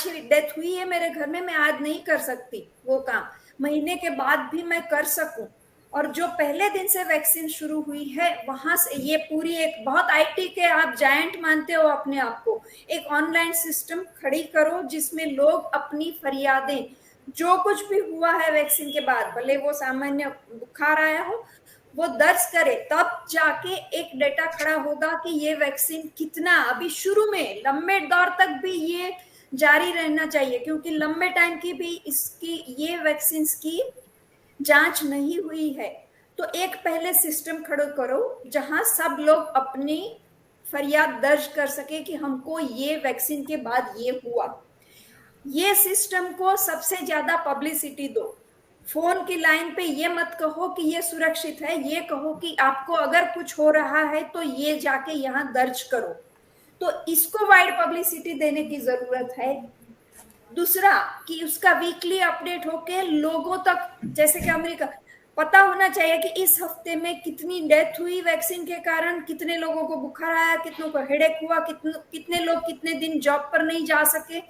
ही डेथ हुई है मेरे घर में, मैं आज नहीं कर सकती वो काम, महीने के बाद भी मैं कर सकूं। और जो पहले दिन से वैक्सीन शुरू हुई है वहां से ये पूरी एक बहुत आईटी के आप जायंट मानते हो अपने आप को, एक ऑनलाइन सिस्टम खड़ी करो जिसमें लोग अपनी फरियादें, जो कुछ भी हुआ है वैक्सीन के बाद, भले वो सामान्य बुखार आया हो, वो दर्ज करे। तब जाके एक डेटा खड़ा होगा कि ये वैक्सीन कितना, अभी शुरू में लंबे दौर तक भी ये जारी रहना चाहिए, क्योंकि लंबे टाइम की भी इसकी ये वैक्सीन की जांच नहीं हुई है। तो एक पहले सिस्टम खड़ा करो जहां सब लोग अपनी फरियाद दर्ज कर सके कि हमको ये वैक्सीन के बाद ये हुआ। ये सिस्टम को सबसे ज्यादा पब्लिसिटी दो। फोन की लाइन पे ये मत कहो कि ये सुरक्षित है, ये कहो कि आपको अगर कुछ हो रहा है तो ये जाके यहाँ दर्ज करो। तो इसको वाइड पब्लिसिटी देने की जरूरत है। दूसरा कि उसका वीकली अपडेट होके लोगों तक, जैसे कि अमेरिका, पता होना चाहिए कि इस हफ्ते में कितनी डेथ हुई वैक्सीन के कारण, कितने लोगों को बुखार आया, कितनों को हेडेक हुआ, कितने लोग कितने दिन जॉब पर नहीं जा सके।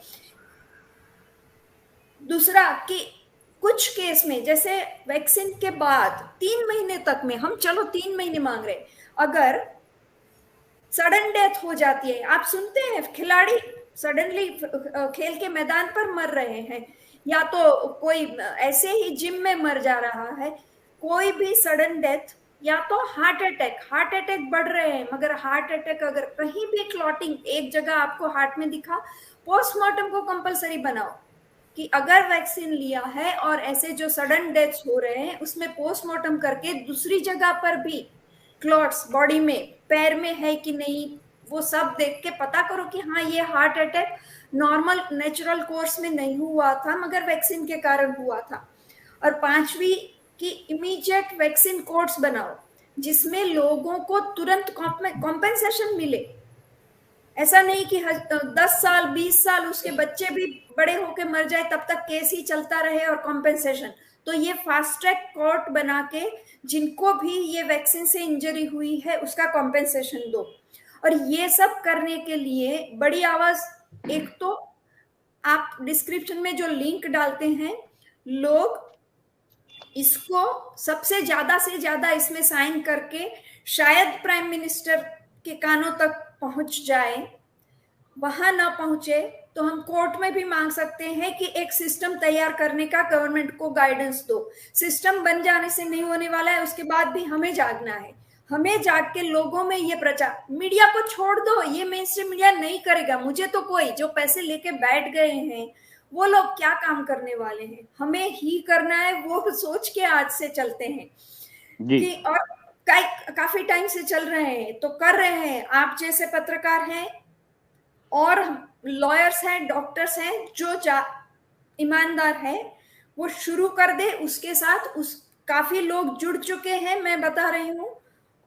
दूसरा कि कुछ केस में जैसे वैक्सीन के बाद 3 महीने तक में, हम चलो 3 महीने मांग रहे, अगर सडन डेथ हो जाती है, आप सुनते हैं खिलाड़ी सडनली खेल के मैदान पर मर रहे हैं, या तो कोई ऐसे ही जिम में मर जा रहा है, कोई भी सडन डेथ, या तो हार्ट अटैक बढ़ रहे हैं, मगर हार्ट अटैक अगर कहीं भी क्लॉटिंग एक जगह आपको हार्ट में दिखा, पोस्टमार्टम को कंपलसरी बनाओ कि अगर वैक्सीन लिया है और ऐसे जो सडन डेथ्स हो रहे हैं उसमें पोस्टमार्टम करके दूसरी जगह पर भी क्लॉट्स बॉडी में, पैर में है कि नहीं, वो सब देख के पता करो कि हाँ ये heart attack normal natural course में नहीं हुआ था मगर वैक्सीन के कारण हुआ था। और 5वीं कि इमीडिएट वैक्सीन कोर्स बनाओ जिसमें लोगों को तुरंत कॉम्पेंसेशन मिले। ऐसा नहीं कि 10 साल 20 साल उसके बच्चे भी बड़े होके मर जाए तब तक केस ही चलता रहे और कॉम्पेंसेशन। तो ये फास्ट ट्रैक कोर्ट बना के जिनको भी ये वैक्सीन से इंजरी हुई है उसका कॉम्पेंसेशन दो। और ये सब करने के लिए बड़ी आवाज, एक तो आप डिस्क्रिप्शन में जो लिंक डालते हैं, लोग इसको सबसे ज्यादा से ज्यादा इसमें साइन करके शायद प्राइम मिनिस्टर के कानों तक पहुंच जाए। वहां ना पहुंचे तो हम कोर्ट में भी मांग सकते हैं कि एक सिस्टम तैयार करने का गवर्नमेंट को गाइडेंस दो। सिस्टम बन जाने से नहीं होने वाला है, उसके बाद भी हमें जागना है। हमें जाग के लोगों में ये प्रचार, मीडिया को छोड़ दो, ये मेन स्ट्रीम मीडिया नहीं करेगा। मुझे तो कोई जो पैसे लेके बैठ गए हैं वो लोग क्या काम करने वाले हैं, हमें ही करना है, वो सोच के आज से चलते हैं कि और काफी टाइम से चल रहे हैं तो कर रहे हैं। आप जैसे पत्रकार हैं और लॉयर्स हैं, डॉक्टर्स हैं, जो ईमानदार है वो शुरू कर दे। उसके साथ काफी लोग जुड़ चुके हैं, मैं बता रही हूँ।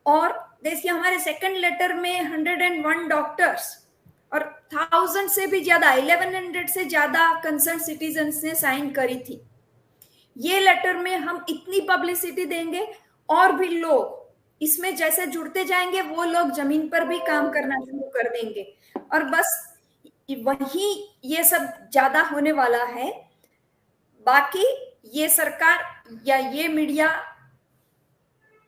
और देखिए हमारे सेकंड लेटर में 101 डॉक्टर्स और 1000 से भी ज्यादा, 1100 से ज्यादा कंसर्न सिटीजन्स ने साइन करी थी। ये लेटर में हम इतनी पब्लिसिटी देंगे और भी लोग इसमें जैसे जुड़ते जाएंगे वो लोग जमीन पर भी काम करना शुरू कर देंगे। और बस वही ये सब ज्यादा होने वाला है। बाकी ये सरकार या ये मीडिया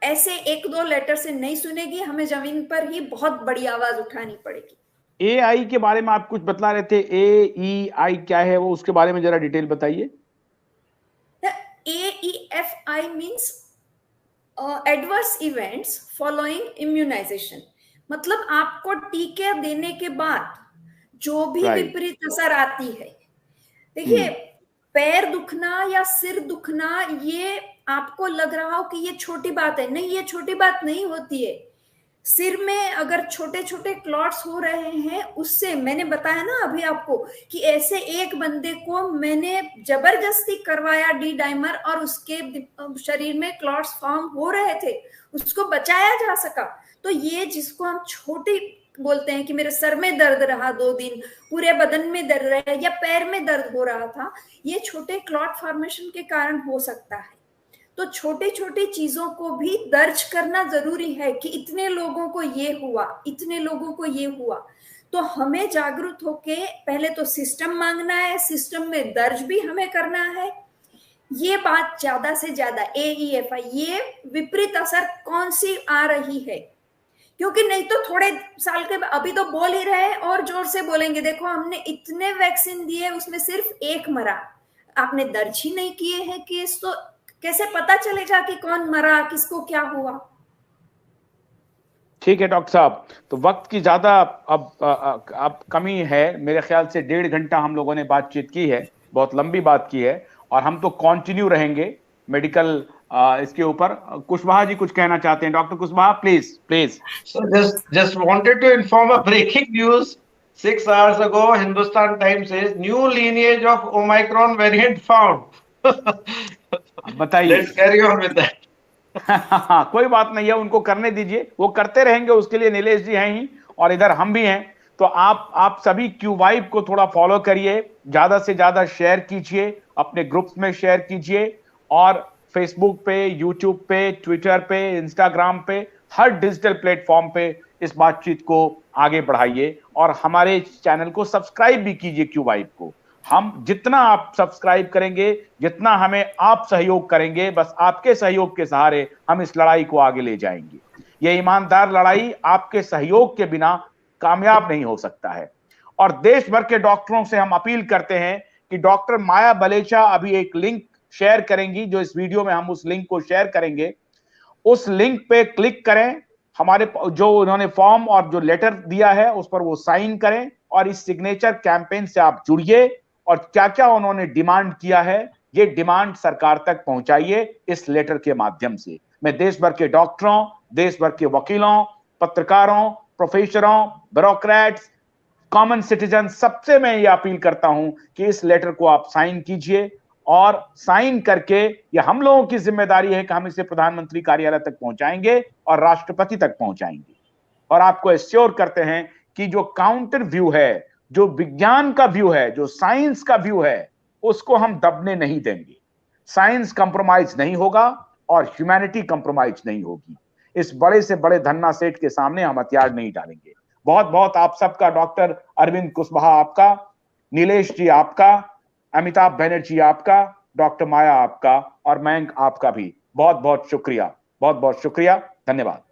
ऐसे 1-2 लेटर से नहीं सुनेगी, हमें जमीन पर ही बहुत बड़ी आवाज उठानी पड़ेगी। AI के बारे में आप कुछ बता रहे थे, AEI क्या है वो, उसके बारे में जरा डिटेल बताइए। AEFI means adverse events following immunization. मतलब आपको टीके देने के बाद जो भी विपरीत असर आती है, देखिए पैर दुखना या सिर दुखना, ये आपको लग रहा हो कि ये छोटी बात है, नहीं, ये छोटी बात नहीं होती है। सिर में अगर छोटे छोटे क्लॉट्स हो रहे हैं, उससे मैंने बताया ना अभी आपको कि ऐसे एक बंदे को मैंने जबरदस्ती करवाया डी डाइमर और उसके शरीर में क्लॉट्स फॉर्म हो रहे थे, उसको बचाया जा सका। तो ये जिसको हम छोटी बोलते हैं कि मेरे सर में दर्द रहा 2 दिन, पूरे बदन में दर्द रहा या पैर में दर्द हो रहा था, ये छोटे क्लॉट फॉर्मेशन के कारण हो सकता है। तो छोटी छोटी चीजों को भी दर्ज करना जरूरी है कि इतने लोगों को ये हुआ, इतने लोगों को ये हुआ। तो हमें जागरूक होके पहले तो सिस्टम मांगना है, सिस्टम में दर्ज भी हमें करना है। ये बात ज्यादा से ज्यादा AEFI, ये विपरीत असर कौन सी आ रही है, क्योंकि नहीं तो थोड़े साल के अभी तो बोल ही रहे हैं और जोर से बोलेंगे, देखो हमने इतने वैक्सीन दिए उसमें सिर्फ 1 मरा। आपने दर्ज ही नहीं किए हैं केस, तो कैसे पता चलेगा कि कौन मरा, किसको क्या हुआ। ठीक है डॉक्टर साहब, तो वक्त की ज्यादा अब कमी है। मेरे ख्याल से 1.5 घंटा हम लोगों ने बातचीत की है, बहुत लंबी बात की है, और हम तो कंटिन्यू रहेंगे मेडिकल इसके ऊपर। कुशवाहा जी कुछ कहना चाहते हैं। Doctor Kushwaha, please. So just wanted to inform a breaking news. 6 hours ago, Hindustan Times says new lineage of Omicron variant found. बताइए। Let's carry on with that. कोई बात नहीं है, उनको करने दीजिए, वो करते रहेंगे, उसके लिए नीलेश जी हैं ही और इधर हम भी हैं। तो आप सभी QVibe को थोड़ा फॉलो करिए, ज्यादा से ज्यादा शेयर कीजिए, अपने ग्रुप्स में शेयर कीजिए, और फेसबुक पे, यूट्यूब पे, ट्विटर पे, इंस्टाग्राम पे, हर डिजिटल प्लेटफॉर्म पे इस बातचीत को आगे बढ़ाइए, और हमारे चैनल को सब्सक्राइब भी कीजिए QVibe को। हम जितना आप सब्सक्राइब करेंगे, जितना हमें आप सहयोग करेंगे, बस आपके सहयोग के सहारे हम इस लड़ाई को आगे ले जाएंगे। ये ईमानदार लड़ाई आपके सहयोग के बिना कामयाब नहीं हो सकता है। और देश भर के डॉक्टरों से हम अपील करते हैं कि डॉक्टर माया बलेचा अभी एक लिंक शेयर करेंगी, जो इस वीडियो में हम उस लिंक को शेयर करेंगे, उस लिंक पे क्लिक करें, हमारे जो उन्होंने फॉर्म और जो लेटर दिया है उस पर वो साइन करें, और इस सिग्नेचर कैंपेन से आप जुड़िए, और क्या क्या उन्होंने डिमांड किया है ये डिमांड सरकार तक पहुंचाइए इस लेटर के माध्यम से। मैं देश भर के डॉक्टरों, देश भर के वकीलों, पत्रकारों, प्रोफेसरों, ब्यूरोक्रेट्स, कॉमन सिटीजन, सबसे मैं ये अपील करता हूं कि इस लेटर को आप साइन कीजिए, और साइन करके ये हम लोगों की जिम्मेदारी है कि हम इसे प्रधानमंत्री कार्यालय तक पहुंचाएंगे और राष्ट्रपति तक पहुंचाएंगे। और आपको एश्योर करते हैं कि जो काउंटर व्यू है, जो विज्ञान का व्यू है, जो साइंस का व्यू है, उसको हम दबने नहीं देंगे। साइंस कंप्रोमाइज नहीं होगा और ह्यूमैनिटी कंप्रोमाइज नहीं होगी। इस बड़े से बड़े धन्ना सेठ के सामने हम हथियार नहीं डालेंगे। बहुत बहुत आप सबका, डॉक्टर अरविंद कुशवाहा आपका, नीलेश जी आपका, अमिताभ बनर्जी आपका, डॉक्टर माया आपका, और मयंक आपका भी बहुत बहुत शुक्रिया, बहुत बहुत शुक्रिया, धन्यवाद।